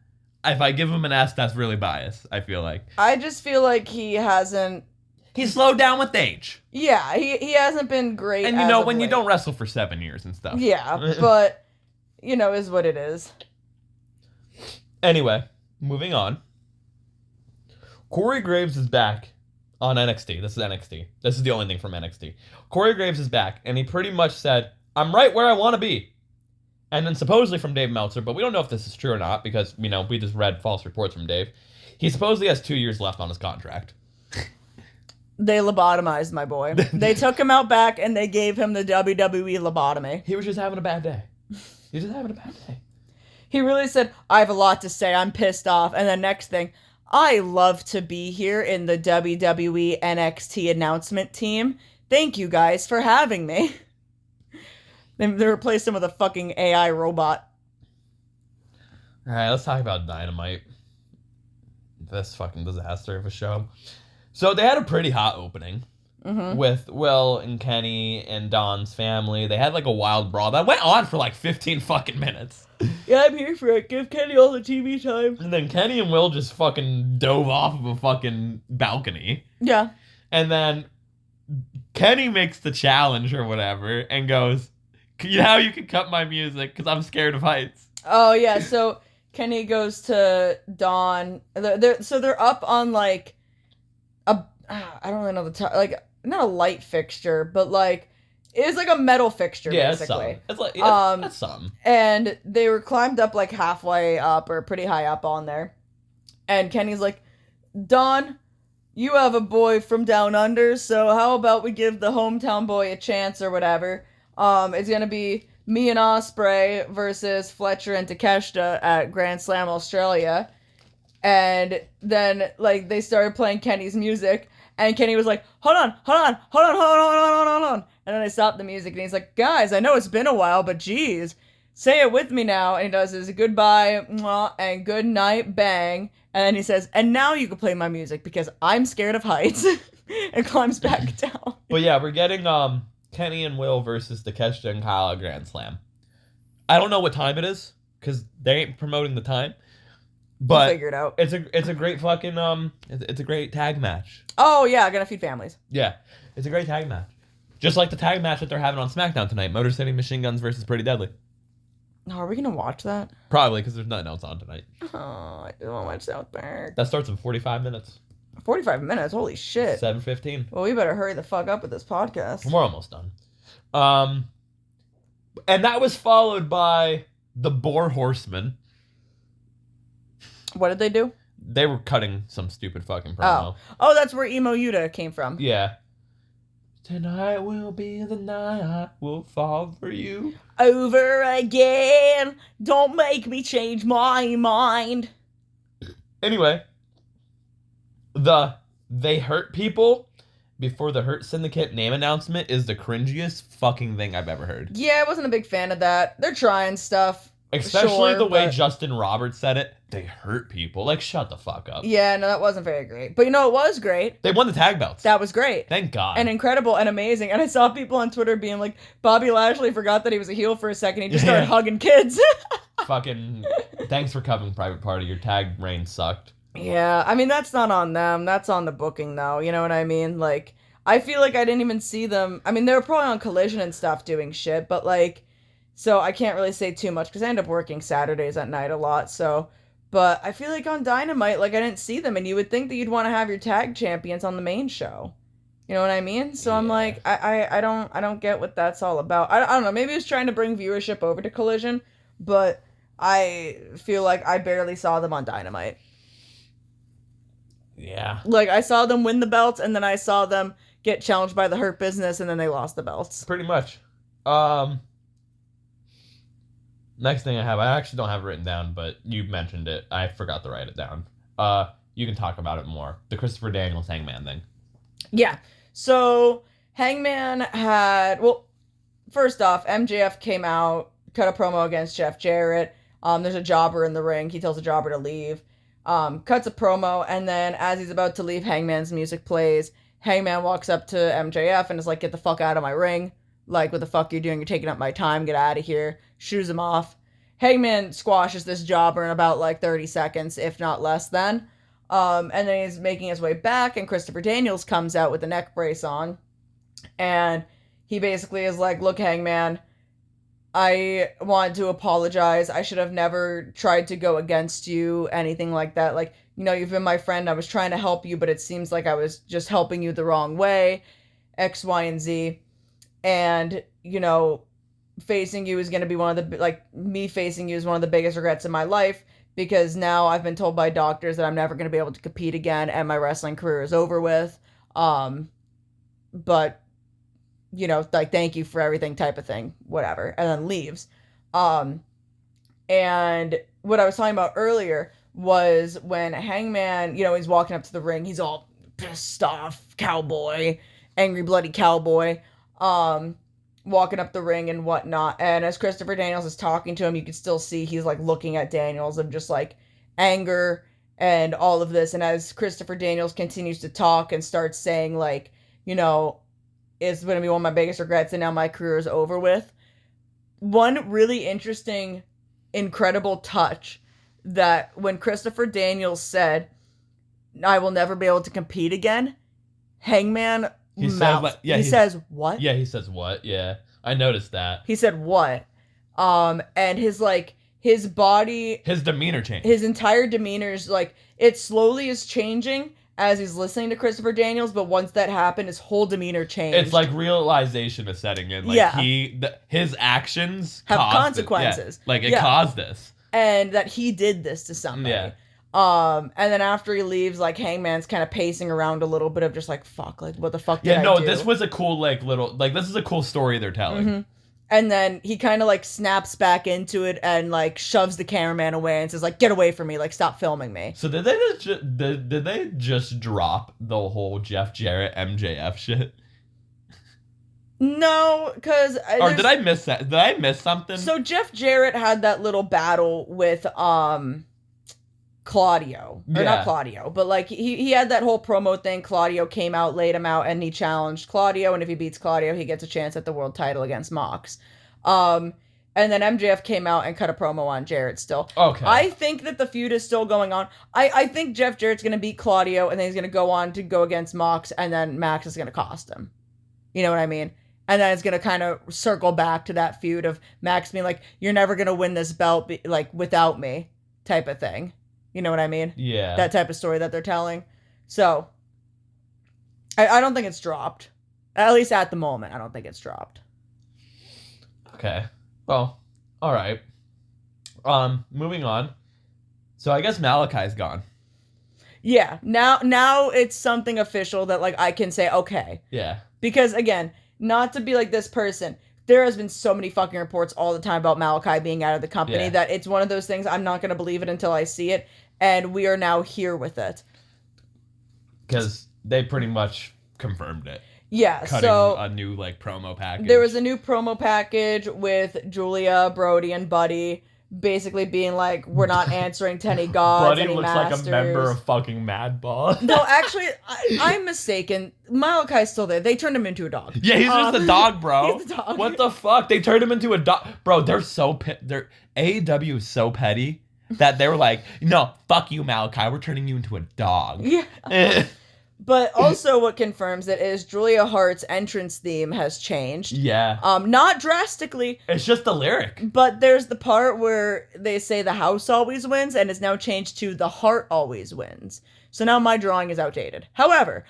If I give him an S, that's really biased, I feel like. I just feel like he hasn't... He's slowed down with age. Yeah, he hasn't been great. And you know, when you don't wrestle for 7 years and stuff. Yeah, but, you know, is what it is. Anyway, moving on. Corey Graves is back on NXT. This is NXT. This is the only thing from NXT. Corey Graves is back, and he pretty much said, I'm right where I want to be. And then supposedly from Dave Meltzer, but we don't know if this is true or not because, we just read false reports from Dave. He supposedly has 2 years left on his contract. They lobotomized my boy. They took him out back and they gave him the WWE lobotomy. He was just having a bad day. He really said, I have a lot to say. I'm pissed off. And the next thing, I love to be here in the WWE NXT announcement team. Thank you guys for having me. They replaced him with a fucking AI robot. All right, let's talk about Dynamite. This fucking disaster of a show. So they had a pretty hot opening with Will and Kenny and Don's family. They had like a wild brawl that went on for like 15 fucking minutes. Yeah, I'm here for it. Give Kenny all the TV time. And then Kenny and Will just fucking dove off of a fucking balcony. Yeah. And then Kenny makes the challenge or whatever and goes, you can cut my music because I'm scared of heights. Oh, yeah. So Kenny goes to Dawn. They're up on like I don't really know like not a light fixture, but like it was like a metal fixture basically. That's something. And they were climbed up like halfway up or pretty high up on there. And Kenny's like, Dawn, you have a boy from down under, so how about we give the hometown boy a chance or whatever. It's gonna be me and Osprey versus Fletcher and Takeshita at Grand Slam Australia. And then like they started playing Kenny's music, and Kenny was like, hold on. And then they stopped the music, and he's like, guys, I know it's been a while, but geez, say it with me now. And he does his goodbye, mwah, and good night, bang. And then he says, and now you can play my music because I'm scared of heights. And climbs back down. But yeah, we're getting Kenny and Will versus Takeshita and Kyle at Grand Slam. I don't know what time it is because they ain't promoting the time. But we'll figure it out. It's a great fucking it's a great tag match. Oh yeah, gonna feed families. Yeah, it's a great tag match. Just like the tag match that they're having on SmackDown tonight, Motor City Machine Guns versus Pretty Deadly. Oh, are we gonna watch that? Probably because there's nothing else on tonight. Oh, I do want to watch South Park. That starts in 45 minutes. 45 minutes? Holy shit. 7:15. Well, we better hurry the fuck up with this podcast. We're almost done. And that was followed by the Boar Horsemen. What did they do? They were cutting some stupid fucking promo. Oh, that's where Emo Yuta came from. Yeah. Tonight will be the night I will fall for you. Over again. Don't make me change my mind. Anyway, they hurt people before the Hurt Syndicate name announcement is the cringiest fucking thing I've ever heard. Yeah, I wasn't a big fan of that. They're trying stuff. Especially the way Justin Roberts said it. They hurt people. Like, shut the fuck up. Yeah, no, that wasn't very great. But you know, it was great. They won the tag belts. That was great. Thank God. And incredible and amazing. And I saw people on Twitter being like, Bobby Lashley forgot that he was a heel for a second. He just started hugging kids. Fucking, thanks for coming, Private Party. Your tag reign sucked. Yeah, I mean, that's not on them. That's on the booking, though. You know what I mean? Like, I feel like I didn't even see them. I mean, they were probably on Collision and stuff doing shit, but like, so I can't really say too much because I end up working Saturdays at night a lot, so. But I feel like on Dynamite, like, I didn't see them, and you would think that you'd want to have your tag champions on the main show. You know what I mean? So yeah. I'm like, I don't get what that's all about. I don't know, maybe it's trying to bring viewership over to Collision, but I feel like I barely saw them on Dynamite. Yeah. Like, I saw them win the belts, and then I saw them get challenged by the Hurt Business, and then they lost the belts. Pretty much. Next thing I actually don't have it written down, but you mentioned it. I forgot to write it down. You can talk about it more. The Christopher Daniels Hangman thing. Yeah. So, Hangman had... Well, first off, MJF came out, cut a promo against Jeff Jarrett. There's a jobber in the ring. He tells the jobber to leave. Cuts a promo, and then as he's about to leave, Hangman's music plays. Hangman walks up to MJF and is like, get the fuck out of my ring. Like, what the fuck are you doing? You're taking up my time. Get out of here. Shoos him off. Hangman squashes this jobber in about, like, 30 seconds, if not less than. And then he's making his way back, and Christopher Daniels comes out with the neck brace on. And he basically is like, look, Hangman, I want to apologize. I should have never tried to go against you, anything like that. Like, you know, you've been my friend. I was trying to help you, but it seems like I was just helping you the wrong way. X, Y, and Z. And, you know, facing you is going to be me facing you is one of the biggest regrets in my life, because now I've been told by doctors that I'm never going to be able to compete again and my wrestling career is over with. But, you know, like, thank you for everything type of thing, whatever, and then leaves. And what I was talking about earlier was when Hangman, you know, he's walking up to the ring, he's all pissed off cowboy, angry bloody cowboy, walking up the ring and whatnot. And as Christopher Daniels is talking to him, you can still see he's like looking at Daniels of just like anger and all of this. And as Christopher Daniels continues to talk and starts saying like, you know, it's going to be one of my biggest regrets and now my career is over with. One really interesting, incredible touch that when Christopher Daniels said, I will never be able to compete again, Hangman He mouths. says, He says, what? Yeah, he says what? Yeah, I noticed that. He said, what? And his body, His demeanor changed. his entire demeanor is like, it slowly is changing as he's listening to Christopher Daniels, but once that happened, his whole demeanor changed. It's like realization is setting in. Like, Yeah. His actions have caused consequences. Like, it caused this. And that he did this to somebody. Yeah. And then after he leaves, like, Hangman's kind of pacing around a little bit of just like, fuck, like, what the fuck did I do? This was a cool, like, this is a cool story they're telling. Mm-hmm. And then he kind of like snaps back into it and like shoves the cameraman away and says like, get away from me, like, stop filming me. So did they just drop the whole Jeff Jarrett MJF shit? No, because... Or did I miss that? Did I miss something? So Jeff Jarrett had that little battle with Claudio. Or not Claudio, but like he had that whole promo thing. Claudio came out, laid him out, and he challenged Claudio, and if he beats Claudio, he gets a chance at the world title against Mox. And then MJF came out and cut a promo on Jarrett still. Okay. I think that the feud is still going on. I think Jeff Jarrett's going to beat Claudio, and then he's going to go on to go against Mox, and then Max is going to cost him. You know what I mean? And then it's going to kind of circle back to that feud of Max being like, you're never going to win this belt like without me type of thing. You know what I mean? Yeah. That type of story that they're telling. So, I don't think it's dropped. At least at the moment, I don't think it's dropped. Okay. Well, all right. Moving on. So I guess Malachi's gone. Yeah. Now it's something official that like I can say, okay. Yeah. Because again, not to be like this person, there has been so many fucking reports all the time about Malachi being out of the company that it's one of those things I'm not going to believe it until I see it. And we are now here with it. Because they pretty much confirmed it. Yeah, Cutting so a new like promo package. there was a new promo package with Julia, Brody, and Buddy basically being like, we're not answering to any gods, Buddy any looks masters. like a member of fucking Madball. No, actually, I'm mistaken. Malachi's still there. They turned him into a dog. Yeah, he's just a dog, bro. He's the dog. What the fuck? They turned him into a dog. Bro, they're so AEW is so petty that they were like, no, fuck you, Malachi. We're turning you into a dog. Yeah. But also what confirms it is Julia Hart's entrance theme has changed. Yeah. Not drastically. It's just the lyric. But there's the part where they say the house always wins, and it's now changed to the heart always wins. So now my drawing is outdated. However,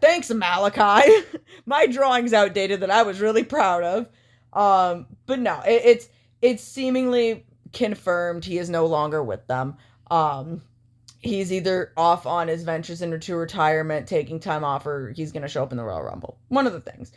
thanks Malachi. My drawing's outdated that I was really proud of. But no, it's seemingly confirmed he is no longer with them. He's either off on his ventures into retirement, taking time off, or he's going to show up in the Royal Rumble. One of the things.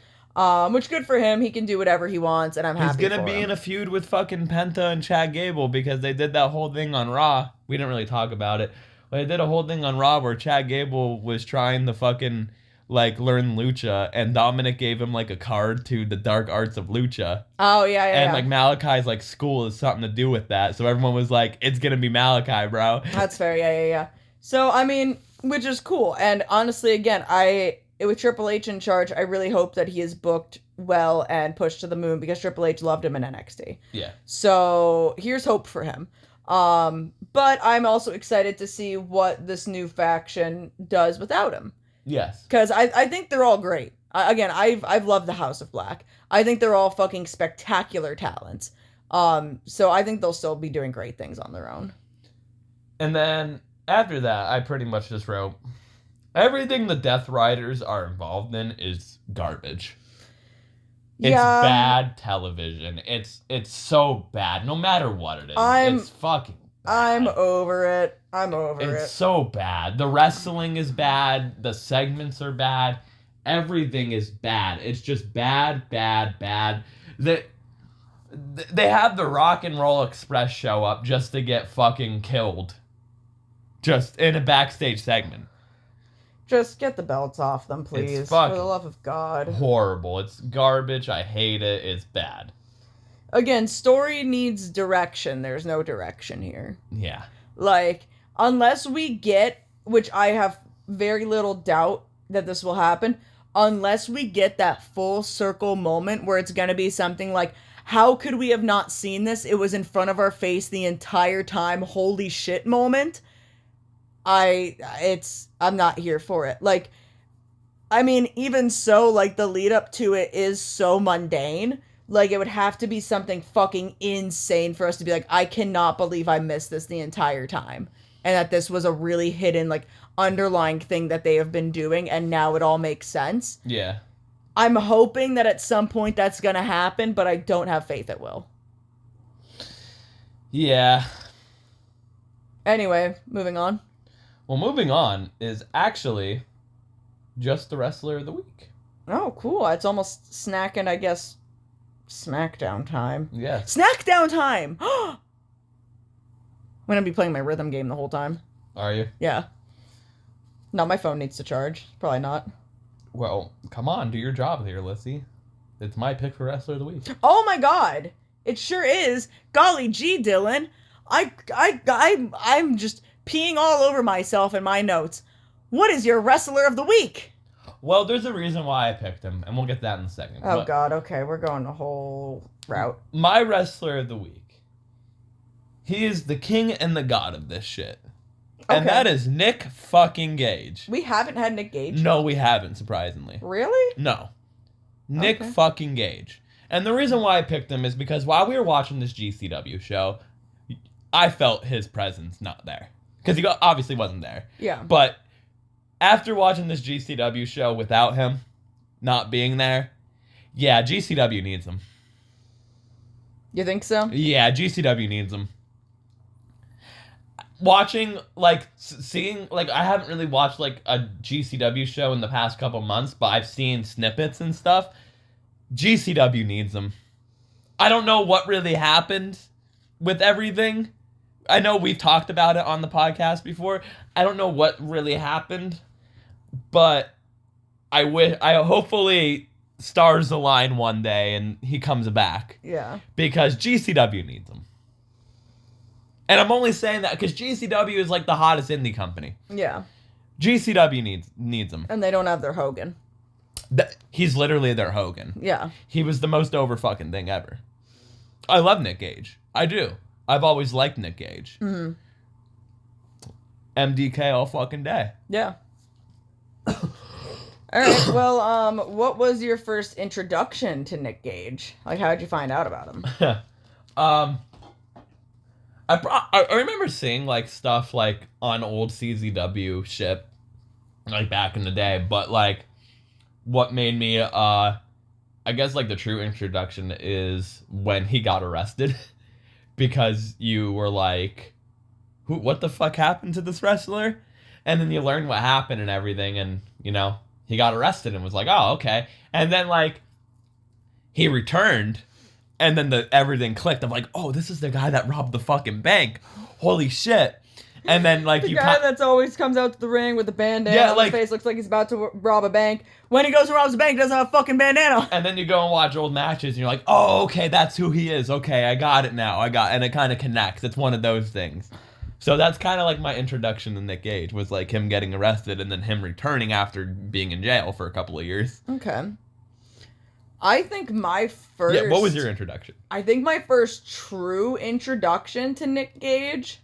Which, good for him. He can do whatever he wants, and I'm happy for him. He's going to be in a feud with fucking Penta and Chad Gable because they did that whole thing on Raw. We didn't really talk about it. But they did a whole thing on Raw where Chad Gable was trying to fucking, like, learn Lucha, and Dominic gave him, like, a card to the dark arts of Lucha. Oh, yeah. And, like, Malachi's, like, school has something to do with that. So everyone was like, it's going to be Malachi, bro. That's fair, yeah. So, I mean, which is cool. And honestly, again, with Triple H in charge, I really hope that he is booked well and pushed to the moon because Triple H loved him in NXT. Yeah. So, here's hope for him. But I'm also excited to see what this new faction does without him. Yes. Because I think they're all great. I've loved the House of Black. I think they're all fucking spectacular talents. So I think they'll still be doing great things on their own. And then after that, I pretty much just wrote, everything the Death Riders are involved in is garbage. It's Yeah. bad television. It's so bad, no matter what it is. It's fucking bad. I'm over it. It's so bad. The wrestling is bad. The segments are bad. Everything is bad. It's just bad. They have the Rock and Roll Express show up just to get fucking killed. Just in a backstage segment. Just get the belts off them, please. It's For the love of God. Horrible. It's garbage. I hate it. It's bad. Again, story needs direction. There's no direction here. Yeah. Like, unless we get, which I have very little doubt that this will happen, unless we get that full circle moment where it's going to be something like, how could we have not seen this? It was in front of our face the entire time. Holy shit moment. I'm not here for it. Like, I mean, even so, like, the lead up to it is so mundane. Like, it would have to be something fucking insane for us to be like, I cannot believe I missed this the entire time. And that this was a really hidden, like, underlying thing that they have been doing, and now it all makes sense. Yeah. I'm hoping that at some point that's gonna happen, but I don't have faith it will. Yeah. Anyway, moving on. Well, moving on is actually just the Wrestler of the Week. Oh, cool. It's almost snacking, I guess, Smackdown time. Yes. Snackdown time! I'm gonna be playing my rhythm game the whole time. Are you? Yeah. No, my phone needs to charge. Probably not. Well, come on, do your job here, Lyssie. It's my pick for Wrestler of the Week. Oh my god! It sure is. Golly gee, Dylan. I'm just peeing all over myself in my notes. What is your Wrestler of the Week? Well, there's a reason why I picked him, and we'll get to that in a second. Oh But god, okay, we're going the whole route. my Wrestler of the Week, he is the king and the god of this shit. And Okay. that is Nick fucking Gage. We haven't had Nick Gage. No, we haven't, surprisingly. Really? No. Nick Okay. fucking Gage. And the reason why I picked him is because while we were watching this GCW show, I felt his presence not there. Because he obviously wasn't there. Yeah. But after watching this GCW show without him not being there, yeah, GCW needs him. You think so? Yeah, GCW needs him. Watching, like, seeing, like, I haven't really watched, like, a GCW show in the past couple months, but I've seen snippets and stuff. GCW needs him. I don't know what really happened with everything. I know we've talked about it on the podcast before. I don't know what really happened, but I hopefully stars align one day and he comes back. Yeah. Because GCW needs him. And I'm only saying that because GCW is like the hottest indie company. Yeah. GCW needs him. And they don't have their Hogan. He's literally their Hogan. Yeah. He was the most over fucking thing ever. I love Nick Gage. I do. I've always liked Nick Gage. Mm-hmm. MDK all fucking day. Yeah. All right. Well, what was your first introduction to Nick Gage? Like, how did you find out about him? I remember seeing like stuff like on old CZW shit, like back in the day. But like, what made me I guess like the true introduction is when he got arrested, because you were like, what the fuck happened to this wrestler? And then you learn what happened and everything, and you know he got arrested and was like, oh okay, and then like he returned. And then everything clicked. I'm like, oh, this is the guy that robbed the fucking bank. Holy shit. And then, like, The guy that's always comes out to the ring with a bandana on his face, looks like he's about to rob a bank. When he goes to rob the bank, he doesn't have a fucking bandana. And then you go and watch old matches, and you're like, oh, okay, that's who he is. Okay, I got it now. And it kind of connects. It's one of those things. So that's kind of like my introduction to Nick Gage, was like him getting arrested and then him returning after being in jail for a couple of years. Okay. I think my first... Yeah, what was your introduction? I think my first true introduction to Nick Gage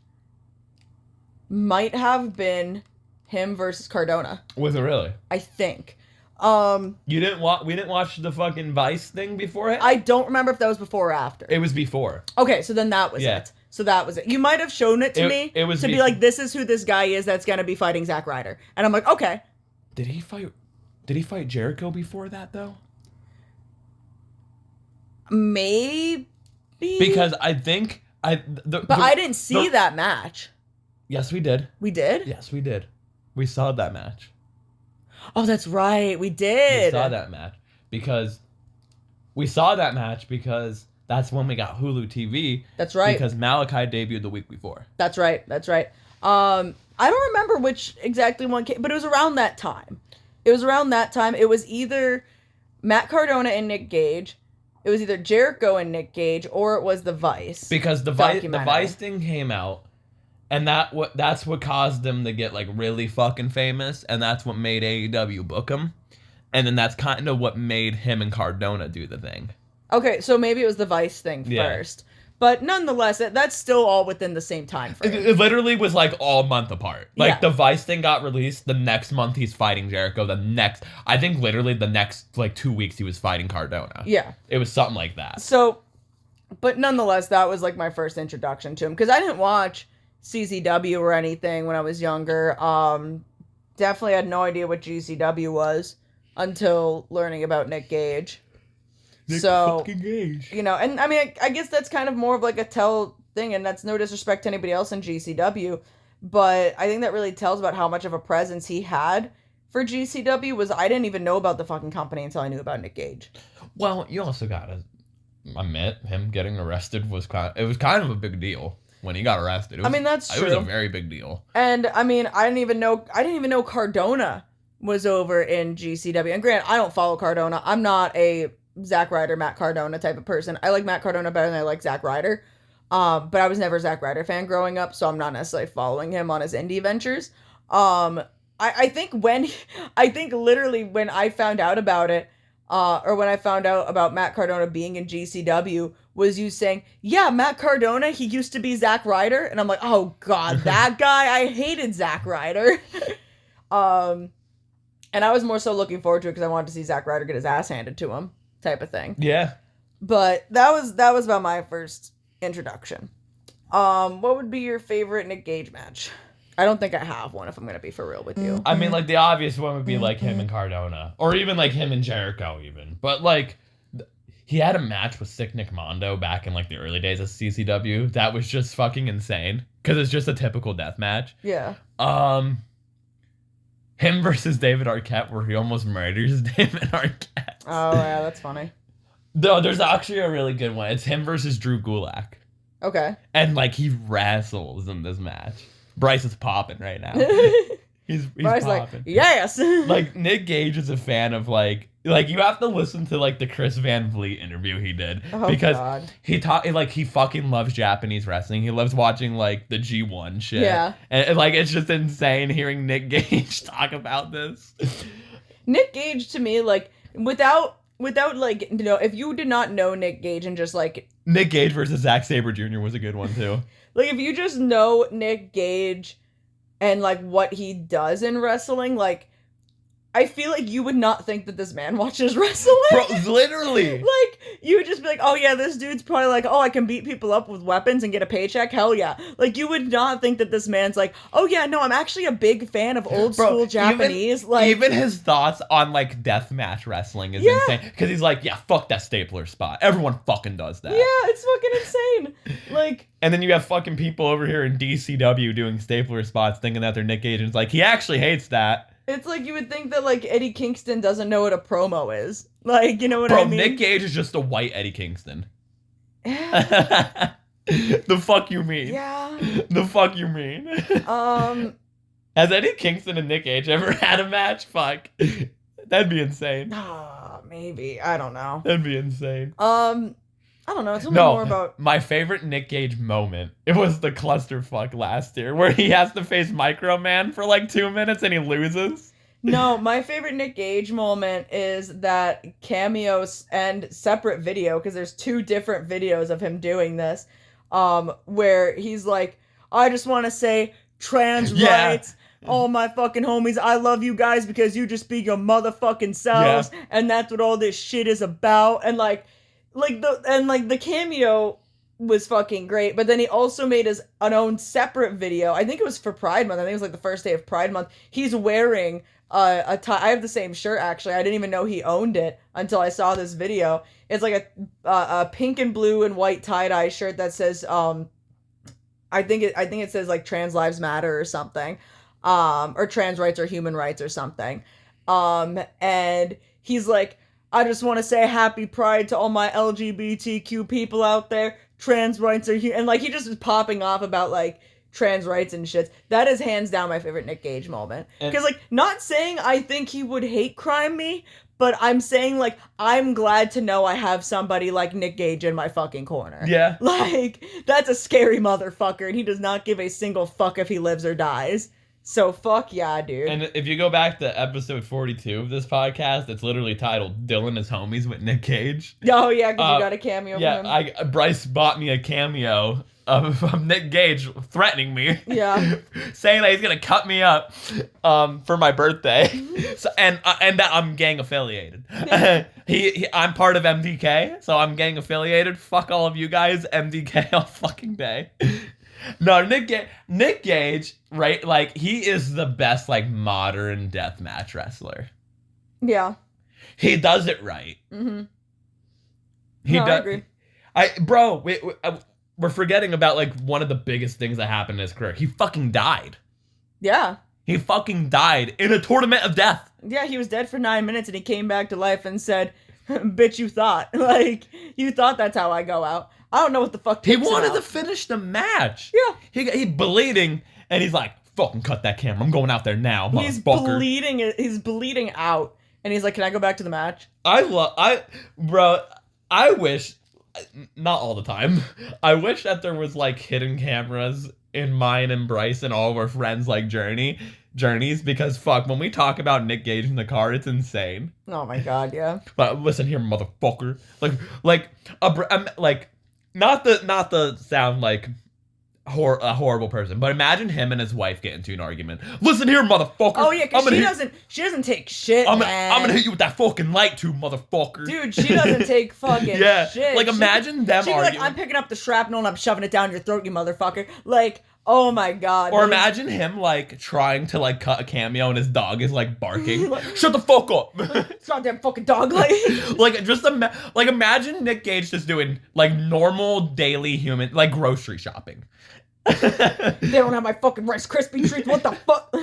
might have been him versus Cardona. Was it really? I think. We didn't watch the fucking Vice thing beforehand? I don't remember if that was before or after. It was before. Okay, so then that was it. So that was it. You might have shown it to me to be like, this is who this guy is that's going to be fighting Zack Ryder. And I'm like, okay. Did he fight Jericho before that, though? Maybe. Because I think I didn't see that match. Yes, we did. We did? Yes, we did. We saw that match. Oh, that's right. We did. We saw that match because that's when we got Hulu TV. That's right. Because Malachi debuted the week before. That's right. I don't remember which exactly one came, but it was around that time. It was either Matt Cardona and Nick Gage. It was either Jericho and Nick Gage, or it was the Vice. Because the Vice thing came out, and that's what caused them to get like really fucking famous, and that's what made AEW book him, and then that's kind of what made him and Cardona do the thing. Okay, so maybe it was the Vice thing first. But nonetheless, that's still all within the same time frame. It literally was like all month apart. Like the Vice thing got released, the next month he's fighting Jericho. I think literally the next like 2 weeks he was fighting Cardona. Yeah. It was something like that. So, but nonetheless, that was like my first introduction to him. Because I didn't watch CZW or anything when I was younger. Definitely had no idea what GCW was until learning about Nick Gage. So, you know, and I mean, I guess that's kind of more of like a tell thing, and that's no disrespect to anybody else in GCW, but I think that really tells about how much of a presence he had for GCW. Was I didn't even know about the fucking company until I knew about Nick Gage. Well, you also gotta admit, him getting arrested was kind of a big deal when he got arrested. That's true. It was a very big deal. And I mean, I didn't even know Cardona was over in GCW. And granted, I don't follow Cardona. I'm not a Zack Ryder, Matt Cardona type of person. I like Matt Cardona better than I like Zack Ryder. But I was never a Zack Ryder fan growing up, so I'm not necessarily following him on his indie ventures. I think literally when I found out about it, or when I found out about Matt Cardona being in GCW, was you saying, yeah, Matt Cardona, he used to be Zack Ryder. And I'm like, oh God, that guy, I hated Zack Ryder. And I was more so looking forward to it because I wanted to see Zack Ryder get his ass handed to him. Type of thing. Yeah. But that was about my first introduction. What would be your favorite Nick Gage match? I don't think I have one, if I'm gonna be for real with you. I mean, like the obvious one would be like him and Cardona, or even like him and Jericho, even. But like, he had a match with Sick Nick Mondo back in like the early days of CCW. That was just fucking insane because it's just a typical death match. Yeah. Him versus David Arquette, where he almost murders David Arquette. Oh, yeah, that's funny. No, there's actually a really good one. It's him versus Drew Gulak. Okay. And, like, he wrestles in this match. Bryce is popping right now. He's Bryce popping. Like, yes! Like, Nick Gage is a fan of, like, you have to listen to, like, the Chris Van Vliet interview he did. Oh, because God. He fucking loves Japanese wrestling. He loves watching, like, the G1 shit. Yeah. And like, it's just insane hearing Nick Gage talk about this. Nick Gage, to me, like, without, like, you know, if you did not know Nick Gage and just, like... Nick Gage versus Zack Sabre Jr. was a good one, too. Like, if you just know Nick Gage and, like, what he does in wrestling, like... I feel like you would not think that this man watches wrestling. Bro, literally. Like, you would just be like, oh yeah, this dude's probably like, oh, I can beat people up with weapons and get a paycheck. Hell yeah. Like, you would not think that this man's like, oh yeah, no, I'm actually a big fan of old school Japanese. Even his thoughts on, like, deathmatch wrestling is insane. Because he's like, yeah, fuck that stapler spot. Everyone fucking does that. Yeah, it's fucking insane. Like... And then you have fucking people over here in DCW doing stapler spots thinking that they're Nick Gage. And it's like, he actually hates that. It's like you would think that, like, Eddie Kingston doesn't know what a promo is. Like, you know what I mean? Bro, Nick Gage is just a white Eddie Kingston. The fuck you mean? Yeah. The fuck you mean? Has Eddie Kingston and Nick Gage ever had a match? Fuck. That'd be insane. Maybe. I don't know. That'd be insane. I don't know. Tell me more about... my favorite Nick Gage moment, it was the clusterfuck last year where he has to face Micro Man for like 2 minutes and he loses. No, my favorite Nick Gage moment is that cameos and separate video, because there's 2 different videos of him doing this, where he's like, I just want to say trans rights. All my fucking homies, I love you guys because you just be your motherfucking selves, and that's what all this shit is about. And the cameo was fucking great. But then he also made his own separate video. I think it was for Pride Month. I think it was like the first day of Pride Month. He's wearing a tie. I have the same shirt, actually. I didn't even know he owned it until I saw this video. It's like a pink and blue and white tie-dye shirt that says, I think it says like trans lives matter or something. Or trans rights or human rights or something. And he's like, I just want to say happy Pride to all my LGBTQ people out there. Trans rights are and like he just is popping off about like trans rights and shit. That is hands down my favorite Nick Gage moment. Because like, not saying I think he would hate crime me, but I'm saying like, I'm glad to know I have somebody like Nick Gage in my fucking corner. Yeah. Like, that's a scary motherfucker, and he does not give a single fuck if he lives or dies. So fuck yeah, dude. And if you go back to episode 42 of this podcast, it's literally titled Dylan is Homies with Nick Cage. Oh yeah, because you got a cameo from him. Bryce bought me a cameo of Nick Gage threatening me. Yeah. Saying that he's going to cut me up for my birthday. So, and that I'm gang affiliated. I'm part of MDK, so I'm gang affiliated. Fuck all of you guys, MDK all fucking day. No, Nick Gage, right? Like, he is the best, like, modern deathmatch wrestler. Yeah. He does it right. Mm-hmm. I agree. We're forgetting about, like, one of the biggest things that happened in his career. He fucking died. Yeah. He fucking died in a tournament of death. Yeah, he was dead for 9 minutes, and he came back to life and said, bitch, you thought. Like, you thought that's how I go out. I don't know what the fuck. He wanted to finish the match. Yeah. He bleeding, and he's like, fucking cut that camera. I'm going out there now, motherfucker. He's bleeding out. And he's like, can I go back to the match? I wish, not all the time, I wish that there was, like, hidden cameras in mine and Bryce and all of our friends, like, journeys, because, fuck, when we talk about Nick Gage in the car, it's insane. Oh, my God, yeah. But listen here, motherfucker. Not the sound like a horrible person, but imagine him and his wife get into an argument. Listen here, motherfucker. Oh yeah, because she doesn't take shit. I'm gonna hit you with that fucking light tube, motherfucker. Dude, she doesn't take fucking shit. Like, imagine them she'd arguing. Be like, I'm picking up the shrapnel and I'm shoving it down your throat, you motherfucker. Like, oh my God. Or imagine him, like, trying to, like, cut a cameo and his dog is, like, barking. Shut the fuck up. It's goddamn fucking dog, like. Imagine Nick Gage just doing, like, normal daily human, like, grocery shopping. They don't have my fucking Rice Krispie treats. What the fuck?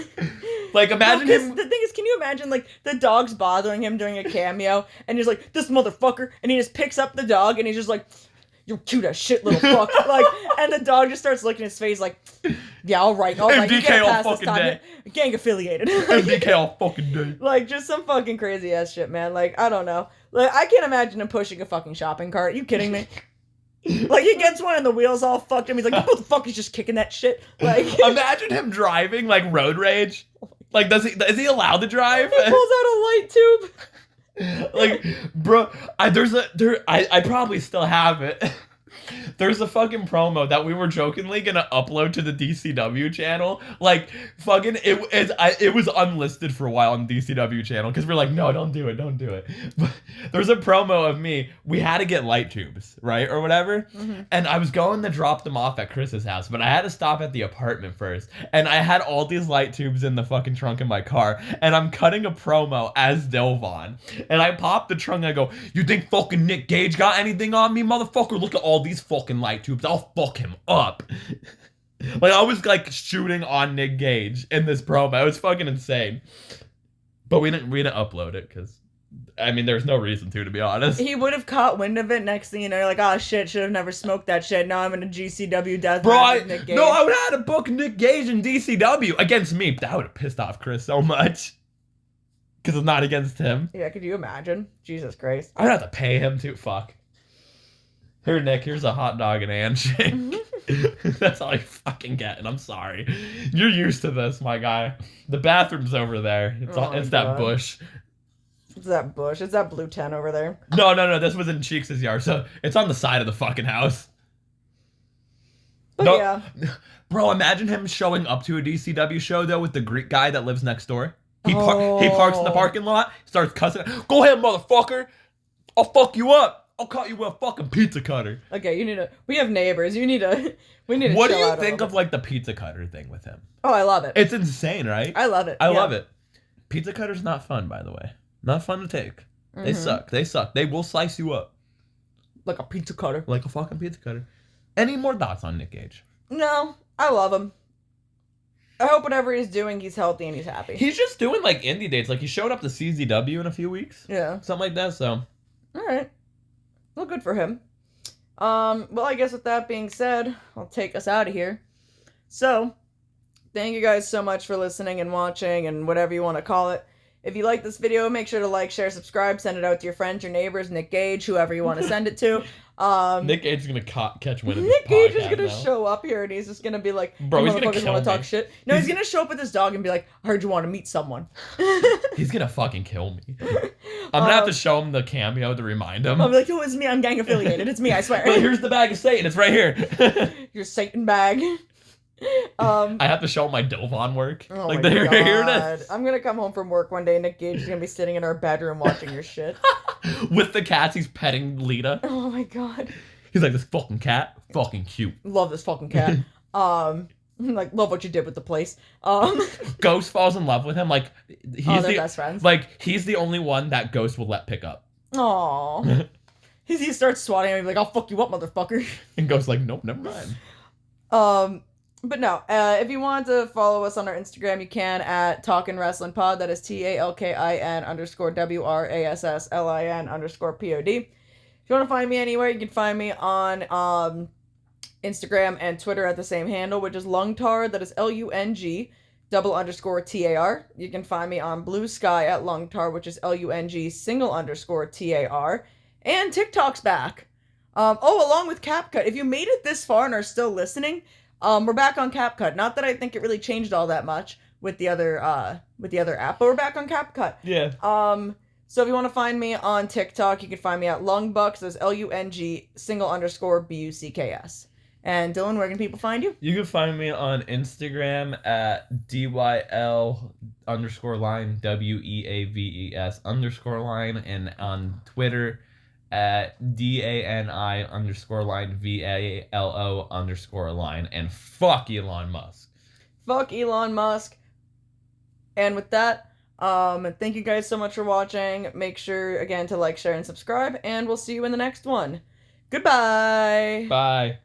Like, imagine him. The thing is, can you imagine, like, the dog's bothering him during a cameo, and he's like, this motherfucker, and he just picks up the dog, and he's just like, you're cute as shit, little fuck. Like, and the dog just starts licking his face like, yeah, all right. MDK you get all past this fucking time. day. Gang affiliated. MDK all fucking day. Like, just some fucking crazy ass shit, man. Like, I don't know. Like, I can't imagine him pushing a fucking shopping cart. You kidding me? Like, he gets one and the wheels all fucked him. He's like, what the fuck? He's just kicking that shit. Like, imagine him driving, like, road rage. Like, is he allowed to drive? He pulls out a light tube. Like, bro, I probably still have it. There's a fucking promo that we were jokingly gonna upload to the DCW channel. Like, fucking, it was unlisted for a while on the DCW channel because we're like, no, don't do it. But there's a promo of me. We had to get light tubes, right, or whatever. Mm-hmm. And I was going to drop them off at Chris's house, but I had to stop at the apartment first. And I had all these light tubes in the fucking trunk of my car. And I'm cutting a promo as Dilvon. And I pop the trunk and I go, you think fucking Nick Gage got anything on me, motherfucker? Look at all these fucking light tubes. I'll fuck him up. Like, I was, like, shooting on Nick Gage in this promo. It was fucking insane. But we didn't upload it because, I mean, there's no reason to be honest. He would have caught wind of it. Next thing you know, you're like, oh shit, should have never smoked that shit. Now I'm in a GCW death match with Nick Gage. No, I would have had to book Nick Gage in DCW against me. That would have pissed off Chris so much. Because it's not against him. Yeah, could you imagine? Jesus Christ. I'd have to pay him too. Fuck. Here, Nick, here's a hot dog and a handshake. That's all you fucking get, and I'm sorry. You're used to this, my guy. The bathroom's over there. It's that bush. It's that bush. It's that blue tent over there. No. This was in Cheeks' yard, so it's on the side of the fucking house. But no, yeah. Bro, imagine him showing up to a DCW show, though, with the Greek guy that lives next door. He parks in the parking lot, starts cussing. Go ahead, motherfucker. I'll fuck you up. I'll cut you with a fucking pizza cutter. Okay, we have neighbors. We need to What do chill you out a think little of, like, the pizza cutter thing with him? Oh, I love it. It's insane, right? I love it. I love it. Pizza cutter's not fun, by the way. Not fun to take. They suck. They suck. They will slice you up. Like a pizza cutter. Like a fucking pizza cutter. Any more thoughts on Nick Gage? No, I love him. I hope whatever he's doing, he's healthy and he's happy. He's just doing, like, indie dates. Like, he showed up to CZW in a few weeks. Yeah. Something like that, so. Alright. Well, good for him. Well, I guess with that being said, I'll take us out of here. So, thank you guys so much for listening and watching and whatever you want to call it. If you like this video, make sure to like, share, subscribe, send it out to your friends, your neighbors, Nick Gage, whoever you want to send it to. Nick Gage is going to catch wind of this Nick Gage is podcast going to now. show up here and he's just going to be like, bro, he's going to kill want to talk me. shit. No, he's going to show up with his dog and be like, I heard you want to meet someone. He's going to fucking kill me. I'm going to have to show him the cameo to remind him. I'll be like, oh, it's me. I'm gang affiliated. It's me, I swear. But here's the bag of Satan. It's right here. Your Satan bag. I have to show him my Dovon work. Oh like, my here God. it is. I'm gonna come home from work one day and Nick Gage is gonna be sitting in our bedroom watching your shit. With the cats, he's petting Lita. Oh my God. He's like, this fucking cat, fucking cute. Love this fucking cat. Like, love what you did with the place. Ghost falls in love with him. Like, he's they're the best friends. Like, he's the only one that Ghost will let pick up. Aww. He starts swatting him, like, I'll fuck you up, motherfucker. And Ghost like, nope, never mind. But no, if you want to follow us on our Instagram, you can at Talkin Wrasslin Pod. That is TALKIN_WRASSLIN_POD. If you want to find me anywhere, you can find me on Instagram and Twitter at the same handle, which is Lungtar. That is LUNG_TAR. You can find me on Blue Sky at Lungtar, which is LUNG_TAR. And TikTok's back. Along with CapCut. If you made it this far and are still listening, we're back on CapCut. Not that I think it really changed all that much with the other app, but we're back on CapCut. Yeah. So if you want to find me on TikTok, you can find me at Lungbucks. That's LUNG_BUCKS. And Dylan, where can people find you? You can find me on Instagram at DYL_line WEAVES_line, and on Twitter at DANI_line VALO_line, and fuck Elon Musk. Fuck Elon Musk. And with that, thank you guys so much for watching. Make sure again to like, share, and subscribe, and we'll see you in the next one. Goodbye. Bye.